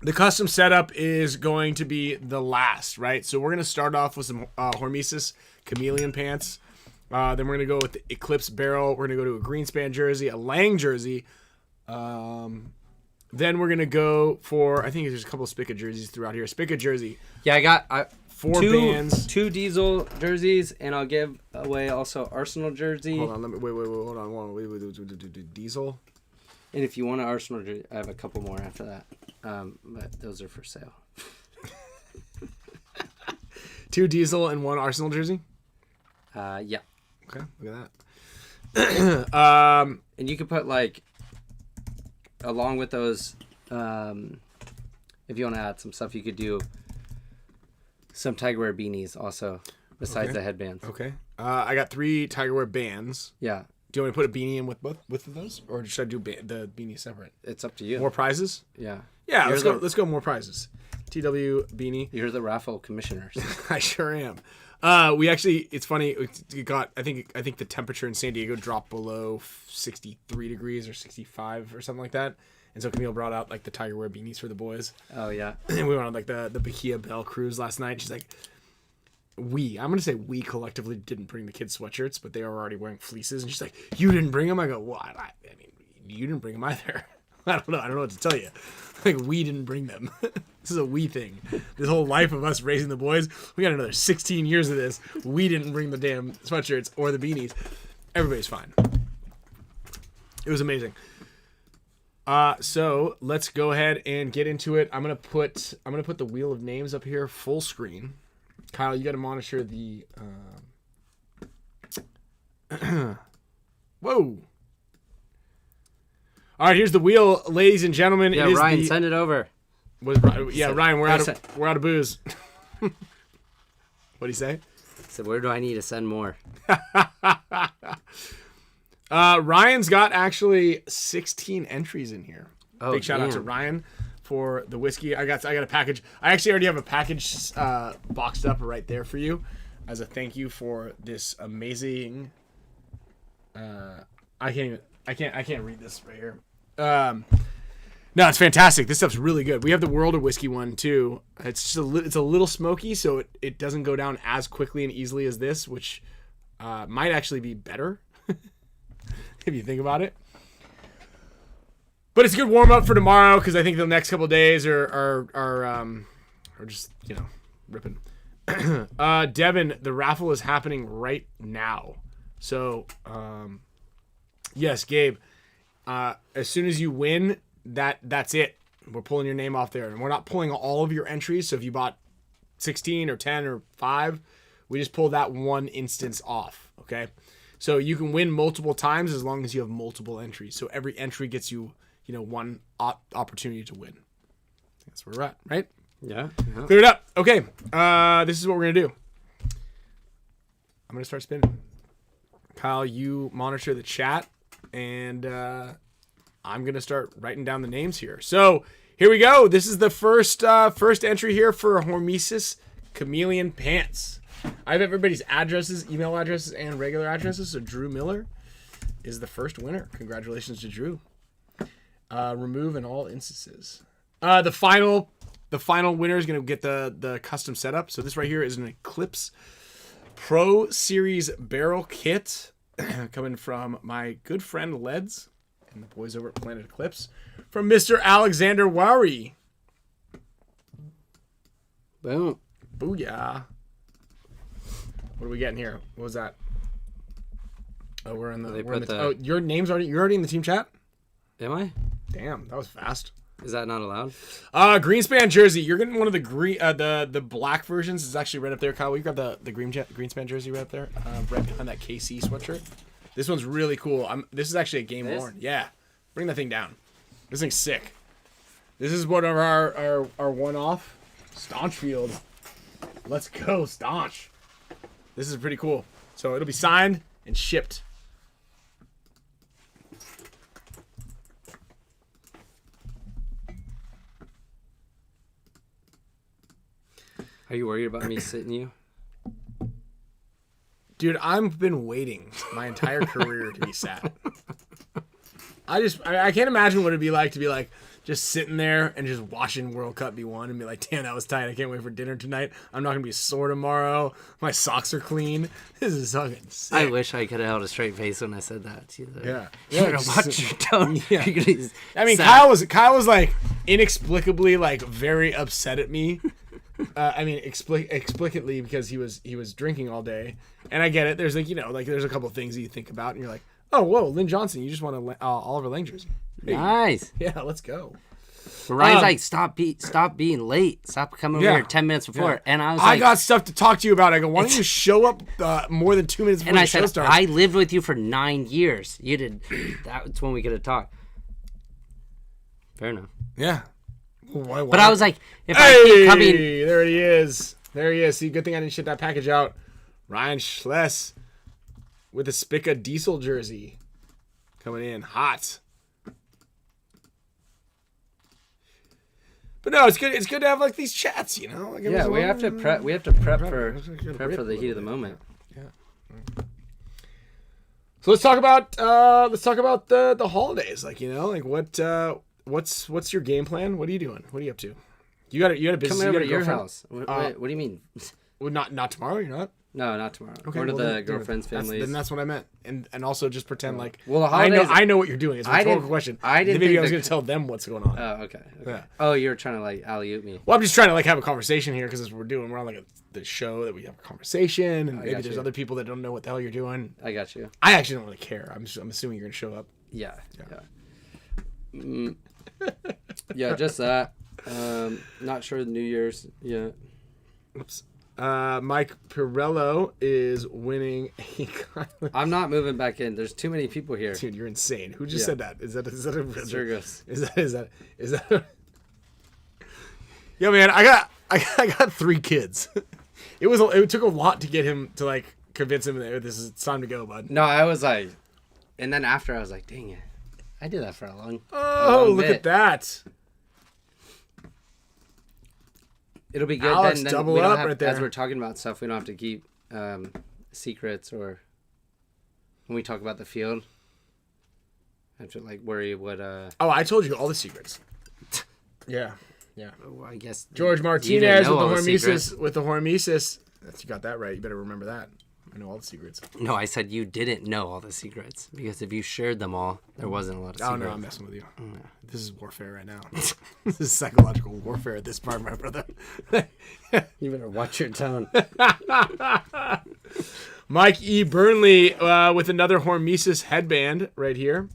the custom setup is going to be the last, right? So we're going to start off with some HORMESIS chameleon pants. Then we're going to go with the Eclipse barrel. We're going to go to a Greenspan jersey, a Lang jersey. Then we're going to go for, I think there's a couple of Spicka jerseys throughout here. Spicka jersey. Yeah, I got four bands. 2 Diesel jerseys, and I'll give away also Arsenal jersey. Hold on, hold on. Wait, Diesel. And if you want an Arsenal jersey, I have a couple more after that. But those are for sale. 2 Diesel and 1 Arsenal jersey? Yeah. Okay, look at that. And you could put, like, along with those, if you want to add some stuff, you could do some Tigerwear beanies also, besides the headbands. Okay. I got 3 Tigerwear bands. Yeah. Do you want me to put a beanie in with both of those, or should I do the beanie separate? It's up to you. More prizes? Yeah. Yeah. Let's go more prizes. TW beanie. You're the raffle commissioner. So. I sure am. We actually, it's funny. It got. I think the temperature in San Diego dropped below 63 degrees or 65 or something like that. And so Camille brought out like the Tigerwear beanies for the boys. Oh yeah. And we went on like the Bahia Bell cruise last night. She's like, I'm gonna say we collectively didn't bring the kids sweatshirts, but they were already wearing fleeces. And she's like, you didn't bring them? I go, what? I mean, you didn't bring them either. I don't know what to tell you. Like, we didn't bring them. This is a we thing. This whole life of us raising the boys, we got another 16 years of this. We didn't bring the damn sweatshirts or the beanies. Everybody's fine. It was amazing. So let's go ahead and get into it. I'm gonna put the wheel of names up here full screen. Kyle, you got to monitor the. Whoa. All right, here's the wheel, ladies and gentlemen. Yeah, Ryan, send it over. Ryan, we're out of booze. What'd he say? So where do I need to send more? Ryan's got actually 16 entries in here. Oh, big shout out to Ryan for the whiskey. I got a package. I actually already have a package boxed up right there for you as a thank you for this amazing I can't read this right here. No, it's fantastic. This stuff's really good. We have the World of Whiskey one too. It's just it's a little smoky, so it doesn't go down as quickly and easily as this, which might actually be better if you think about it. But it's a good warm up for tomorrow because I think the next couple of days are just ripping. Devin, the raffle is happening right now, so yes, Gabe. As soon as you win. That's it. We're pulling your name off there, and we're not pulling all of your entries. So if you bought 16 or 10 or 5, we just pull that one instance off. Okay, so you can win multiple times as long as you have multiple entries. So every entry gets you, one opportunity to win. That's where we're at, right? Yeah. Clear it up. Okay. This is what we're gonna do. I'm gonna start spinning. Kyle, you monitor the chat, and I'm going to start writing down the names here. So here we go. This is the first entry here for HORMESIS Chameleon Pants. I have everybody's addresses, email addresses, and regular addresses. So Drew Miller is the first winner. Congratulations to Drew. Remove in all instances. The final winner is going to get the custom setup. So this right here is an Eclipse Pro Series barrel kit coming from my good friend Leds and the boys over at Planet Eclipse from Mr. Alexander Wowery. Boom. Booyah. What are we getting here? What was that? Oh, we're in the. Oh, your name's already. You're already in the team chat. Am I? Damn, that was fast. Is that not allowed? Greenspan jersey. You're getting one of the green, the black versions. Is actually right up there, Kyle. Will you grab the Greenspan jersey right up there, right behind that KC sweatshirt. This one's really cool. This is actually a game worn. Yeah, bring that thing down. This thing's sick. This is one of our one-off Staunchfield. Let's go, Staunch. This is pretty cool. So it'll be signed and shipped. Are you worried about me sitting you? Dude, I've been waiting my entire career to be sat. I can't imagine what it'd be like to be like just sitting there and just watching World Cup be won and be like, damn, that was tight. I can't wait for dinner tonight. I'm not gonna be sore tomorrow. My socks are clean. This is fucking sick. I wish I could have held a straight face when I said that to you. Yeah. You gotta watch your tone. Yeah. You're gonna I mean, sad. Kyle was like inexplicably like very upset at me. Explicitly because he was drinking all day, and I get it. There's there's a couple of things that you think about, and you're like, oh, whoa, Lynn Johnson, you just want a Oliver Lang jersey. Hey, Nice. yeah, let's go. Ryan's like, stop being late. Stop coming over here 10 minutes before. Yeah. And I was I like, got stuff to talk to you about. I go, why don't you show up more than 2 minutes before and I the show said, starts? I lived with you for 9 years. You did. That's when we could have talked. Fair enough. Yeah. Why? But I was like, if hey, I keep coming, there he is. There he is. See, good thing I didn't ship that package out. Ryan Schless with a Spicka diesel jersey coming in hot. But no, it's good. It's good to have like these chats, you know. Like, yeah, we have to prep. We have to prep for the heat of the moment. Yeah. So let's talk about the holidays. Like, you know, like what's your game plan? What are you doing? What are you up to? You got a business. Coming over to your girlfriend? house. What do you mean? Well, not tomorrow. You're not. No, not tomorrow. Okay, Or to well, the then- girlfriend's families. Then that's what I meant, and also just pretend like. Well, the I know. holidays- I know what you're doing. It's a I rhetorical didn't- question. I didn't Maybe think I was the- going to tell them what's going on. Oh, okay. Yeah. Oh, you're trying to like alley-oop me. Well, I'm just trying to like have a conversation here because that's what we're doing. We're on like the show that we have a conversation, and maybe got there's you. other people that don't know what the hell you're doing. I got you. I actually don't really care. I'm assuming you're going to show up. Yeah. Yeah, just that. Not sure the New Year's yet. Oops. Mike Pirello is winning a. I'm not moving back in. There's too many people here. Dude, you're insane. Who just Yeah. said that? Is that a Sturgis. Is that? Yeah, man. I got 3 kids. It took a lot to get him to like convince him that it's time to go, bud. No, I was like, and then after I was like, dang it, I did that for a long. Oh, long look bit. at that. It'll be good. Alex, then double we don't up have, right there. As we're talking about stuff, we don't have to keep secrets or when we talk about the field. I have to like worry what. Oh, I told you all the secrets. Yeah. Well, I guess George you didn't Martinez know with the all secrets. Hormesis. With the Hormesis. You got that right. You better remember that. I know all the secrets. No, I said you didn't know all the secrets because if you shared them all, there wasn't a lot of secrets. Oh no, I'm messing with you. This is warfare right now. This is psychological warfare at this part, my brother. You better watch your tone. Mike E. Burnley with another Hormesis headband right here.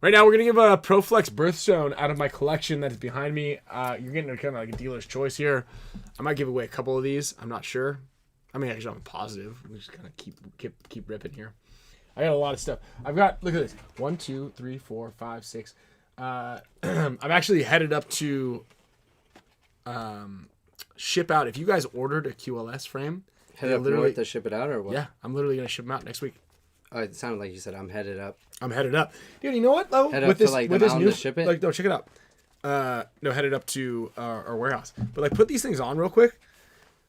Right now, we're going to give a ProFlex birthstone out of my collection that is behind me. You're getting kind of like a dealer's choice here. I might give away a couple of these. I'm not sure. I mean, actually, I'm positive. We just kind of keep ripping here. I got a lot of stuff. I've got, look at this. 1, 2, 3, 4, 5, 6. I'm actually headed up to ship out. If you guys ordered a QLS frame. Head up north to ship it out or what? Yeah, I'm literally going to ship them out next week. Oh, it sounded like you said I'm headed up. I'm headed up. Dude, you know what, though? Head up to, like, the mountain to ship it? Like, no, check it out. No, headed up to our warehouse. But, like, put these things on real quick.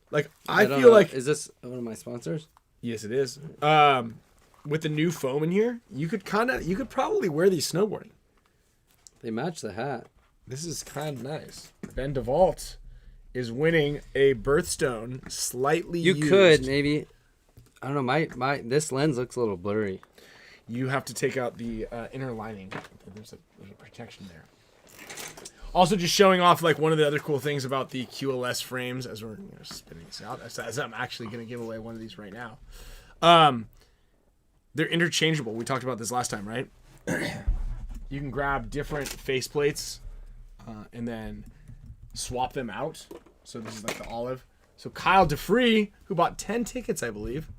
Like, I don't feel know. like... Is this one of my sponsors? Yes, it is. With the new foam in here, you could probably wear these snowboarding. They match the hat. This is kind of nice. Ben DeVault is winning a birthstone slightly You used. could, maybe... I don't know. My this lens looks a little blurry. You have to take out the inner lining. There's a protection there. Also, just showing off like one of the other cool things about the QLS frames as we're spinning this out. As I'm actually going to give away one of these right now. They're interchangeable. We talked about this last time, right? You can grab different faceplates and then swap them out. So this is like the olive. So Kyle DeFree, who bought 10 tickets, I believe,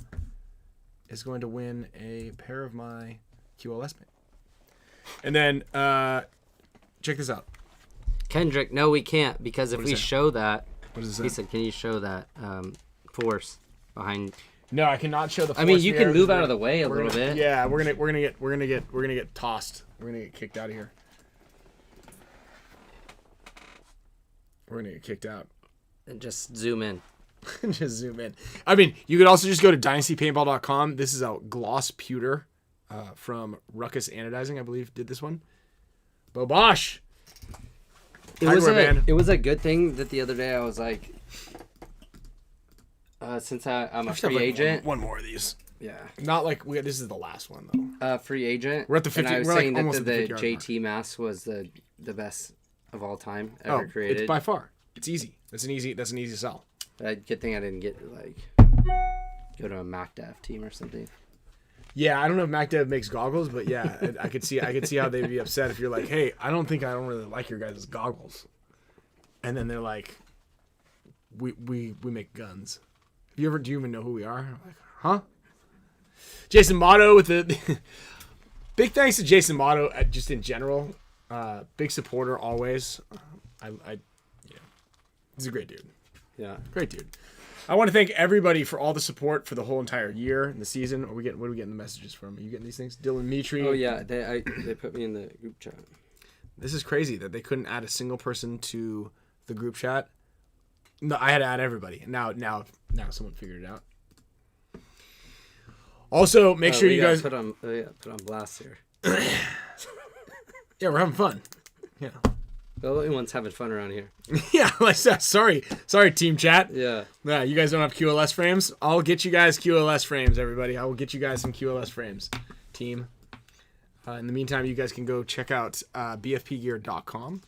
is going to win a pair of my QLS paint. And then, check this out. Kendrick, no, we can't because if we show that, What is he that? said, can you show that force behind? No, I cannot show the force. I mean, you there. can move out of the way a little gonna- bit. Yeah, we're gonna get tossed. We're gonna get kicked out of here. We're gonna get kicked out. And just zoom in. Just zoom in. I mean, you could also just go to dynastypaintball.com. This is a gloss pewter from Ruckus Anodizing, I believe, did this one. Bobosh. It was a good thing that the other day I was like, since I'm a free agent. One more of these. Yeah. Not like this is the last one though. Free agent. We're at the 50. And I was we're like saying that almost the at the 50 yard JT mask was the best of all time ever created. It's by far. It's easy. That's an easy sell. Good thing I didn't get go to a MacDev team or something. Yeah, I don't know if MacDev makes goggles, but yeah, I could see how they'd be upset if you're like, hey, I don't really like your guys' goggles, and then they're like, we make guns. Do you even know who we are? I'm like, huh? Jason Motto with the big thanks to Jason Motto just in general, big supporter always. He's a great dude. Yeah. Great dude. I want to thank everybody for all the support for the whole entire year and the season. What are we getting the messages from? Are you getting these things? Dylan Mitri. Oh yeah, they put me in the group chat. This is crazy that they couldn't add a single person to the group chat. No, I had to add everybody. Now someone figured it out. Also, make sure you guys put on blast here. Yeah, we're having fun. Yeah. The only one's having fun around here. Yeah, like sorry team chat. Yeah. Yeah, you guys don't have QLS frames? I'll get you guys QLS frames, everybody. I will get you guys some QLS frames, team. In the meantime, you guys can go check out bfpgear.com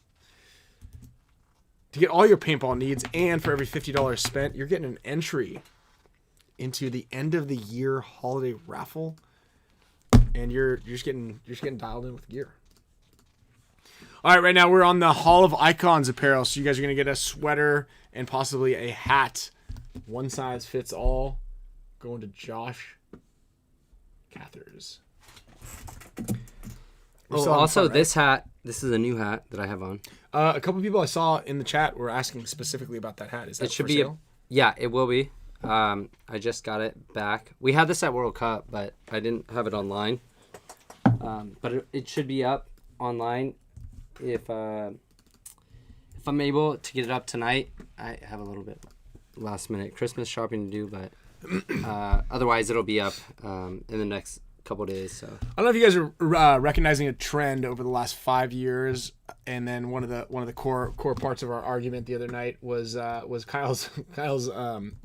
to get all your paintball needs, and for every $50 spent, you're getting an entry into the end of the year holiday raffle, and you're just getting dialed in with gear. All right, right now we're on the Hall of Icons apparel, so you guys are going to get a sweater and possibly a hat. One size fits all. Going to Josh Cathers. Also, this hat, this is a new hat that I have on. A couple people I saw in the chat were asking specifically about that hat. Is that It should for be sale? Yeah, it will be. I just got it back. We had this at World Cup, but I didn't have it online. But it should be up online if I'm able to get it up tonight. I have a little bit last minute Christmas shopping to do, but Otherwise, it'll be up in the next couple days. So I don't know if you guys are recognizing a trend over the last 5 years, and then one of the core parts of our argument the other night was Kyle's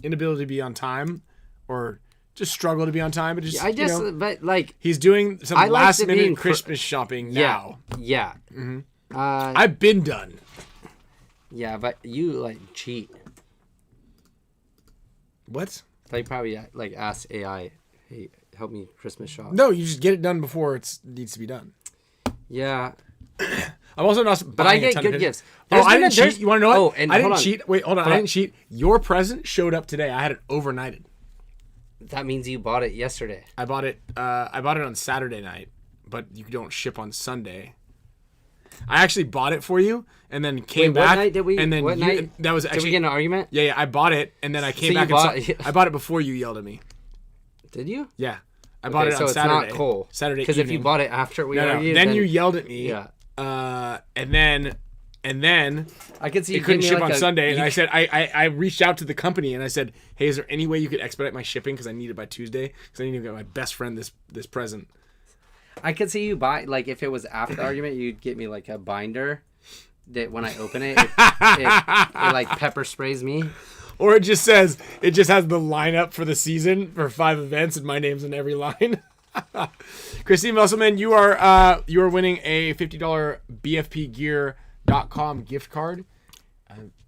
inability to be on time, or just struggle to be on time. But just I guess, but like he's doing some I like last to be minute in Christmas shopping yeah, now. yeah, I've been done. yeah. But you like cheat. What? Like probably like ask AI, hey, help me Christmas shop. No, you just get it done before it needs to be done. Yeah. I'm also not. But I buying a get ton good of gifts. Oh, I didn't cheat. You want to know what? Oh, and I didn't hold on. cheat. Wait, hold on. I didn't cheat. Your present showed up today. I had it overnighted. That means you bought it yesterday. I bought it on Saturday night, but you don't ship on Sunday. I actually bought it for you, and then came back. What night did we? And then what night? That was actually. Did we get in an argument? Yeah, I bought it, and then I came So back. you I bought it before you yelled at me. Did you? Yeah, I bought it on so Saturday. it's not Cole. Saturday. Because if you evening. bought it after we no, argued, then you yelled at me. Yeah. And then I could see it you couldn't give me ship like on a- Sunday, and you- I said I reached out to the company and I said, hey, is there any way you could expedite my shipping because I need it by Tuesday because I need to get my best friend this present. I could see you buy like if it was after the argument, you'd get me like a binder that when I open it, it like pepper sprays me. Or it just has the lineup for the season for 5 events and my name's in every line. Christine Musselman, you are winning a $50 BFPGear.com gift card.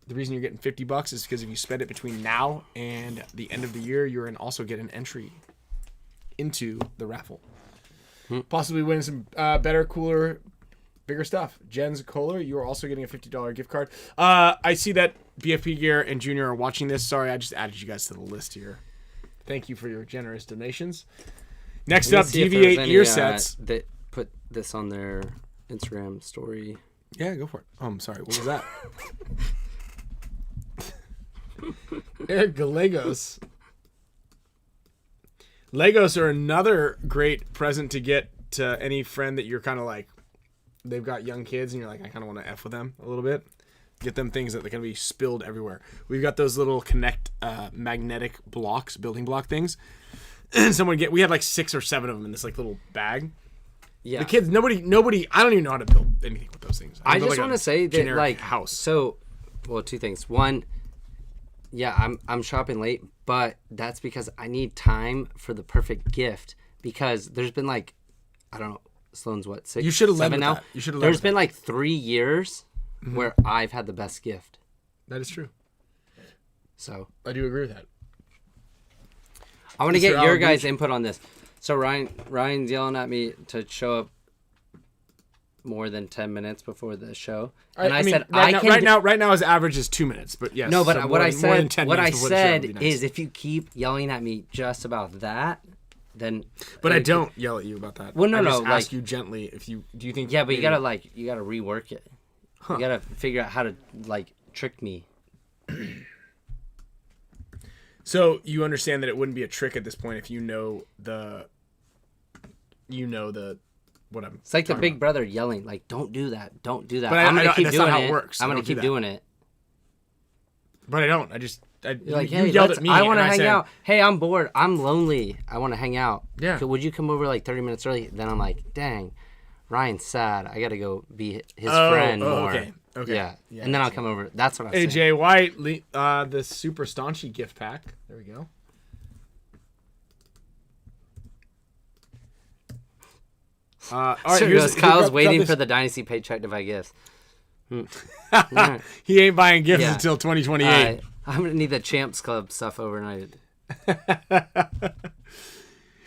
The reason you're getting $50 is because if you spend it between now and the end of the year, you're also get an entry into the raffle. Possibly winning some better, cooler, bigger stuff. Jens Kohler, you are also getting a $50 gift card. I see that BFP Gear and Junior are watching this. Sorry, I just added you guys to the list here. Thank you for your generous donations. Next up, See if there's DV8 any, ear sets. that put this on their Instagram story. Yeah, go for it. Oh, I'm sorry. What was that? Eric Gallegos. Legos are another great present to get to any friend that you're kind of like, they've got young kids and you're like, I kind of want to F with them a little bit. Get them things that they're going to be spilled everywhere. We've got those little magnetic blocks, building block things. We had like 6 or 7 of them in this like little bag. Yeah. The kids, nobody, I don't even know how to build anything with those things. I build, just like, want a to say that generic like house. So, well, 2 things. One, yeah, I'm shopping late, but that's because I need time for the perfect gift because there's been like, I don't know, Sloan's what, 6, You should have led 7 with now? that. You should have. There's been like 3 years where I've had the best gift. That is true. So I do agree with that. I want to get Mr. your Allen guys' Beach. input on this. So Ryan's yelling at me to show up more than 10 minutes before the show, and I said right now his average is 2 minutes, but yes. no. But so what I more than said, 10 what I minutes before the show would said be nice. is, if you keep yelling at me just about that, then. But I don't yell at you about that. Well, no, I just no, ask like- you gently if you do you think. Yeah, but you maybe- gotta rework it. You gotta figure out how to like trick me. So you understand that it wouldn't be a trick at this point if you know what I'm. It's like the talking big about. brother yelling, like, "Don't do that, don't do that." But I'm I gonna keep that's doing not how it. it works. I'm I gonna don't do keep that. doing it. But I don't. You're like, you hey, yelled at me. I want to and hang said, out. Hey, I'm bored. I'm lonely. I want to hang out. Yeah. Would you come over like 30 minutes early? Then I'm like, dang, Ryan's sad. I gotta go be his friend more. Okay. Yeah. Yeah, And then I'll I see. come over. That's what I'm saying. AJ White, the Super Staunchy gift pack. There we go. All right, So here's Kyle's grab waiting this. for the Dynasty paycheck to buy gifts. He ain't buying gifts Yeah. until 2028. I'm gonna need the Champs Club stuff overnight.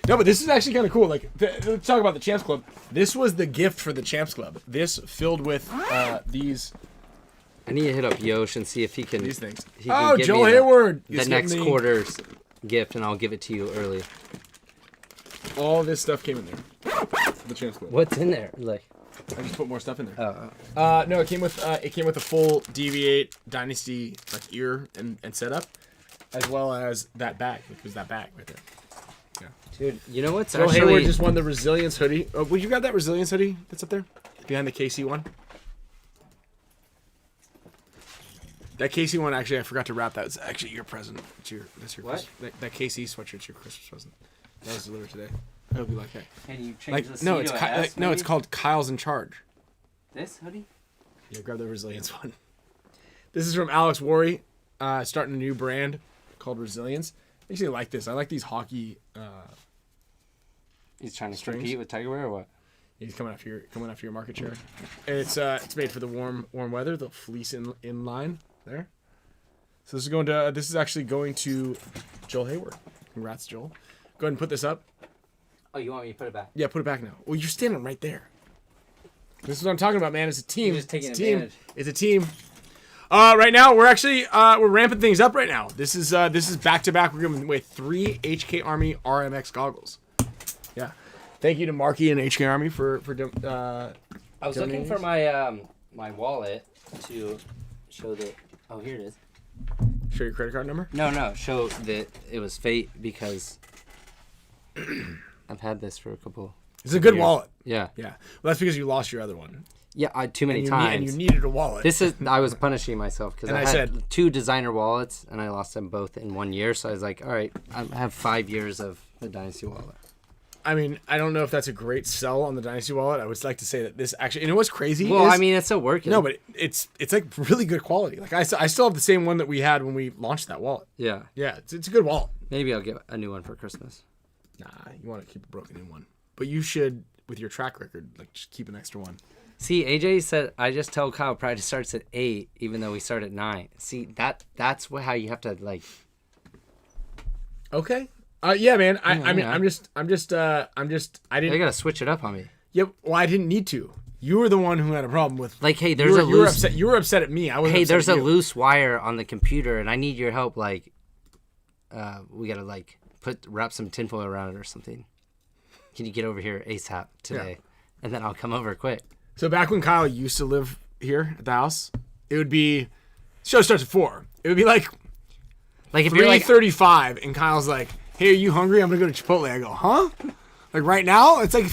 No, but this is actually kind of cool. Like, let's talk about the Champs Club. This was the gift for the Champs Club. This filled with these I need to hit up Yosh and see if he can. things. He can Oh, give Joel me Hayward. The is next getting quarter's gift, and I'll give it to you early. All this stuff came in there. The Champs Club. What's in there? Like, I just put more stuff in there. oh, No, it came with a full DV8 Dynasty like ear and setup, as well as that bag, which was that bag right there. dude, you know what's Joel actually? Hayward just won the Resilience hoodie. Oh, well, you got that Resilience hoodie that's up there behind the KC one? That KC one, actually, I forgot to wrap that. It's actually your present. That's your What? That KC sweatshirt's your Christmas present. That was delivered today. I hope you like that. Can you change Like, the C no, to it's a S, no, it's maybe? called Kyle's in Charge. This hoodie? Yeah, grab the Resilience one. This is from Alex Worry, starting a new brand called Resilience. I actually like this. I like these hockey. He's trying to Strings? compete with Tiger Wear or what? He's coming after your market share. And it's made for the warm weather. The fleece in line there. So this is actually going to Joel Hayward. Congrats, Joel. Go ahead and put this up. Oh, you want me to put it back? Yeah, put it back now. Well, you're standing right there. This is what I'm talking about, man. It's a team. You're just taking it's a team. advantage. It's a team. Right now we're actually we're ramping things up right now. This is back to back. We're giving away 3 HK Army RMX goggles. Yeah. Thank you to Marky and HK Army for I was looking for my my wallet to show that. Oh, here it is. Show your credit card number. No, show that it was fate because I've had this for a couple. It's a good years. wallet. Yeah. Yeah. Well, that's because you lost your other one. Yeah, too many And times. you needed a wallet. This is I was punishing myself because And I I had said- 2 designer wallets and I lost them both in 1 year. So I was like, all right, I have 5 years of the Dynasty wallet. I mean, I don't know if that's a great sell on the Dynasty wallet. I would like to say that this actually, you know what's crazy? Well, is, I mean, it's still working. no, but it's like really good quality. Like I still have the same one that we had when we launched that wallet. Yeah, Yeah, it's a good wallet. maybe I'll get a new one for Christmas. Nah, you want to keep a broken in one, but you should, with your track record, like just keep an extra one. See, AJ said I just tell Kyle practice starts at 8, even though we start at 9. See, that's how you have to like. Okay. Yeah, man. I mean, yeah. I'm just. I They didn't. gotta switch it up on me. Yep. Well, I didn't need to. You were the one who had a problem with. Like, hey, You there's were, a you were loose. upset. You were upset at me. I was. Hey, upset there's at a you. loose wire on the computer, and I need your help. Like, we gotta like wrap some tinfoil around it or something. Can you get over here ASAP today? And then I'll come over quick. So back when Kyle used to live here at the house, it would be. Show starts at 4. It would be like Like if you're like 3:35, and Kyle's like, "Hey, are you hungry? I'm gonna go to Chipotle." I go, "Huh? Like right now?" It's like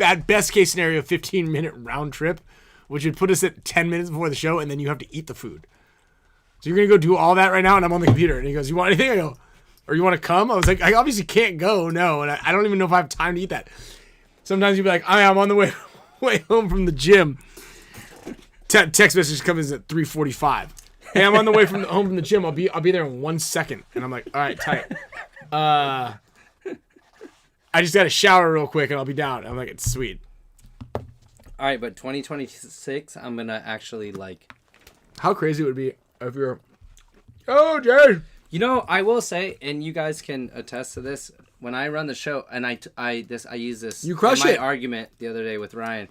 a best case scenario, 15-minute round trip, which would put us at 10 minutes before the show, and then you have to eat the food. So you're gonna go do all that right now, and I'm on the computer. And he goes, "You want anything?" I go, "Or you want to come?" I was like, "I obviously can't go, no, and I don't even know if I have time to eat that." Sometimes you'd be like, "I'm on the way home from the gym." Text message comes in at 3:45. Hey, I'm on the way home from the gym. I'll be there in 1 second. And I'm like, all right, tight. I just got to shower real quick and I'll be down. I'm like, it's sweet. all right, but 2026, I'm gonna actually like. How crazy would it be if you're, oh, Jay. You know, I will say, and you guys can attest to this. When I run the show, and I use this. You crush in my it. argument the other day with Ryan.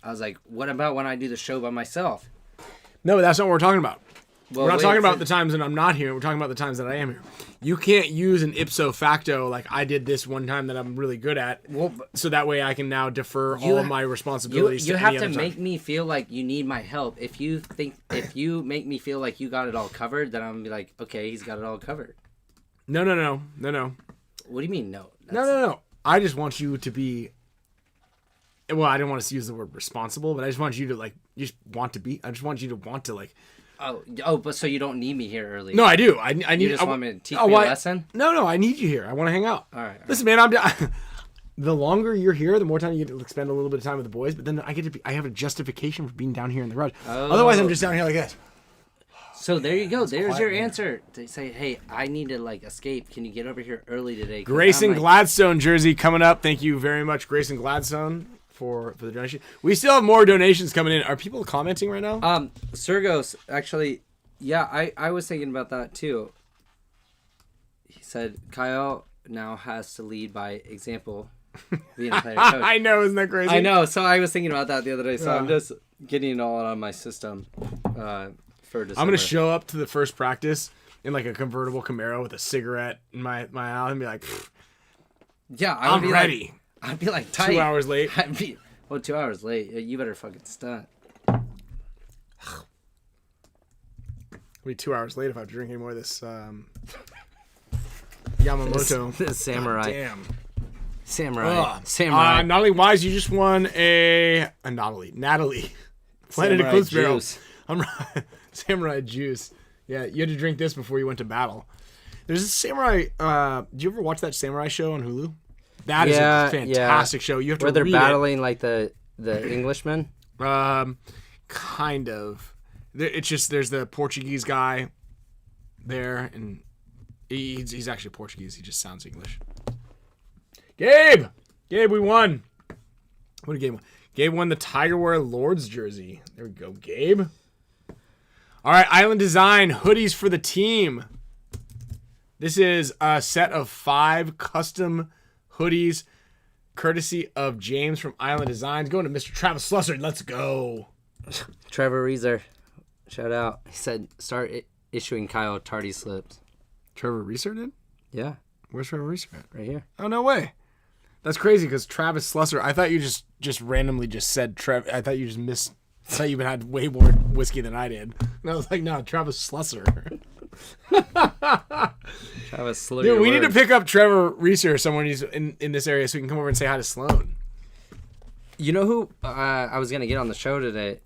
I was like, what about when I do the show by myself? No, but that's not what we're talking about. Well, We're not wait, talking about for- the times that I'm not here. We're talking about the times that I am here. You can't use an ipso facto like I did this one time that I'm really good at. Well, So that way I can now defer You all of ha- my You responsibilities. you to have any to other time. make me feel like you need my help. If you make me feel like you got it all covered, then I'm gonna be like, okay, he's got it all covered. No. What do you mean no? No. I just want you to be. Well, I didn't want to use the word responsible, but I just want you to like. You just want to be. I just want you to want to like. Oh, but so you don't need me here early? No, I do. I need. You just I, want me to teach oh, me a why- lesson? No. I need you here. I want to hang out. All right. Listen, man. The longer you're here, the more time you get to spend a little bit of time with the boys. But then I have a justification for being down here in the garage. Oh. Otherwise, I'm just down here like this. So there you go. There's quiet your here. answer. They say, hey, I need to like escape. Can you get over here early today? 'Cause Grayson I'm, like, Gladstone jersey coming up. Thank you very much, Grayson Gladstone, for the donation. We still have more donations coming in. Are people commenting right now? Sergos, actually, yeah, I was thinking about that too. He said Kyle now has to lead by example, being a player coach. I know, isn't that crazy? I know. So I was thinking about that the other day. So I'm just getting it all out of my system for December. I'm gonna show up to the first practice in like a convertible Camaro with a cigarette in my mouth and be like, Yeah, I would I'm be ready. Like, I'd be like tight. 2 hours late. I'd be 2 hours late. You better fucking stunt. I'll be 2 hours late if I drink any more of this Yamamoto. This samurai. Damn. Samurai. Samurai. Natalie Wise, you just won a Natalie. Planet Samurai Eclipse Barrel. juice. Samurai juice. Yeah, you had to drink this before you went to battle. There's a samurai. Did you ever watch that samurai show on Hulu? That is a fantastic show. You have to where they're read battling like the Englishmen. Kind of. It's just there's the Portuguese guy there, and he's actually Portuguese. He just sounds English. Gabe, we won. What did Gabe win? Gabe won the Tiger Wear Lords jersey. There we go, Gabe. All right, Island Design hoodies for the team. This is a set of 5 custom hoodies, courtesy of James from Island Designs. Going to Mr. Travis Slusser. Let's go. Trevor Reeser, shout out. He said start issuing Kyle tardy slips. Trevor Reeser did? Yeah, Where's Trevor Reeser at? right here. Oh, no way. That's crazy because Travis Slusser, I thought you just randomly just said Trev. I thought you just missed. I thought you had way more whiskey than I did. And I was like, no, Travis Slusser. Travis, slow Dude, your we need to words. pick up Trevor Reeser, someone who's in this area, so we can come over and say hi to Sloan. You know who I was gonna get on the show today,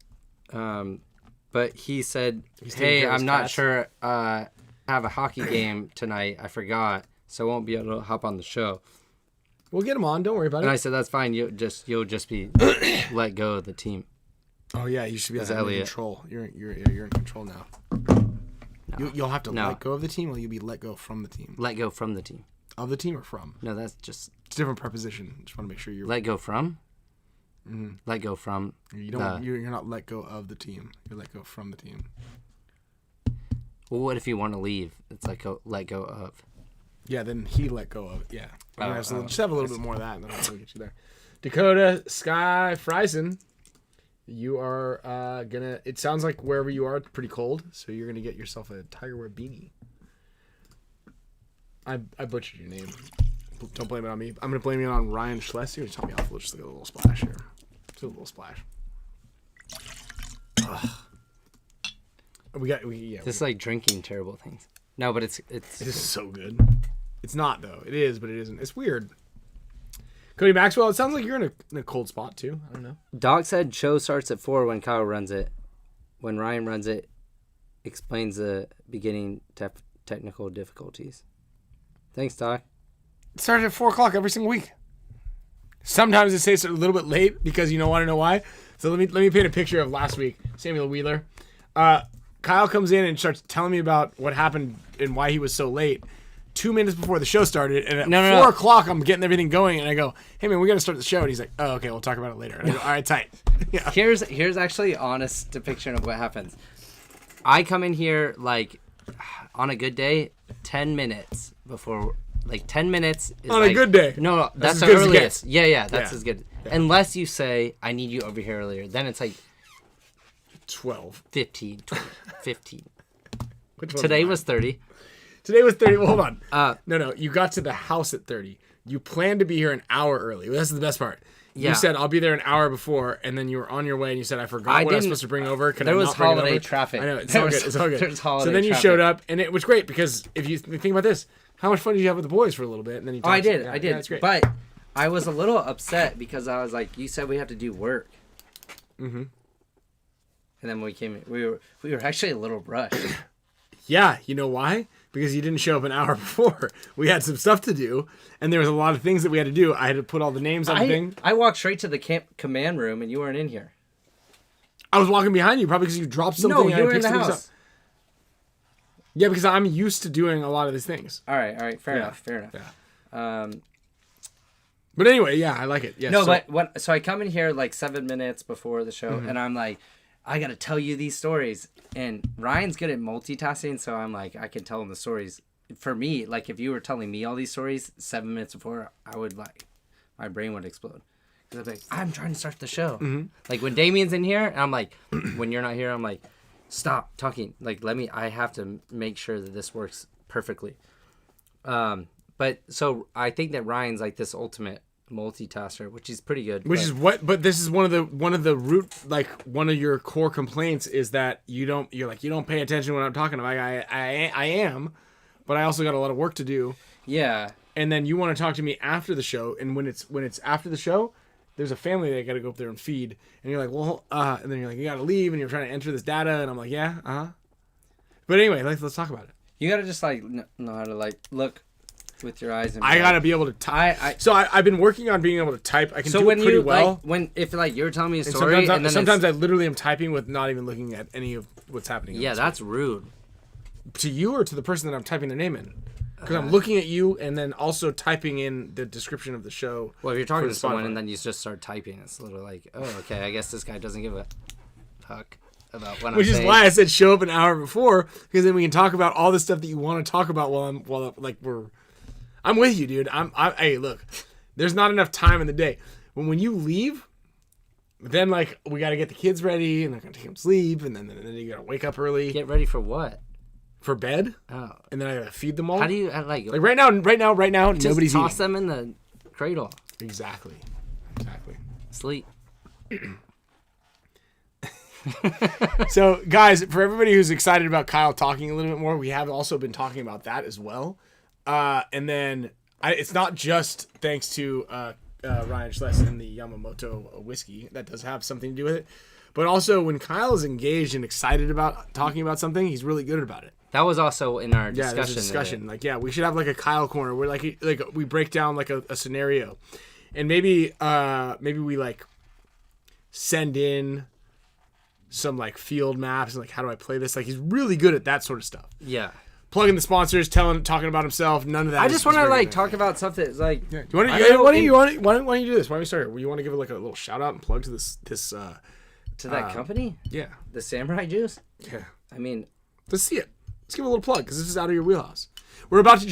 but he said, taking "Hey, care of his I'm not cats." sure. I have a hockey game tonight. I forgot, so I won't be able to hop on the show." We'll get him on. Don't worry about And I it. said, "That's fine. You'll just be let go of the team." Oh yeah, you should be That's in Elliot. control. You're in control now. You'll have to No. let go of the team, or you'll be let go from the team. Let go from the team. Of the team or from? No, that's just It's a different preposition. Just want to make sure you're. let go from. Let go from. You don't. You're not let go of the team. You're let go from the team. Well, what if you want to leave? It's like let go of. Yeah, then he let go of it. Yeah. Oh, Just have a little bit more of that, and then I'll get you there. Dakota Sky Friesen, you are gonna. It sounds like wherever you are, it's pretty cold, so you're gonna get yourself a Tiger Wear beanie. I butchered your name. Don't blame it on me. I'm gonna blame it on Ryan Schless. You're gonna top me off with just like a little splash here. Just a little splash. Ugh. This is like drinking terrible things. No, but it's It is so good. It's not though. It is, but it isn't. It's weird. Cody Maxwell, it sounds like you're in a cold spot too. I don't know. Doc said show starts at 4 when Kyle runs it. When Ryan runs it, explains the beginning technical difficulties. Thanks, Doc. It started at 4:00 every single week. Sometimes it stays a little bit late because you don't want to know why. So let me paint a picture of last week. Samuel Wheeler. Kyle comes in and starts telling me about what happened and why he was so late. 2 minutes before the show started, and at 4:00, I'm getting everything going, and I go, "Hey man, we got to start the show." And he's like, "Oh, okay, we'll talk about it later." And I go, "All right, tight." Yeah. Here's actually an honest depiction of what happens. I come in here like on a good day, 10 minutes before. Like 10 minutes is On a good day. No, that's as the good as it earliest. gets. Yeah, that's Yeah. as good. Yeah. Unless you say, I need you over here earlier. Then it's like 12. 15, 20, 15. Which one's Today mine? was 30. Today was 30. Well, hold on. Uh, No. You got to the house at 30. You planned to be here an hour early. This is the best part. Yeah. You said, I'll be there an hour before, and then you were on your way, and you said, I forgot what I was didn't- supposed to bring over. Could there I was not bring it holiday over? traffic. I know. It's There all was- good. It's all good. there's So holiday then you traffic. showed up, and it was great because if you think about this, how much fun did you have with the boys for a little bit? And then you Oh, I talked to- did. yeah, I did. Yeah, it's great. But I was a little upset because I was like, you said we have to do work. Mm-hmm. And then we came in, we were actually a little rushed. Yeah, you know why? Because you didn't show up an hour before. We had some stuff to do, and there was a lot of things that we had to do. I had to put all the names on the thing. I walked straight to the command room and you weren't in here. I was walking behind you, probably because you dropped something. No, and I you were in picked the something house. up. Yeah, because I'm used to doing a lot of these things. All right, fair Yeah. enough, fair enough. Yeah. But anyway, yeah, I like it. Yeah, No, so, so I come in here like 7 minutes before the show, and I'm like, I gotta tell you these stories. And Ryan's good at multitasking, so I'm like, I can tell him the stories. For me, like if you were telling me all these stories 7 minutes before, I would like, my brain would explode. Cause I'd be like, I'm trying to start the show. Like when Damien's in here, and I'm like, when you're not here, I'm like, stop talking. Like I have to make sure that this works perfectly. But so I think that Ryan's like this ultimate multitasker, which is pretty good. which is what? But this is one of the root, like one of your core complaints is that you don't pay attention when I'm talking. I am, but I also got a lot of work to do. yeah. And then you want to talk to me after the show, and when it's after the show, there's a family that I got to go up there and feed. And you're like, well, and then you're like, you got to leave and you're trying to enter this data. And I'm like, yeah, But anyway, let's talk about it. You gotta just like know how to like look with your eyes. And I got to be able to type. So I've been working on being able to type. I can do it pretty well. Like, if like you're telling me a story, sometimes I literally am typing with not even looking at any of what's happening. Yeah, that's rude. To you or to the person that I'm typing their name in? Because I'm looking at you and then also typing in the description of the show. Well, if you're talking to someone and then you just start typing, it's a little like, oh, okay, I guess this guy doesn't give a fuck about what I'm saying. Which is why I said show up an hour before, because then we can talk about all the stuff that you want to talk about I'm with you, dude. Hey, look, there's not enough time in the day. When you leave, then like we got to get the kids ready and they're gonna take them to sleep, and then you gotta wake up early. Get ready for what? For bed. Oh. And then I gotta feed them all. How do you like right now? Just nobody's toss eating. them in the cradle. Exactly. Sleep. So, guys, for everybody who's excited about Kyle talking a little bit more, we have also been talking about that as well. And then it's not just thanks to Ryan Schless and the Yamamoto whiskey. That does have something to do with it. But also, when Kyle is engaged and excited about talking about something, he's really good about it. That was also in our discussion. Yeah, there's a discussion. Like, yeah, we should have like a Kyle corner where like we break down like a scenario, and maybe we like send in some like field maps and like how do I play this? Like he's really good at that sort of stuff. Yeah. Plugging the sponsors, talking about himself. None of that. I just want to like talk about stuff that's like. Yeah. Why don't you do this? Why don't we start? You want to give it like a little shout out and plug to this to that company? Yeah. The Samurai Juice. Yeah. I mean, let's see it. Let's give it a little plug because this is out of your wheelhouse. We're about to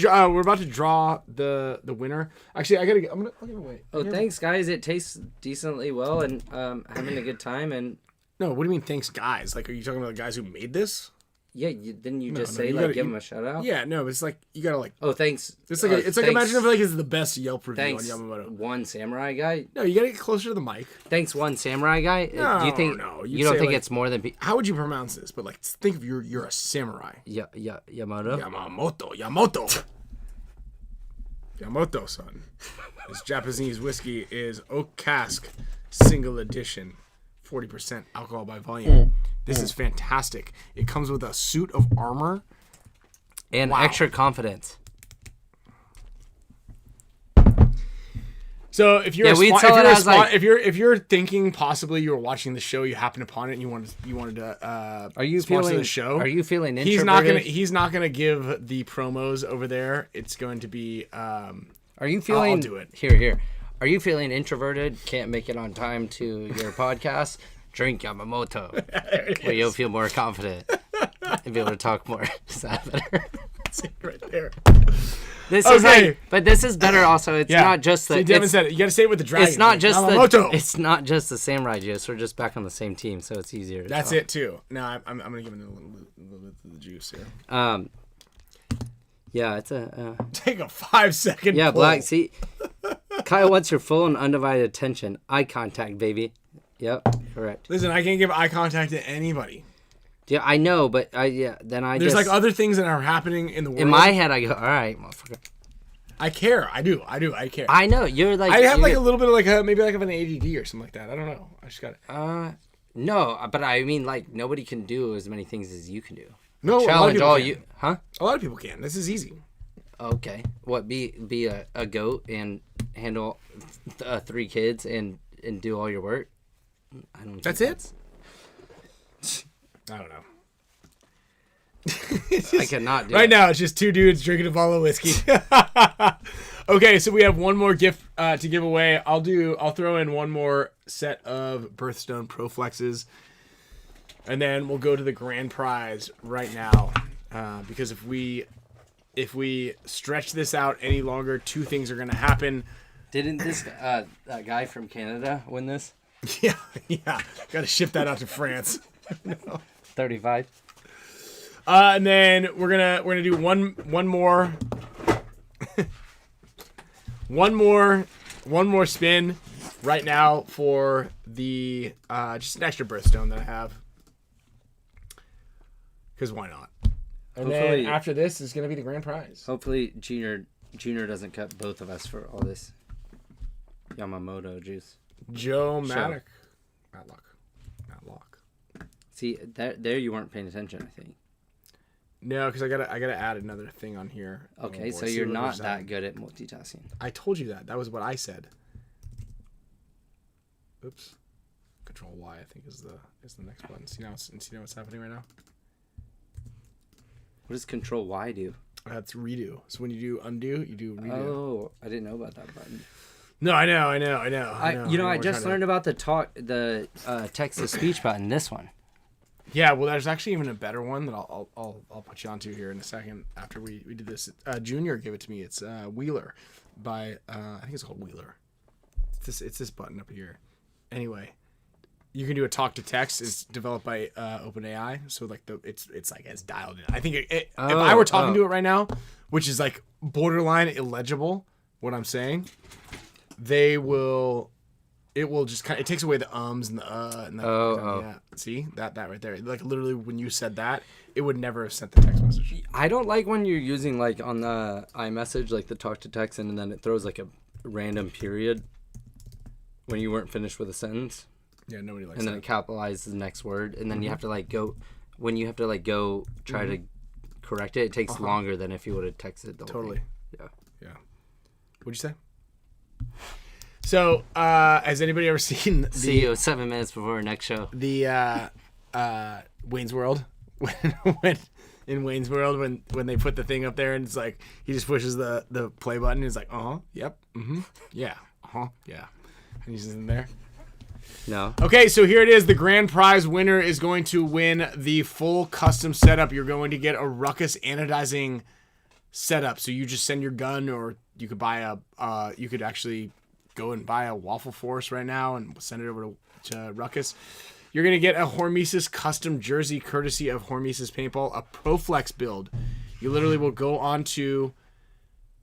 draw the winner. Actually, I'll give it away. Oh, thanks, guys. It tastes decently well, and having a good time. And no, what do you mean, thanks, guys? Like, are you talking about the guys who made this? Yeah, didn't you just say you like gotta, give them a shout out? Yeah, no, it's like you gotta like. Oh, thanks. It's like it's like imagine if like it's the best Yelp review on Yamamoto. One Samurai Guy. No, you gotta get closer to the mic. Thanks, One Samurai Guy. No, do you think? No, you don't think like, it's more than? How would you pronounce this? But like, think of you're a samurai. Yeah, Yamamoto. Yamamoto, son. This Japanese whiskey is Oak Cask Single Edition, 40% alcohol by volume. This is fantastic. It comes with a suit of armor and extra confidence. So if you're if you're thinking possibly you were watching the show, you happened upon it, and you wanted to sponsor the show. Are you feeling introverted? He's not gonna give the promos over there. It's going to be. Are you feeling? I'll do it. Here. Are you feeling introverted? Can't make it on time to your podcast? Drink Yamamoto, where you'll feel more confident and be able to talk more. Is that better? That's it right there. This is like, but this is better. Also, it's not just the. See, Devin said it. You got to say it with the dragon. It's not just Yamamoto. It's not just the Samurai Juice. We're just back on the same team, so it's easier. That's it too. No, I'm gonna give it a little bit of the juice here. Yeah, it's a. Take a 5-second. Yeah, pull. Black. See, Kyle wants your full and undivided attention. Eye contact, baby. Yep, correct. Listen, I can't give eye contact to anybody. Yeah, I know, but there's like other things that are happening in the world. In my head, I go, all right, motherfucker. I care. I do. I care. I know. You're like. I have like a little bit of like maybe like of an ADD or something like that. I don't know. I just got it. No, but I mean, like nobody can do as many things as you can do. No, challenge all you, huh? A lot of people can. This is easy. Okay. What? Be a goat and handle 3 kids and do all your work. I don't. That's it. I don't know. I cannot do right it. now. It's just 2 dudes drinking a bottle of whiskey. Okay, so we have one more gift to give away. I'll throw in one more set of Birthstone Proflexes, and then we'll go to the grand prize right now. Because if we stretch this out any longer, 2 things are going to happen. Didn't this that guy from Canada win this? Yeah. Got to ship that out to France. No. 35. And then we're gonna do one more one more spin right now for the just an extra birthstone that I have, because why not? And then after this is gonna be the grand prize. Hopefully Junior doesn't cut both of us for all this Yamamoto juice. Joe show. Matlock. See, there you weren't paying attention, I think. No, because I gotta add another thing on here. Okay, Oh, boy. so See you're what not was that good at multitasking. I told you that. That was what I said. Oops. Control Y, I think, is the next button. See now what's happening right now? What does Control Y do? That's redo. So when you do undo, you do redo. Oh, I didn't know about that button. No, I know. I just learned about the text to speech button. This one. Yeah, well, there's actually even a better one that I'll put you onto here in a second after we did this. Junior gave it to me. It's Wheeler by I think it's called Wheeler. It's this button up here. Anyway, you can do a talk to text. It's developed by OpenAI, so like it's like it's dialed in. I think if I were talking to it right now, which is like borderline illegible, what I'm saying, it will just kind of, it takes away the ums and the and the yeah. See that right there. Like literally when you said that, it would never have sent the text message. I don't like when you're using like on the iMessage like the talk to text and then it throws like a random period when you weren't finished with a sentence. Yeah, nobody likes and then that. it capitalizes the next word and then you have to like go when you have to like go try to correct it. It takes longer than if you would have texted the whole thing. Yeah. What'd you say? So, has anybody ever seen See you 7 minutes before our next show. The Wayne's World? when in Wayne's World when they put the thing up there and it's like he just pushes the play button and it's like, yep, yeah, yeah. And he's just in there. No. Okay, so here it is. The grand prize winner is going to win the full custom setup. You're going to get a Ruckus anodizing setup. So you just send your gun, or you could buy you could actually go and buy a Waffle Force right now and send it over to Ruckus. You're going to get a HORMESIS custom jersey courtesy of HORMESIS Paintball, a ProFlex build. You literally will go on to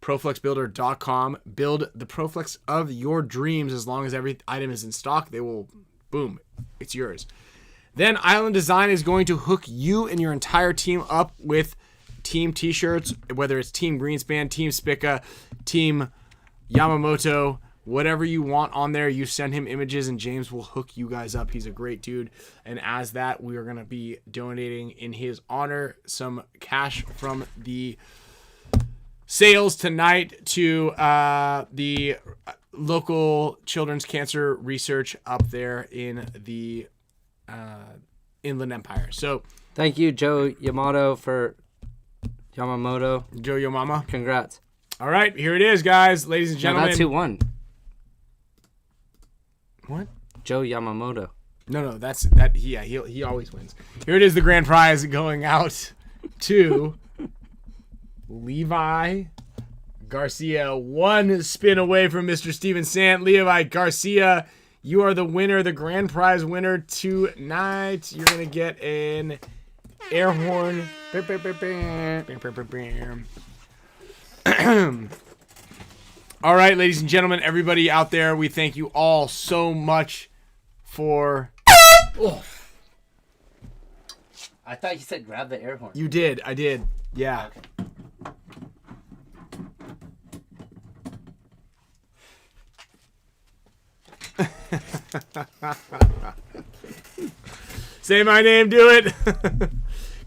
ProFlexBuilder.com, build the ProFlex of your dreams. As long as every item is in stock, they will, boom, it's yours. Then Island Design is going to hook you and your entire team up with team t-shirts, whether it's Team Greenspan, Team Spicka, Team Yamamoto, whatever you want on there. You send him images and James will hook you guys up. He's a great dude. And as that, we are going to be donating in his honor some cash from the sales tonight to the local children's cancer research up there in the Inland Empire. So thank you, Joe Yamamoto. Joe Yamama. Congrats. All right, here it is, guys, ladies and gentlemen. No, that's who won. What? Joe Yamamoto. No, that's that. Yeah, he always wins. Here it is, the grand prize going out to Levi Garcia. One spin away from Mr. Steven Sant. Levi Garcia, you are the winner, the grand prize winner tonight. You're gonna get an air horn. All right, ladies and gentlemen, everybody out there, we thank you all so much for... Oh. I thought you said grab the air horn. You did. I did. Yeah. Okay. Say my name, do it.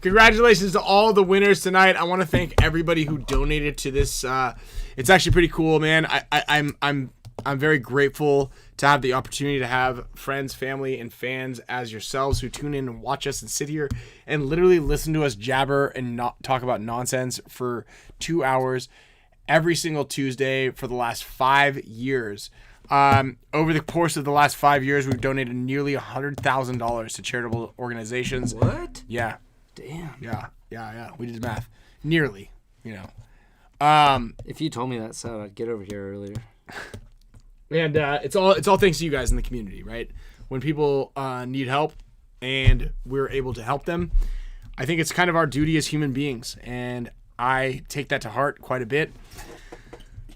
Congratulations to all the winners tonight. I want to thank everybody who donated to this. It's actually pretty cool, man. I'm very grateful to have the opportunity to have friends, family, and fans as yourselves who tune in and watch us and sit here and literally listen to us jabber and not talk about nonsense for 2 hours every single Tuesday for the last 5 years. Over the course of the last 5 years, we've donated nearly $100,000 to charitable organizations. What? Yeah. Damn. Yeah. We did the math. Nearly, If you told me that, so I'd get over here earlier. And it's all thanks to you guys in the community, right? When people need help and we're able to help them, I think it's kind of our duty as human beings, and I take that to heart quite a bit.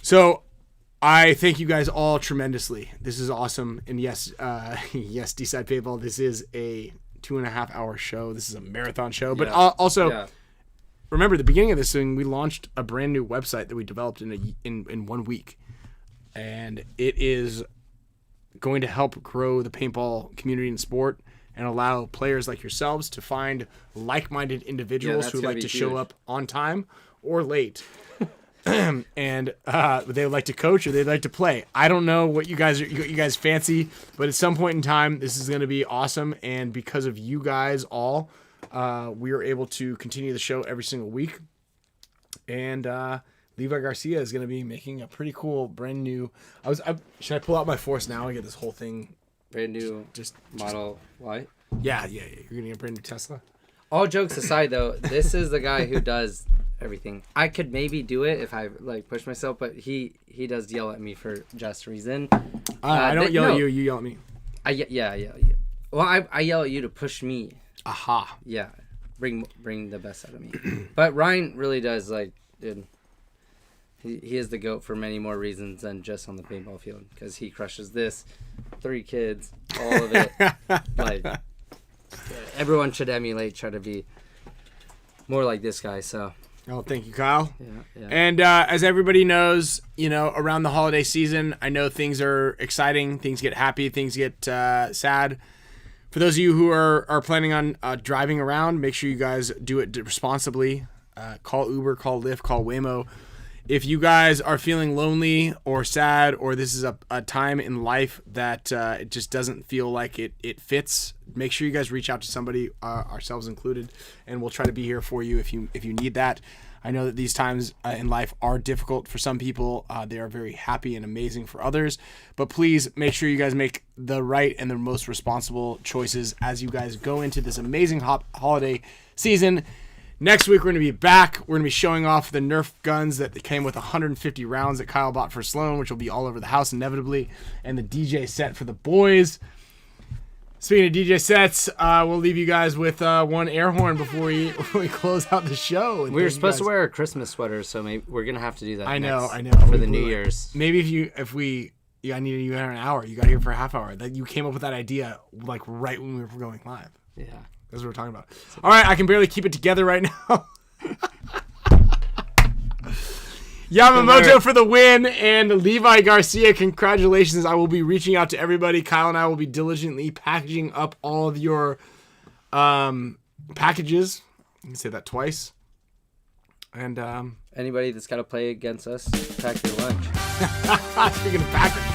So I thank you guys all tremendously. This is awesome. And yes, D-Side Paintball, this is a 2.5 hour show. This is a marathon show. But also, remember, the beginning of this thing, we launched a brand new website that we developed in 1 week. And it is going to help grow the paintball community and sport and allow players like yourselves to find like-minded individuals that's who gonna like be to show huge. up on time or late. And they would like to coach or they'd like to play. I don't know what you guys fancy, but at some point in time, this is going to be awesome. And because of you guys all, we are able to continue the show every single week. And Levi Garcia is going to be making a pretty cool brand new. Should I pull out my Force now and get this whole thing? Brand new Just Model Y. Yeah. You're going to get a brand new Tesla. All jokes aside, though, this is the guy who does everything. I could maybe do it if I like push myself, but he does yell at me for just reason. I don't yell at you. You yell at me. I yell at you. Well, I yell at you to push me. Aha. Yeah, bring the best out of me. But Ryan really does, like, dude. He is the GOAT for many more reasons than just on the paintball field, because he crushes this, 3 kids, all of it. Like, everyone should emulate, try to be more like this guy. So. Oh, thank you, Kyle. Yeah. And as everybody knows, around the holiday season, I know things are exciting, things get happy, things get sad. For those of you who are planning on driving around, make sure you guys do it responsibly. Call Uber, call Lyft, call Waymo. If you guys are feeling lonely or sad, or this is a time in life that it just doesn't feel like it fits, make sure you guys reach out to somebody, ourselves included, and we'll try to be here for you if you need that. I know that these times in life are difficult for some people. They are very happy and amazing for others. But please make sure you guys make the right and the most responsible choices as you guys go into this amazing holiday season. Next week, we're going to be back. We're going to be showing off the Nerf guns that came with 150 rounds that Kyle bought for Sloan, which will be all over the house inevitably, and the DJ set for the boys. Speaking of DJ sets, we'll leave you guys with one air horn before we close out the show. We were supposed to wear a Christmas sweater, so maybe we're going to have to do that. I know. For the New Year's. Maybe I needed you here an hour. You got here for a half hour. That you came up with that idea like right when we were going live. Yeah. That's what we're talking about. All right, I can barely keep it together right now. Yamamoto for the win, and Levi Garcia, congratulations. I will be reaching out to everybody. Kyle and I will be diligently packaging up all of your packages. You can say that twice. And anybody that's got to play against us, pack your lunch. Speaking of packaging.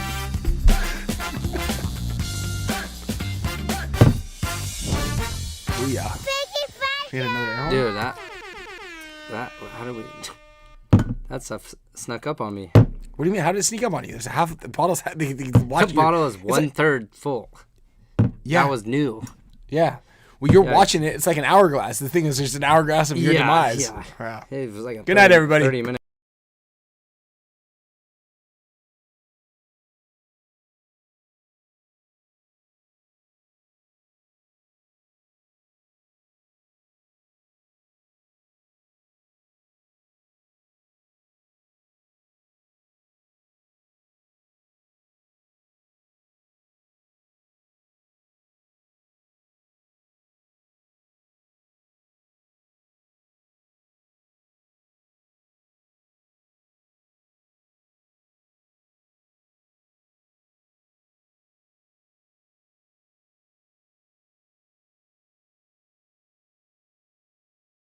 Yeah. Dude, that how do we? That stuff snuck up on me. What do you mean? How did it sneak up on you? There's half the bottles. The bottle is 1/3 full. Yeah, that was new. Yeah. Well, you're watching it. It's like an hourglass. The thing is, there's an hourglass of your demise. Yeah. It was like a Good night, everybody. 30 minutes.